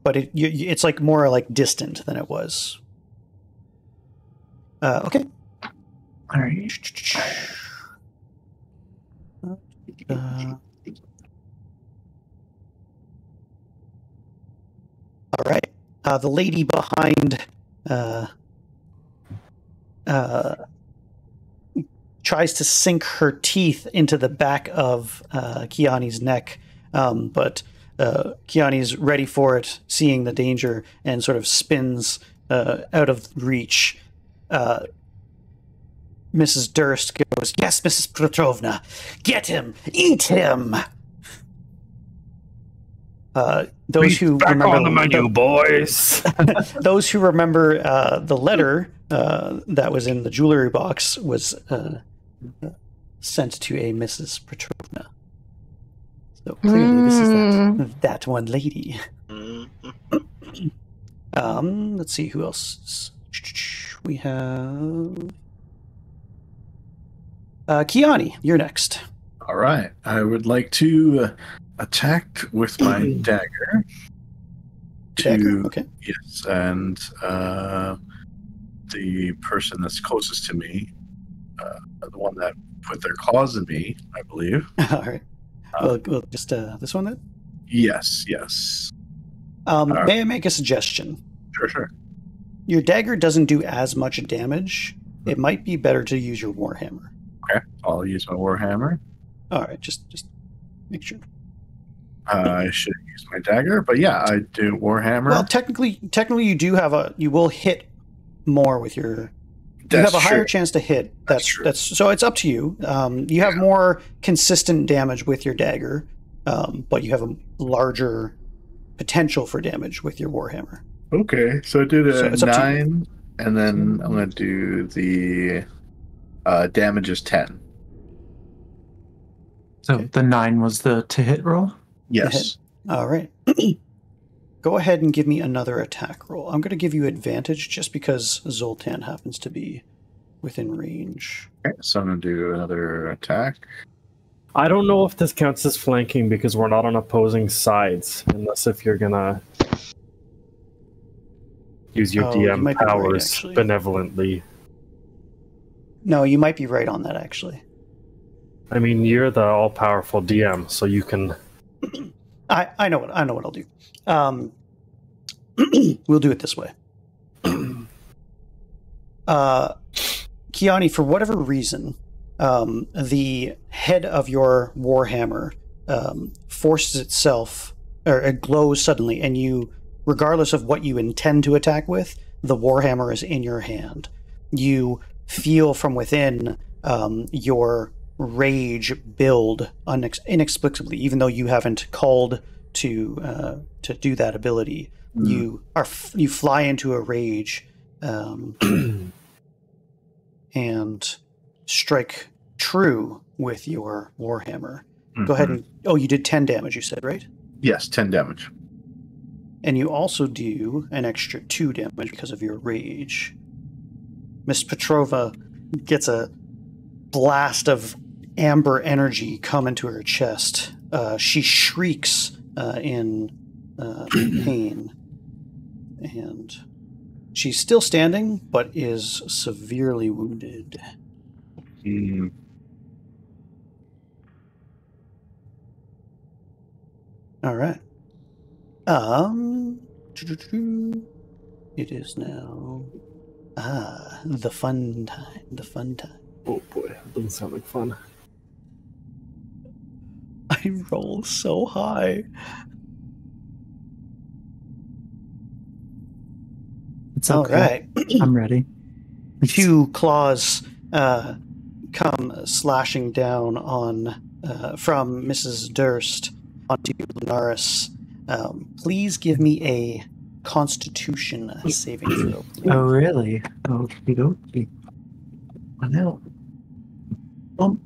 But it's like more like distant than it was. Okay. All right. All right. The lady behind tries to sink her teeth into the back of Kinyaa'aanii's neck, but Kinyaa'aanii's ready for it, seeing the danger, and sort of spins out of reach. Mrs. Durst goes, "Yes, Mrs. Petrovna, get him, eat him." Those who back remember on the menu, boys. those who remember the letter that was in the jewelry box was sent to a Mrs. Petrovna. So clearly, this is that one lady. Let's see who else. We have Kinyaa'aanii. You're next. All right. I would like to attack with my dagger. Okay. Yes, and the person that's closest to me, the one that put their claws in me, I believe. All right. We'll just this one then. Yes. May I make a suggestion? Sure. Your dagger doesn't do as much damage. It might be better to use your warhammer. Okay, I'll use my warhammer. All right, just make sure. I should use my dagger, but yeah, I do warhammer. Well, technically, you will hit more with your. You That's have a higher true. chance to hit. That's true. So it's up to you. You have more consistent damage with your dagger, but you have a larger potential for damage with your warhammer. Okay, so I did So it's up to 9, and then I'm going to do the damage is 10. So the 9 was the to hit roll? Yes. All right. Go ahead and give me another attack roll. I'm going to give you advantage just because Zoltan happens to be within range. Okay, so I'm going to do another attack. I don't know if this counts as flanking because we're not on opposing sides, unless if you're gonna use your you DM might be right, powers actually. benevolently. No, you might be right on that, actually. I mean, you're the all-powerful DM, so you can. I know what I'll do. We'll do it this way. Kinyaa'aanii, for whatever reason, the head of your warhammer forces itself, or it glows suddenly, and you, regardless of what you intend to attack with, the warhammer is in your hand. You feel from within your rage build inexplicably, even though you haven't called to do that ability. You fly into a rage and strike true with your warhammer. Go ahead and you did 10 damage, you said, right? Yes, 10 damage. And you also do an extra 2 damage because of your rage. Miss Petrova gets a blast of amber energy come into her chest. She shrieks in pain. And she's still standing, but is severely wounded. All right. It is now the fun time. Oh boy, that doesn't sound like fun. I roll so high. It's okay. All right. I'm ready. 2 claws come slashing down on from Mrs. Durst onto Lunaris. Please give me a Constitution saving throw. Please. Oh, really? Okie dokie. Well,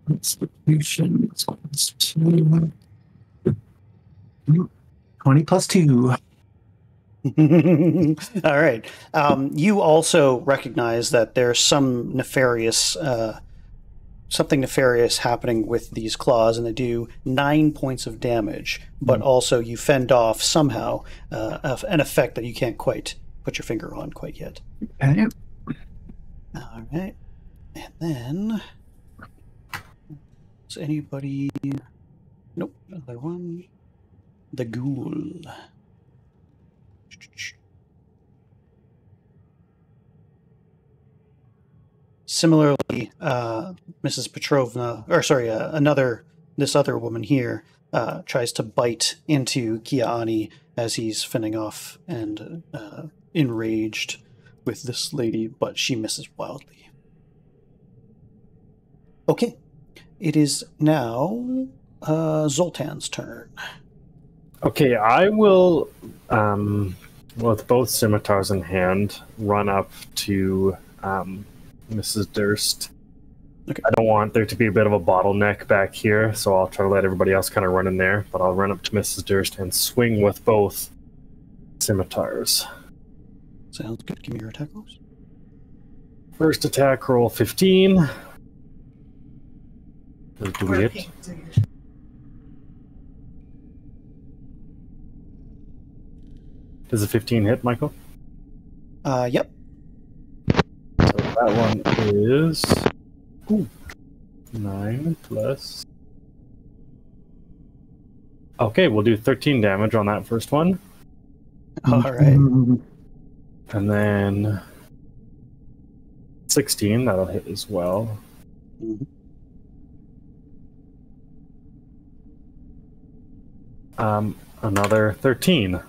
Constitution. 20 plus 2. All right. You also recognize that there's some something nefarious happening with these claws, and they do 9 points of damage, but also you fend off somehow an effect that you can't quite put your finger on quite yet. Okay. All right. And then... Is anybody... Nope, another one. The ghoul. Similarly, Mrs. Petrovna, this other woman here, tries to bite into Kinyaa'aanii as he's fending off and enraged with this lady, but she misses wildly. Okay, it is now Zoltan's turn. Okay, I will, with both scimitars in hand, run up to Mrs. Durst. Okay. I don't want there to be a bit of a bottleneck back here, so I'll try to let everybody else kind of run in there, but I'll run up to Mrs. Durst and swing with both scimitars. Sounds good. Give me your attack rolls. First attack roll 15. Do we hit? Does a 15 hit, Michael? Yep. So that one is 9 plus... Okay, we'll do 13 damage on that first one. All right. And then 16, that'll hit as well. Mm-hmm. Another 13.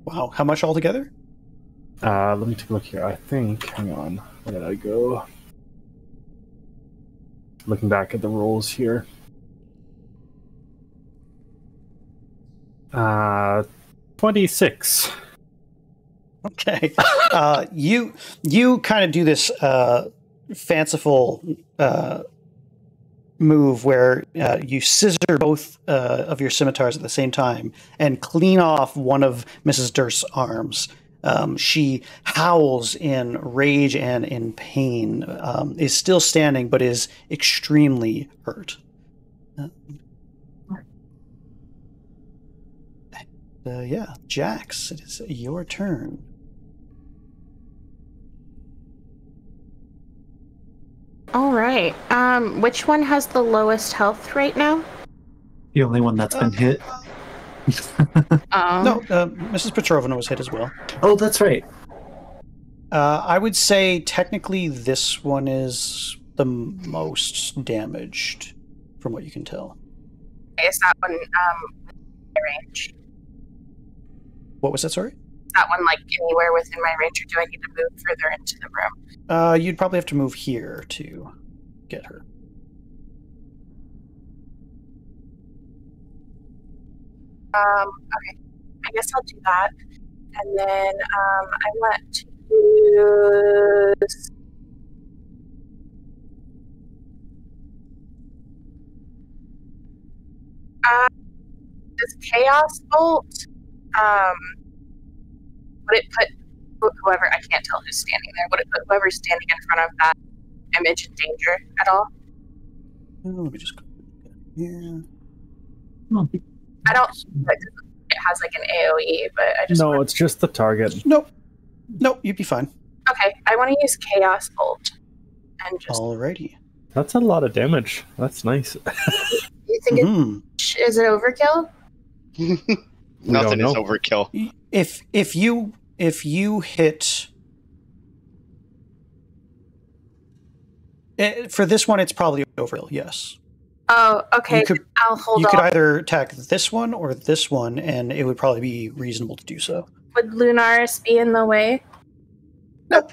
Wow, how much altogether? Let me take a look here. I think, hang on, where did I go? Looking back at the rolls here. 26. Okay. You kind of do this fanciful move where you scissor both of your scimitars at the same time and clean off one of Mrs. Durst's arms. She howls in rage and in pain, is still standing, but is extremely hurt. Yeah, Jax, it is your turn. All right. Which one has the lowest health right now? The only one that's been hit. No, Mrs. Petrovna was hit as well. Oh, that's right. I would say technically this one is the most damaged, from what you can tell. Is that one range? What was that, sorry? Is that one like anywhere within my range, or do I need to move further into the room? You'd probably have to move here to get her. Okay. I guess I'll do that. And then I want to use... this Chaos Bolt, would it put whoever, I can't tell who's standing there, would it put whoever's standing in front of that image in danger at all? Let me just go here. I don't think it has like an AoE, but I just... No, it's just the target. Nope, you'd be fine. Okay, I want to use Chaos Bolt. And just... Alrighty. That's a lot of damage. That's nice. You think is it overkill? Nothing is overkill. If you hit for this one, it's probably overkill. Yes. Oh, okay. I'll hold on. You could either attack this one or this one, and it would probably be reasonable to do so. Would Lunaris be in the way? Nope.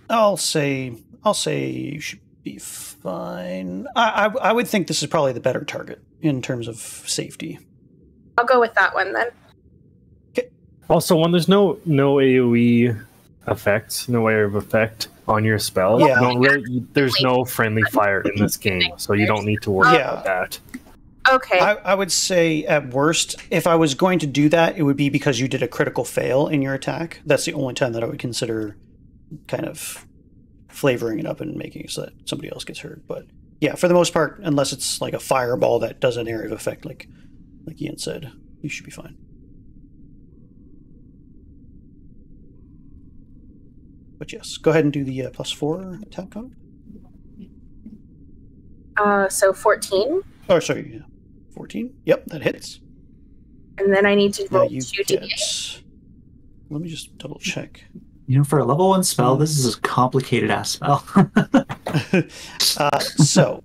I'll say you should be fine. I would think this is probably the better target in terms of safety. I'll go with that one then. Okay. Also, when there's no AoE effects, no area of effect on your spell, there's no friendly fire in this game, so you don't need to worry about that. Okay. I would say at worst, if I was going to do that, it would be because you did a critical fail in your attack. That's the only time that I would consider kind of flavoring it up and making it so that somebody else gets hurt. But yeah, for the most part, unless it's like a fireball that does an area of effect, like Ian said, you should be fine. But yes, go ahead and do the +4 attack on. So 14. Oh, sorry, yeah. 14. Yep, that hits. And then I need to roll 2d8. Let me just double check. You know, for a level 1 spell, this is a complicated ass spell. So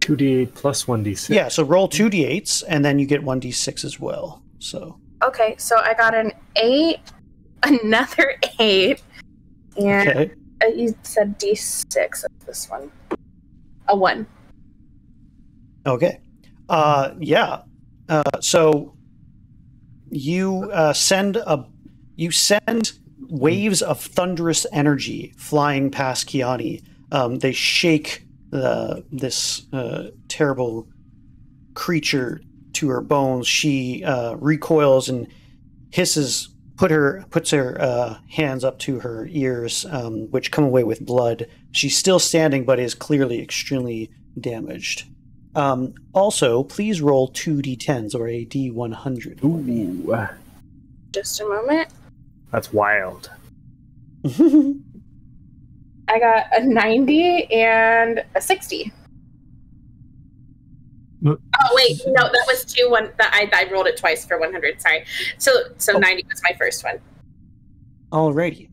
2d8 plus 1d6. Yeah, so roll 2d8s, and then you get 1d6 as well. So okay, so I got an 8, another 8, and okay. You said d6 of this one. A 1. Okay. Yeah. So you send waves of thunderous energy flying past Kinyaa'aanii. They shake this terrible creature to her bones. She recoils and hisses, puts her hands up to her ears, which come away with blood. She's still standing, but is clearly extremely damaged. Also, please roll 2d10s or a d100. Ooh. Just a moment. That's wild. I got a 90 and a 60. Oh wait, no, that was 2 1. That I rolled it twice for 100. Sorry. So 90 was my first one. Alrighty.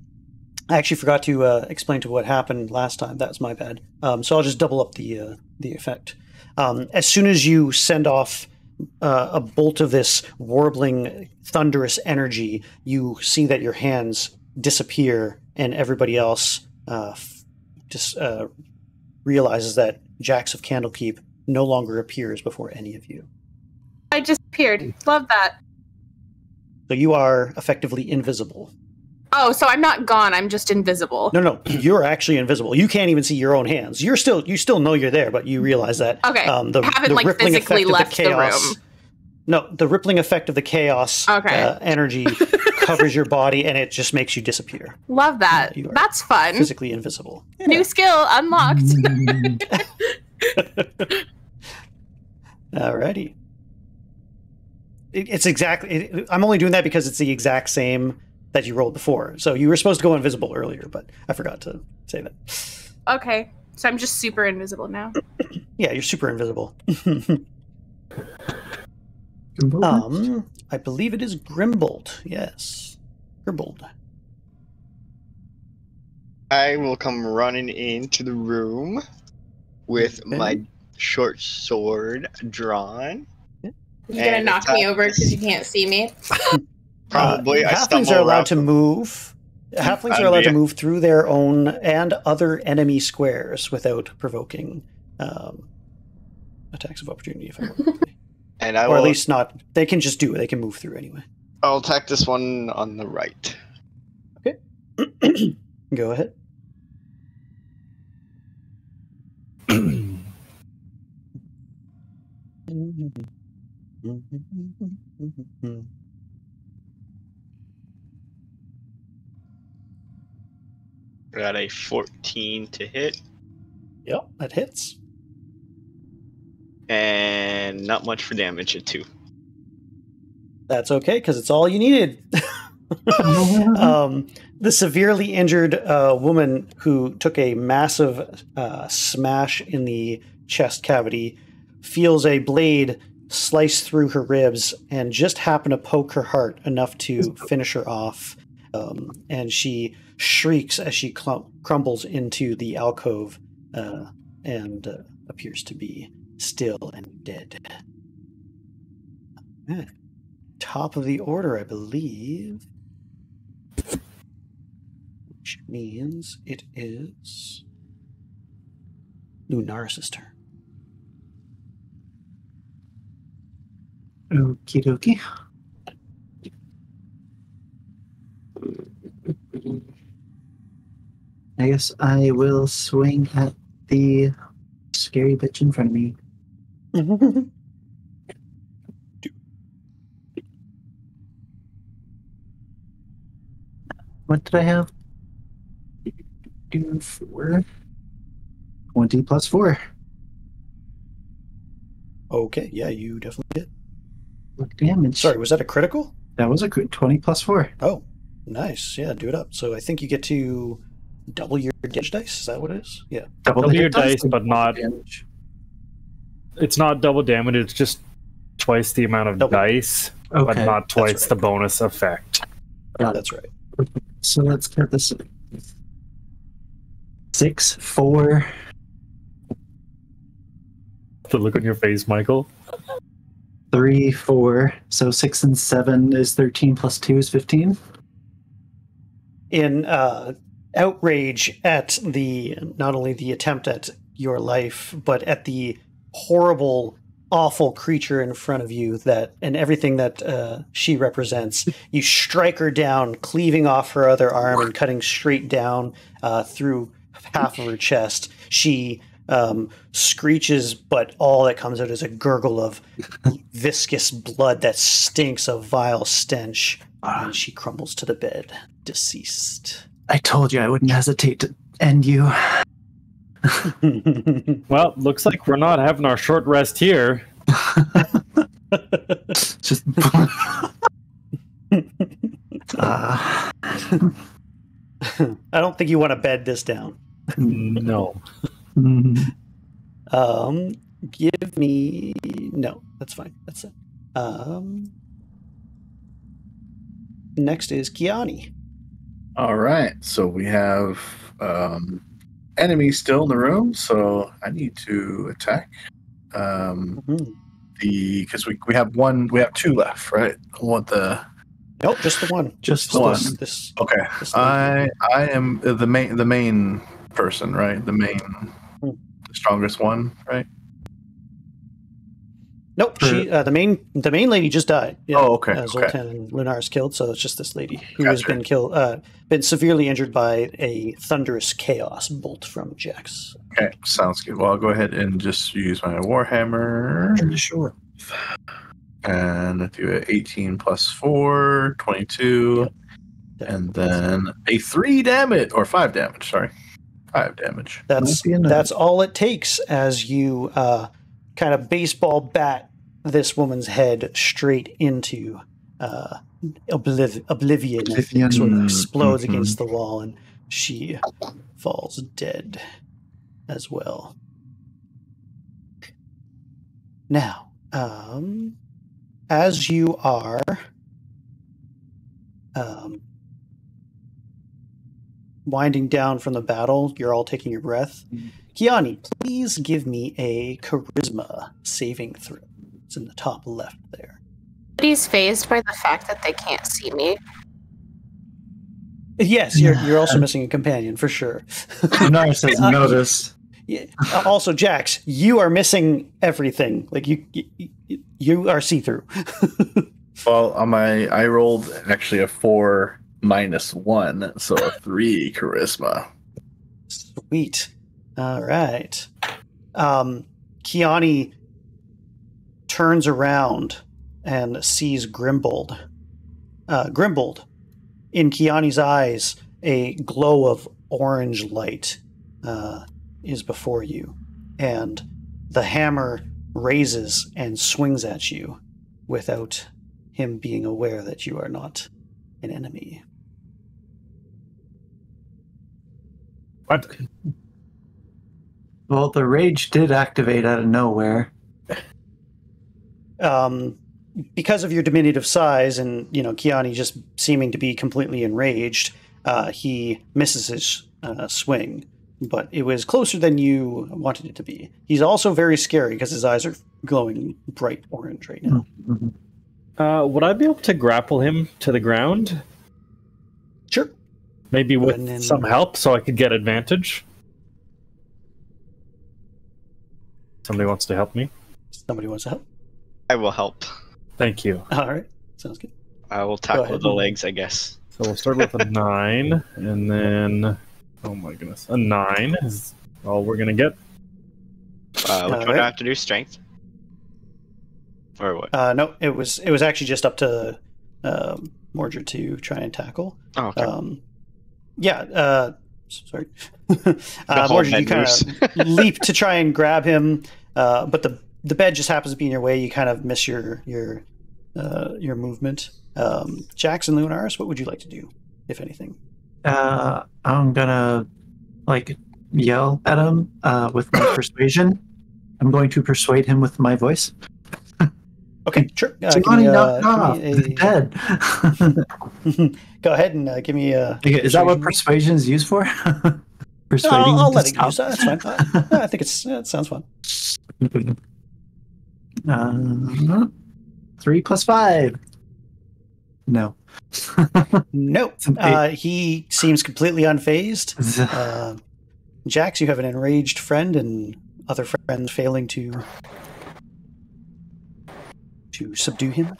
I actually forgot to explain to what happened last time. That's my bad. So I'll just double up the effect. As soon as you send off a bolt of this warbling, thunderous energy, you see that your hands disappear, and everybody else just realizes that Jax of Candlekeep no longer appears before any of you. I just appeared. Love that. So you are effectively invisible. Oh, so I'm not gone. I'm just invisible. No, you're actually invisible. You can't even see your own hands. You still know you're there, but you realize that okay. The rippling physically effect left of the chaos. The room. No, the rippling effect of the chaos energy covers your body, and it just makes you disappear. Love that. That's fun. Physically invisible. Yeah. New skill unlocked. Alrighty. It's exactly. I'm only doing that because it's the exact same that you rolled before. So you were supposed to go invisible earlier, but I forgot to say that. Okay, so I'm just super invisible now. Yeah, you're super invisible. I believe it is Grimbald. Yes. Grimbald. I will come running into the room with my short sword drawn. You gonna knock me over because you can't see me? Probably. Halflings are allowed to move. Halflings are allowed to move through their own and other enemy squares without provoking attacks of opportunity. If I remember. And or at least not. They can just do it. They can move through anyway. I'll attack this one on the right. Okay. Go ahead. Got a 14 to hit. Yep, that hits. And not much for damage at 2. That's okay, because it's all you needed. The severely injured woman who took a massive smash in the chest cavity feels a blade slice through her ribs and just happen to poke her heart enough to finish her off. And she shrieks as she crumbles into the alcove and appears to be still and dead. Top of the order, I believe. Which means it is Lunaris' turn. Okie dokie. I guess I will swing at the scary bitch in front of me. What did I have? 4. 20 plus 4. Okay, yeah, you definitely did. What damage? Sorry, was that a critical? That was a 20 plus 4. Oh, nice. Yeah, do it up. So I think you get to double your damage dice. Is that what it is? Yeah. Double your dice, but not damage. It's not double damage. It's just twice the amount of dice, but not twice the bonus effect. That's right. So let's get this 6, 4. The look on your face, Michael. 3, 4. So 6 and 7 is 13 plus 2 is 15. In outrage at not only the attempt at your life, but at the horrible, awful creature in front of you and everything that she represents, you strike her down, cleaving off her other arm and cutting straight down through half of her chest. She screeches, but all that comes out is a gurgle of viscous blood that stinks a vile stench, and she crumbles to the bed, deceased. I told you I wouldn't hesitate to end you. Well, looks like we're not having our short rest here. Just I don't think you want to bed this down. No. Give me no. That's fine. That's it. Next is Kinyaa'aanii. All right. So we have enemies still in the room. So I need to attack. Because we have 2 left, right? I want the. Nope, just the one. Just the one. Okay. I am the main person, right? The strongest one, right? Nope. She the main lady just died. Yeah, oh, okay. Zoltan and Lunaris killed, so it's just this lady who has been killed, been severely injured by a thunderous chaos bolt from Jax. Okay, sounds good. Well, I'll go ahead and just use my warhammer. Sure. And I do 18 plus 4, 22, and then a 3 damage or 5 damage. Sorry, 5 damage. That's all it takes as you kind of baseball bat this woman's head straight into oblivion. It sort of explodes against the wall, and she falls dead as well. Now, as you are winding down from the battle, you're all taking your breath. Kinyaa'aanii, please give me a charisma saving throw. It's in the top left there. He's phased by the fact that they can't see me. Yes, you're also missing a companion for sure. Lunaris has noticed. Yeah. Also, Jax, you are missing everything. Like you are see through. Well, I rolled actually a 4 minus 1, so a 3 charisma. Sweet. All right. Kinyaa'aanii turns around and sees Grimbald. Grimbald, in Kinyaa'aanii's eyes, a glow of orange light is before you, and the hammer raises and swings at you without him being aware that you are not an enemy. What? Well, the rage did activate out of nowhere. Because of your diminutive size and, Kinyaa'aanii just seeming to be completely enraged, he misses his swing. But it was closer than you wanted it to be. He's also very scary because his eyes are glowing bright orange right now. Mm-hmm. Would I be able to grapple him to the ground? Sure. Maybe with some help so I could get advantage? Somebody wants to help me? Somebody wants to help? I will help. Thank you. All right. Sounds good. I will tackle the legs, I guess. So we'll start with a 9, and then... Oh my goodness. A 9 is all we're going to get. Which one do I have to do? Strength? Or what? No, it was actually just up to Mordred to try and tackle. Oh, okay. Sorry. Mordred, you kind of leap to try and grab him, but the bed just happens to be in your way. You kind of miss your movement. Jax and Lunaris, what would you like to do, if anything? I'm gonna yell at him with my persuasion. I'm going to persuade him with my voice. Okay, sure. Dead. Go ahead and give me a. Is that what persuasion is used for? Persuading. I'll let it use that. That's fine. I think it sounds fun. 3 plus 5. No. No. He seems completely unfazed. Jax, you have an enraged friend and other friends failing to subdue him.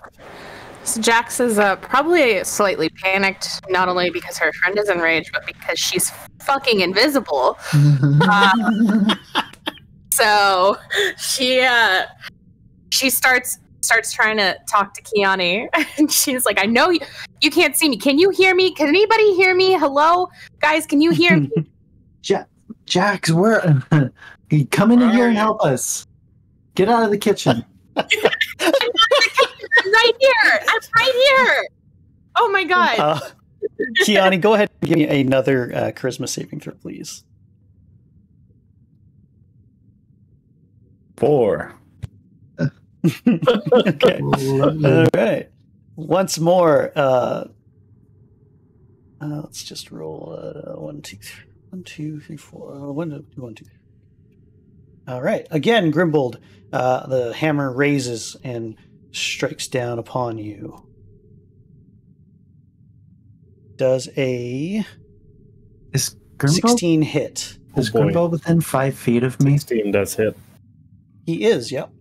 So Jax is probably slightly panicked, not only because her friend is enraged, but because she's fucking invisible. So she starts trying to talk to Kinyaa'aanii, and she's like, I know you can't see me. Can you hear me? Can anybody hear me? Hello? Guys, can you hear me? Jax, where? Come in here and help us. Get out of the kitchen. I'm right here. I'm right here. Oh my god. Kinyaa'aanii, go ahead and give me another charisma saving throw, please. 4. Okay. All right. Once more, let's just roll 1, 2, 3, 1, 2, 3, 4. 1, 2, 1, 2. All right. Again, Grimbald, the hammer raises and strikes down upon you. Does a 16 hit. Is Grimbald within 5 feet of me? 16 does hit. He is, yep.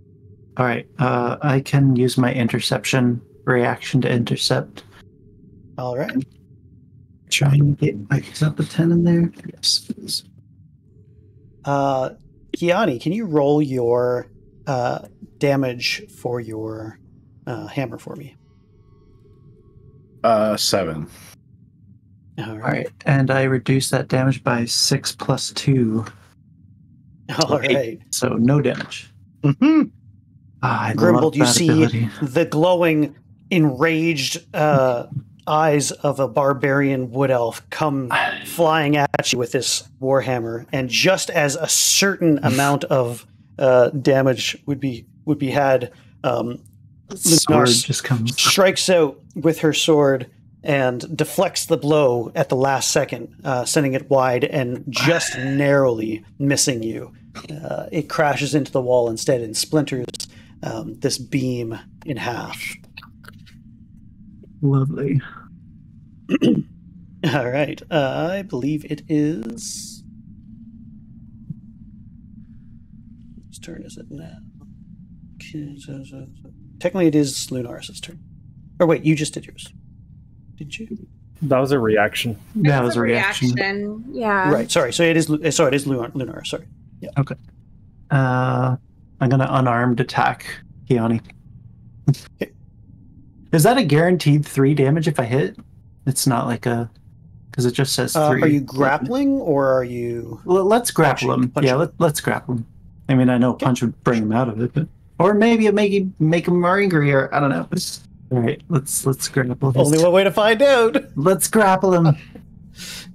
All right. I can use my interception reaction to intercept. All right. Trying to get is that the 10 in there? Yes, please. Kinyaa'aanii, can you roll your damage for your hammer for me? 7. All right. And I reduce that damage by 6 plus 2. All right. So no damage. Mm-hmm. Grimbald, you see the glowing, enraged eyes of a barbarian wood elf come flying at you with this warhammer, and just as a certain amount of damage would be had, Sword just comes. Strikes out with her sword and deflects the blow at the last second, sending it wide and just narrowly missing you. It crashes into the wall instead and splinters this beam in half. Lovely. All right. I believe it is... Whose turn is it now? Technically, it is Lunaris' turn. Or wait, you just did yours. Did you? That was a reaction. That was a reaction. Yeah. Right. Sorry. So it is. Sorry, it is Lunaris. Sorry. Yeah. Okay. I'm gonna unarmed attack Kinyaa'aanii. Okay. Is that a guaranteed 3 damage if I hit? It's not like a, because it just says 3. Are you grappling or are you? Let's grapple him. Yeah, let's grapple him. I mean, I know punch would bring him out of it, but or maybe it make him more angry, or I don't know. All right, let's grapple him. Only one way to find out. Let's grapple him.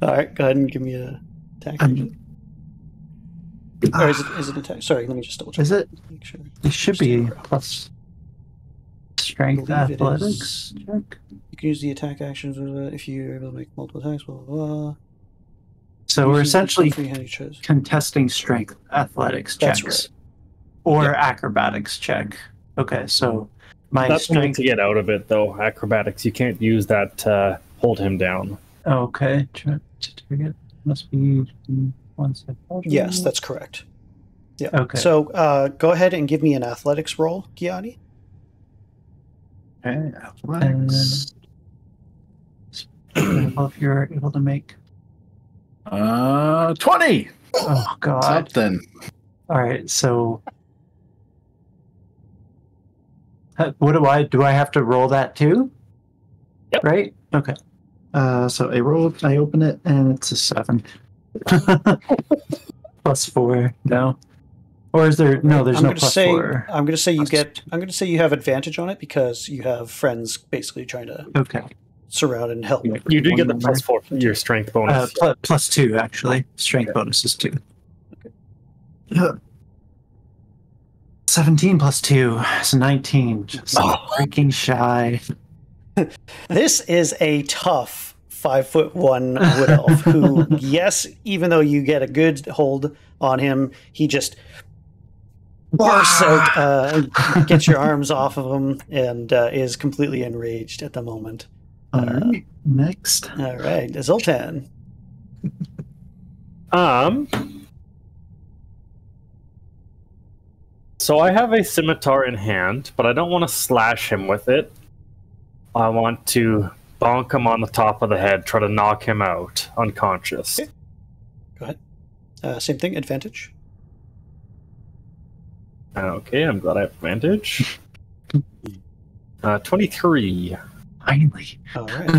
All right, go ahead and give me a attack. Or is it attack? Sorry, let me just double check. Is it? Make sure. It should be plus strength athletics check. You can use the attack actions if you're able to make multiple attacks. Blah blah blah. So we're essentially freehand choice. contesting strength athletics checks. That's right. Or acrobatics check. Okay, so my That's strength to get out of it, though. Acrobatics, you can't use that to hold him down. Okay, target must be 1 second. Yes, that's correct. Yeah. Okay. So go ahead and give me an athletics roll, Kinyaa'aanii. Okay, athletics. If you're able to make 20. Oh god. Something. All right, so what do I have to roll that too? Yep. Right? Okay. So I open it and it's a 7. Plus 4. No. Or is there no, there's no plus 4. I'm gonna say you have advantage on it because you have friends basically trying to surround and help. You do get the plus 4 for your strength bonus. Plus 2 actually. Strength bonus is 2. Okay. 17 plus 2 is 19. Just freaking shy. This is a tough 5'1" wood elf who, yes, even though you get a good hold on him, he just bursts out, gets your arms off of him, and is completely enraged at the moment. All right, next. All right, Zoltan. So I have a scimitar in hand, but I don't want to slash him with it. I want to bonk him on the top of the head, try to knock him out unconscious. Okay. Go ahead. Same thing, advantage. Okay, I'm glad I have advantage. 23. Finally. All right.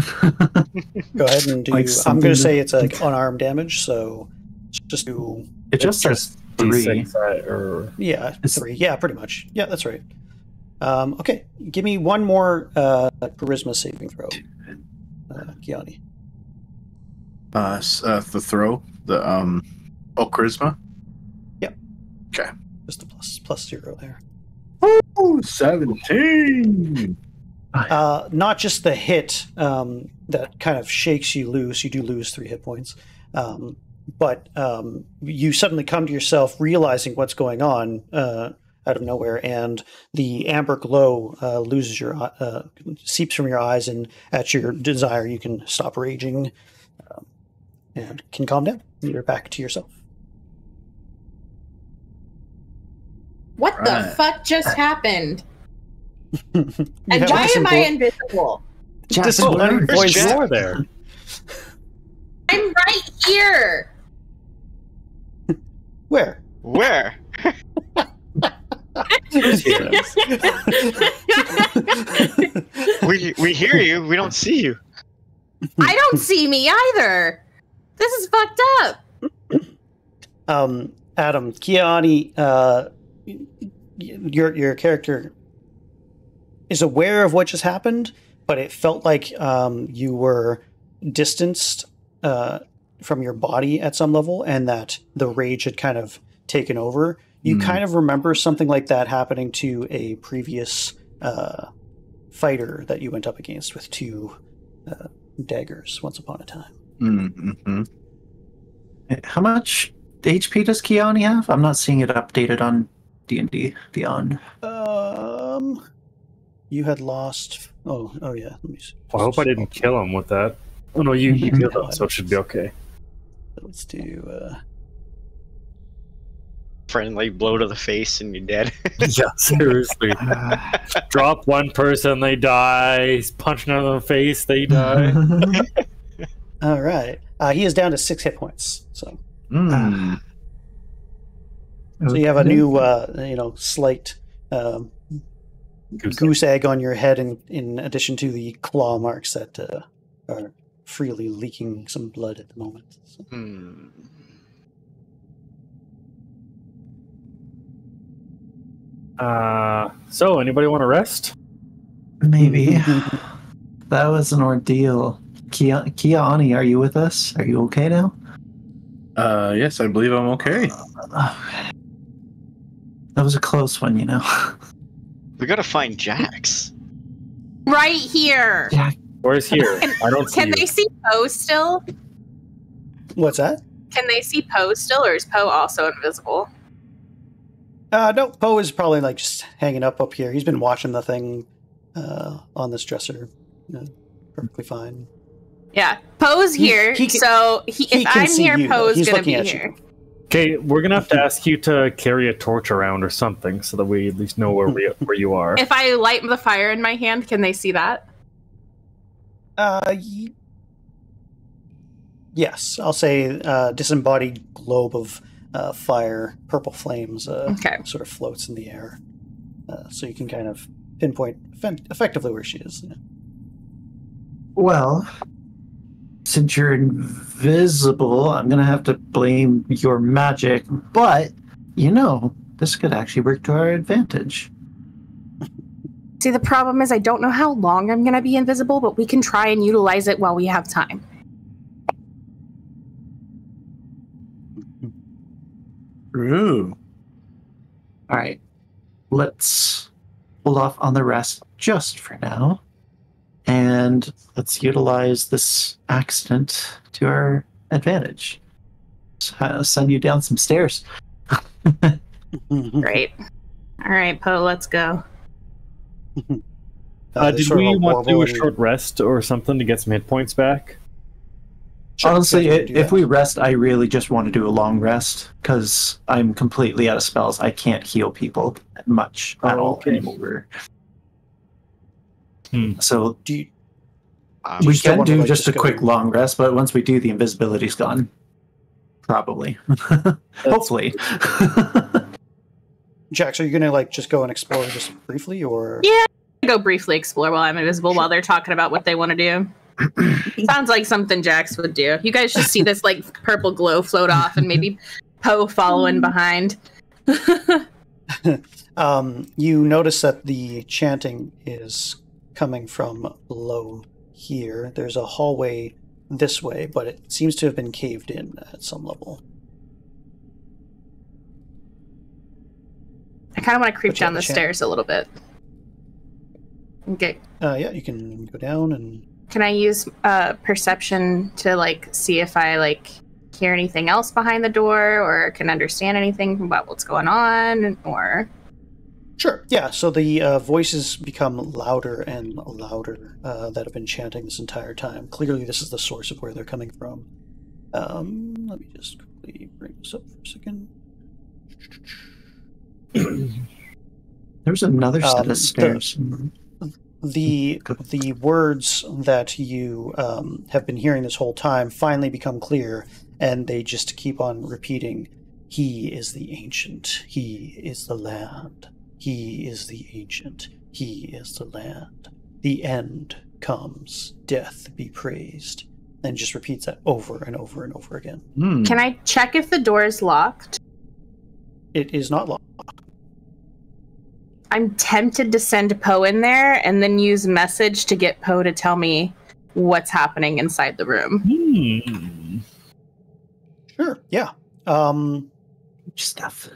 Go ahead and do. I'm going to say it's like unarmed damage, so just do. It just says 3. Yeah, 3. Yeah, pretty much. Yeah, that's right. Okay, give me one more charisma saving throw, Kinyaa'aanii. The throw, charisma. Yep. Okay. Just the plus 0 there. Ooh, 17. Not just the hit that kind of shakes you loose. You do lose 3 hit points, but you suddenly come to yourself, realizing what's going on out of nowhere, and the amber glow loses seeps from your eyes, and at your desire, you can stop raging and can calm down. You're back to yourself. What the fuck just happened? And why am I invisible? Voice there. I'm right here. Where? We hear you. We don't see you. I don't see me either. This is fucked up. Adam, Kinyaa'aanii, your character is aware of what just happened, but it felt like you were distanced from your body at some level, and that the rage had kind of taken over. You kind of remember something like that happening to a previous fighter that you went up against with 2 daggers once upon a time. Mm-hmm. How much HP does Kinyaa'aanii have? I'm not seeing it updated on D&D Beyond. You had lost. Oh yeah. Let me see. I hope I didn't kill him with that. Oh no, you killed him, so it should be okay. Let's do. Friendly blow to the face and you're dead. Yeah, seriously. Drop one person, they die. Punch another in the face, they die. All right. He is down to 6 hit points. So. So you have a new, slight goose egg on your head, in addition to the claw marks that are freely leaking some blood at the moment. So. So anybody want to rest? Maybe. That was an ordeal. Kinyaa'aanii, are you with us? Are you okay now? Yes, I believe I'm okay. That was a close one, We gotta find Jax. Right here. Yeah. Where's here? I don't see Can they see Poe still? What's that? Can they see Poe still, or is Poe also invisible? No, Poe is probably just hanging up here. He's been watching the thing on this dresser. Perfectly fine. Yeah, Poe's here, so if I'm here, Poe's gonna be here. Okay, we're gonna have to ask you to carry a torch around or something so that we at least know where you are. If I light the fire in my hand, can they see that? Yes, I'll say disembodied globe of fire, purple flames, sort of floats in the air, so you can kind of pinpoint effectively where she is. Yeah. Well, since you're invisible, I'm going to have to blame your magic, but, this could actually work to our advantage. See, the problem is I don't know how long I'm going to be invisible, but we can try and utilize it while we have time. True. All right. Let's hold off on the rest just for now. And let's utilize this accident to our advantage. Send you down some stairs. Great. All right, Poe, let's go. Did we want to do a short rest or something to get some hit points back? Honestly, if we rest, I really just want to do a long rest because I'm completely out of spells. I can't heal people much at all anymore. So we can do just a quick long rest, but once we do, the invisibility's gone. Probably. Hopefully. Jax, are you going to just go and explore just briefly, or? Yeah, go briefly explore while I'm invisible while they're talking about what they want to do. Sounds like something Jax would do. You guys just see this purple glow float off, and maybe Poe following behind. You notice that the chanting is coming from below here. There's a hallway this way, but it seems to have been caved in at some level. I kind of want to creep down the stairs a little bit. Okay. Yeah, you can go down and... Can I use perception to see if I hear anything else behind the door, or can understand anything about what's going on, or? Sure. Yeah. So the voices become louder and louder that have been chanting this entire time. Clearly, this is the source of where they're coming from. Let me just quickly bring this up for a second. There's another set of stairs. The words that you have been hearing this whole time finally become clear, and they just keep on repeating, "He is the ancient. He is the land. He is the ancient. He is the land. The end comes. Death be praised." And just repeats that over and over and over again. Can I check if the door is locked? It is not locked. I'm tempted to send Poe in there and then use message to get Poe to tell me what's happening inside the room. Sure, yeah. Stuff.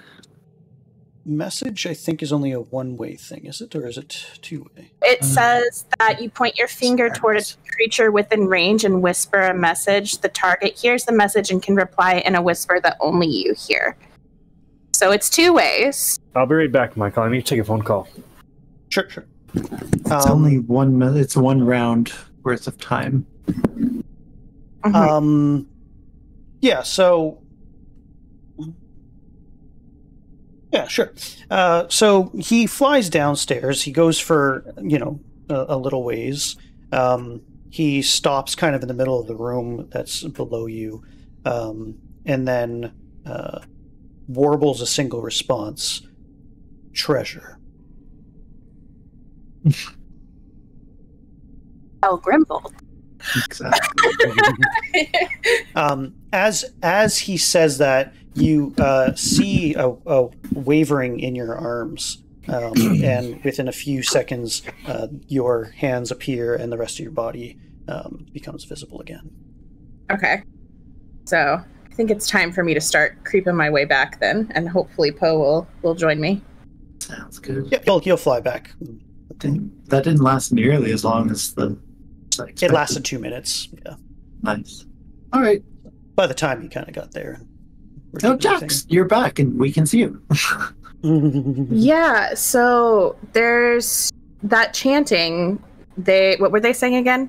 message, I think, is only a one-way thing, is it? Or is it two-way? It says that you point your finger toward a creature within range and whisper a message. The target hears the message and can reply in a whisper that only you hear. So it's two ways. I'll be right back, Michael. I need to take a phone call. Sure. It's only 1 minute. It's 1 round worth of time. Yeah, so... Yeah, sure. So he flies downstairs. He goes for, a little ways. He stops kind of in the middle of the room that's below you, and then warbles a single response. Treasure. Oh, Grimbald. Exactly. As he says that, you see a wavering in your arms, and within a few seconds, your hands appear and the rest of your body becomes visible again. Okay. So I think it's time for me to start creeping my way back then, and hopefully Poe will join me. Sounds good. Yeah, you'll fly back. That didn't last nearly as long as the... It lasted 2 minutes. Yeah. Nice. All right. By the time you kind of got there. Oh, Jax, you're back and we can see you. Yeah, so there's that chanting. What were they saying again?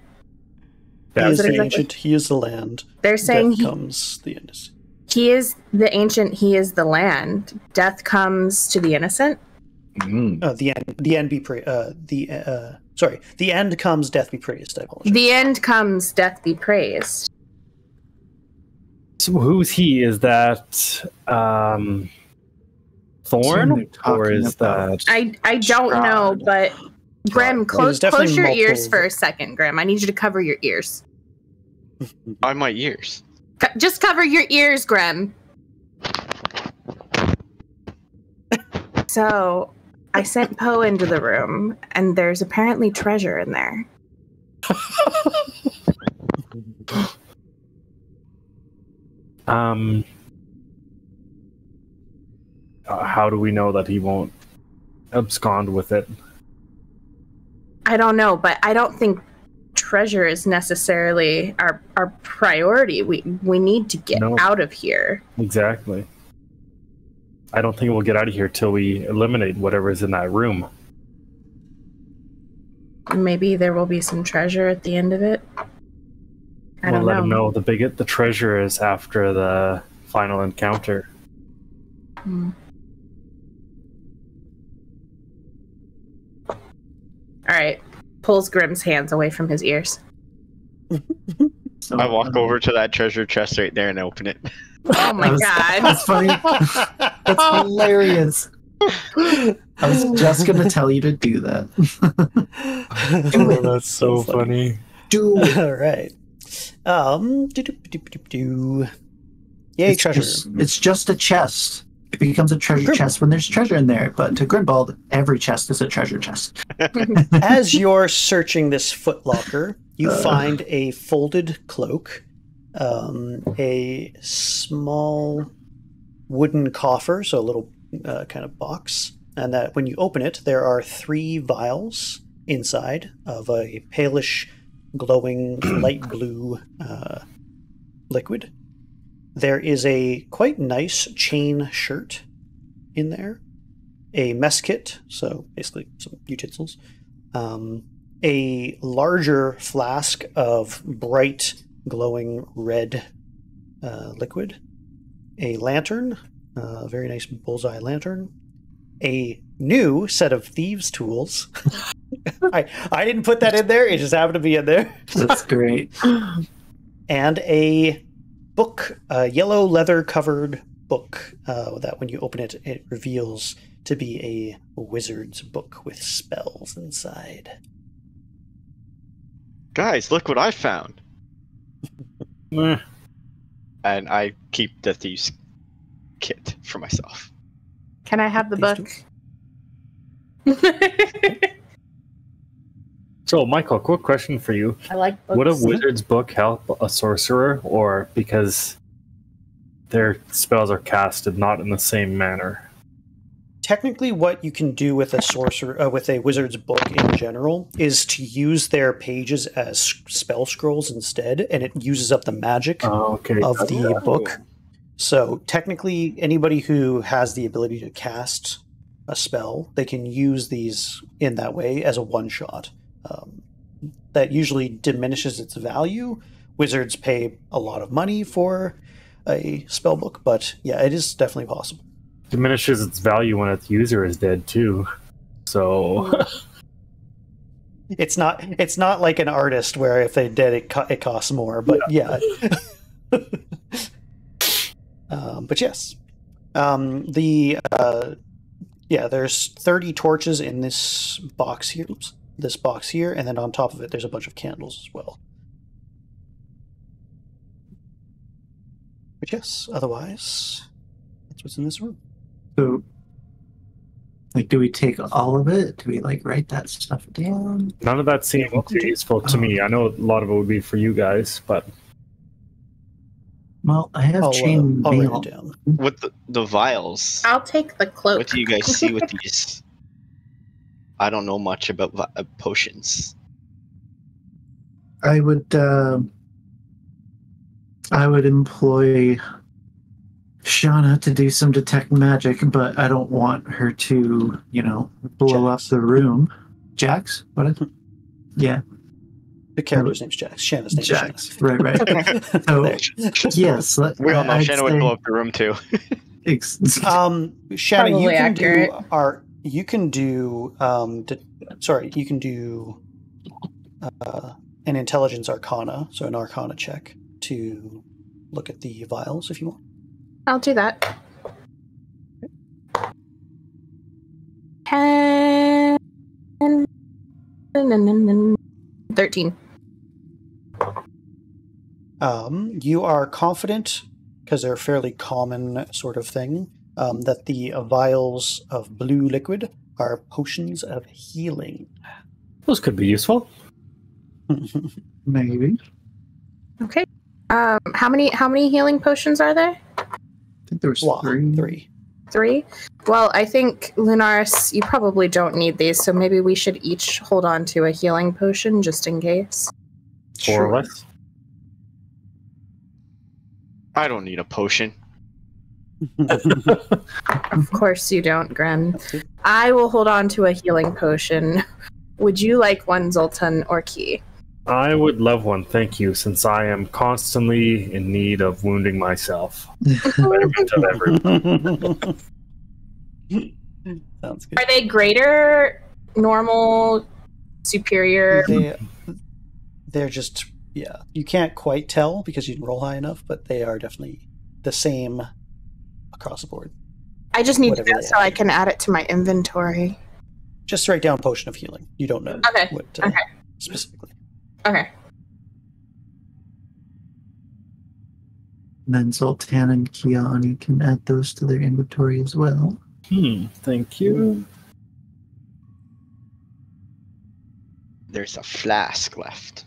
He is the ancient, he is the land. They're saying Death comes the innocent. He is the ancient, he is the land. Death comes to the innocent. The end be praised. The end comes, death be praised. I apologize. The end comes, death be praised. So who's he? Is that Thorn, or is that? I don't know, but Grim, close your ears for a second, Grim. I need you to cover your ears. Why my ears? Just cover your ears, Grim. So, I sent Poe into the room, and there's apparently treasure in there. How do we know that he won't abscond with it? I don't know, but I don't think treasure is necessarily our priority. We need to get out of here. Exactly. I don't think we'll get out of here till we eliminate whatever's in that room. Maybe there will be some treasure at the end of it. I don't know. Let him know the treasure is after the final encounter. All right. Pulls Grim's hands away from his ears. I walk over to that treasure chest right there and open it. Oh my god. That's funny. That's hilarious. I was just going to tell you to do that. That's so funny. Do it. All right. Yay, treasure. It's just a chest. It becomes a treasure chest when there's treasure in there, but to Grimbald, every chest is a treasure chest. As you're searching this footlocker, you find a folded cloak, a small wooden coffer, so a little kind of box, and that when you open it, there are 3 vials inside of a palish, glowing light blue liquid. There is a quite nice chain shirt in there, a mess kit, so basically some utensils, a larger flask of bright, glowing red liquid, a lantern, a very nice bullseye lantern, a new set of thieves' tools. I didn't put that in there, it just happened to be in there. That's great. And a book, a yellow leather-covered book that when you open it, it reveals to be a wizard's book with spells inside. Guys, look what I found. And I keep the thieves' kit for myself. Can I have the book? So, Michael, quick question for you. I like books. Would a wizard's book help a sorcerer, or because their spells are casted not in the same manner? technically, what you can do with a sorcerer, with a wizard's book in general, is to use their pages as spell scrolls instead, and it uses up the magic of the book. So technically, anybody who has the ability to cast a spell, they can use these in that way as a one-shot. That usually diminishes its value. Wizards pay a lot of money for a spell book, but yeah, it is definitely possible. Diminishes its value when its user is dead too. So it's not like an artist where if they're dead it costs more, but yeah. But yes, there's 30 torches in this box here. Oops, this box here, and then on top of it, there's a bunch of candles as well. But yes, otherwise, that's what's in this room. So, like, do we take all of it? Do we, like, write that stuff down? None of that seemed too useful to me. I know a lot of it would be for you guys, but... Well, I have chain mail. Down. With the vials. I'll take the cloak. What do you guys see with these? I don't know much about potions. I would employ Shauna to do some detect magic, but I don't want her to, blow up the room. Jax? What is it? Yeah. The character's name's Jax. Shannon's name's Jax. Right. So, yes. We all know Shannon would blow up the room too. Shannon, you can do an intelligence arcana, so an arcana check to look at the vials if you want. I'll do that. 10, 13. You are confident, because they're a fairly common sort of thing, that the vials of blue liquid are potions of healing. Those could be useful. Maybe. Okay. How many healing potions are there? I think there was three. Three? Well, I think, Lunaris, you probably don't need these, so maybe we should each hold on to a healing potion just in case. Four of us? I don't need a potion. Of course you don't, Gren. I will hold on to a healing potion. Would you like one, Zoltan or Key? I would love one, thank you, since I am constantly in need of wounding myself. Betterment of everyone. Sounds good. Are they greater, normal, superior? They're just, yeah. You can't quite tell because you didn't roll high enough, but they are definitely the same across the board. I just need to know so I can add it to my inventory. Just write down potion of healing. You don't know what specifically. Okay. And then Zoltan and Kinyaa'aanii can add those to their inventory as well. Thank you. There's a flask left.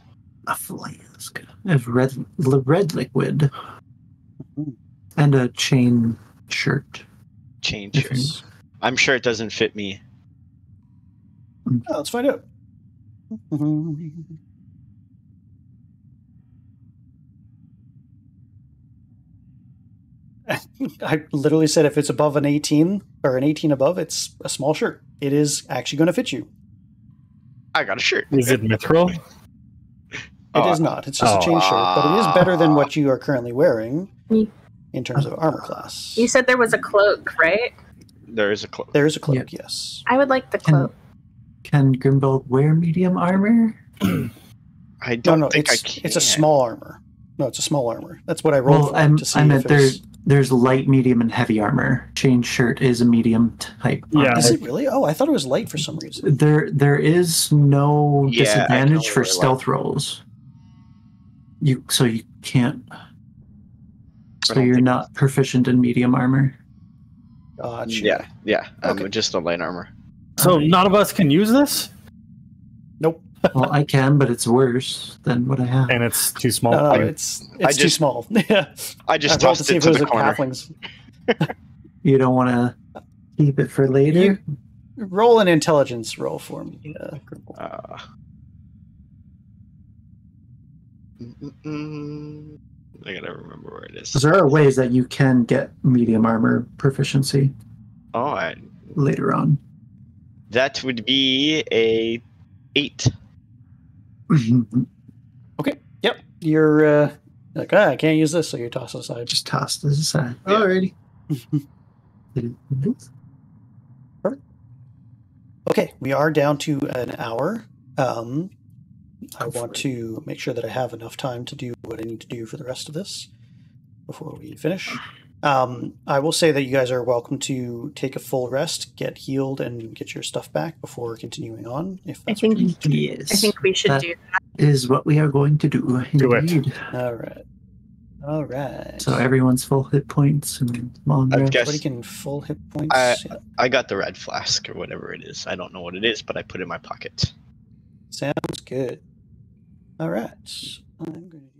A flask of red liquid. And a chain shirt. Chain shirt. I'm sure it doesn't fit me. Let's find out. I literally said if it's above an 18 or an 18 above, it's a small shirt. It is actually going to fit you. I got a shirt. Is it mithril? It is not. It's just a chain shirt, but it is better than what you are currently wearing in terms of armor class. You said there was a cloak, right? There is a cloak. There is a cloak, yes. I would like the cloak. Can Grimbald wear medium armor? I don't think I can. It's a small armor. No, it's a small armor. That's what I rolled to see. I meant there's light, medium, and heavy armor. Chain shirt is a medium type. Yeah. Is it really? Oh, I thought it was light for some reason. There is no disadvantage for stealth rolls. You can't. So you're not proficient in medium armor. Gotcha. Yeah. I'm just a light armor. So none of us can use this? Nope. Well, I can, but it's worse than what I have. And it's too small. No, it's too small. Yeah. I just tossed it to the corner. You don't want to Keep it for later. Roll an intelligence roll for me. I gotta remember where it is. There are ways that you can get medium armor proficiency. Oh, later on. That would be a 8. Okay. Yep. You're like, I can't use this, so you toss it aside. Just toss this aside. Yeah. Alrighty. Perfect. Okay, we are down to an hour. I want to make sure that I have enough time to do what I need to do for the rest of this before we finish. I will say that you guys are welcome to take a full rest, get healed, and get your stuff back before continuing on. If that's what you need to do. Yes. I think we should do that. Is what we are going to do. Do it. Indeed. All right. So everyone's full hit points and long I rest. guess Everybody can full hit points. I got the red flask or whatever it is. I don't know what it is, but I put it in my pocket. Sounds good. All right. I'm going to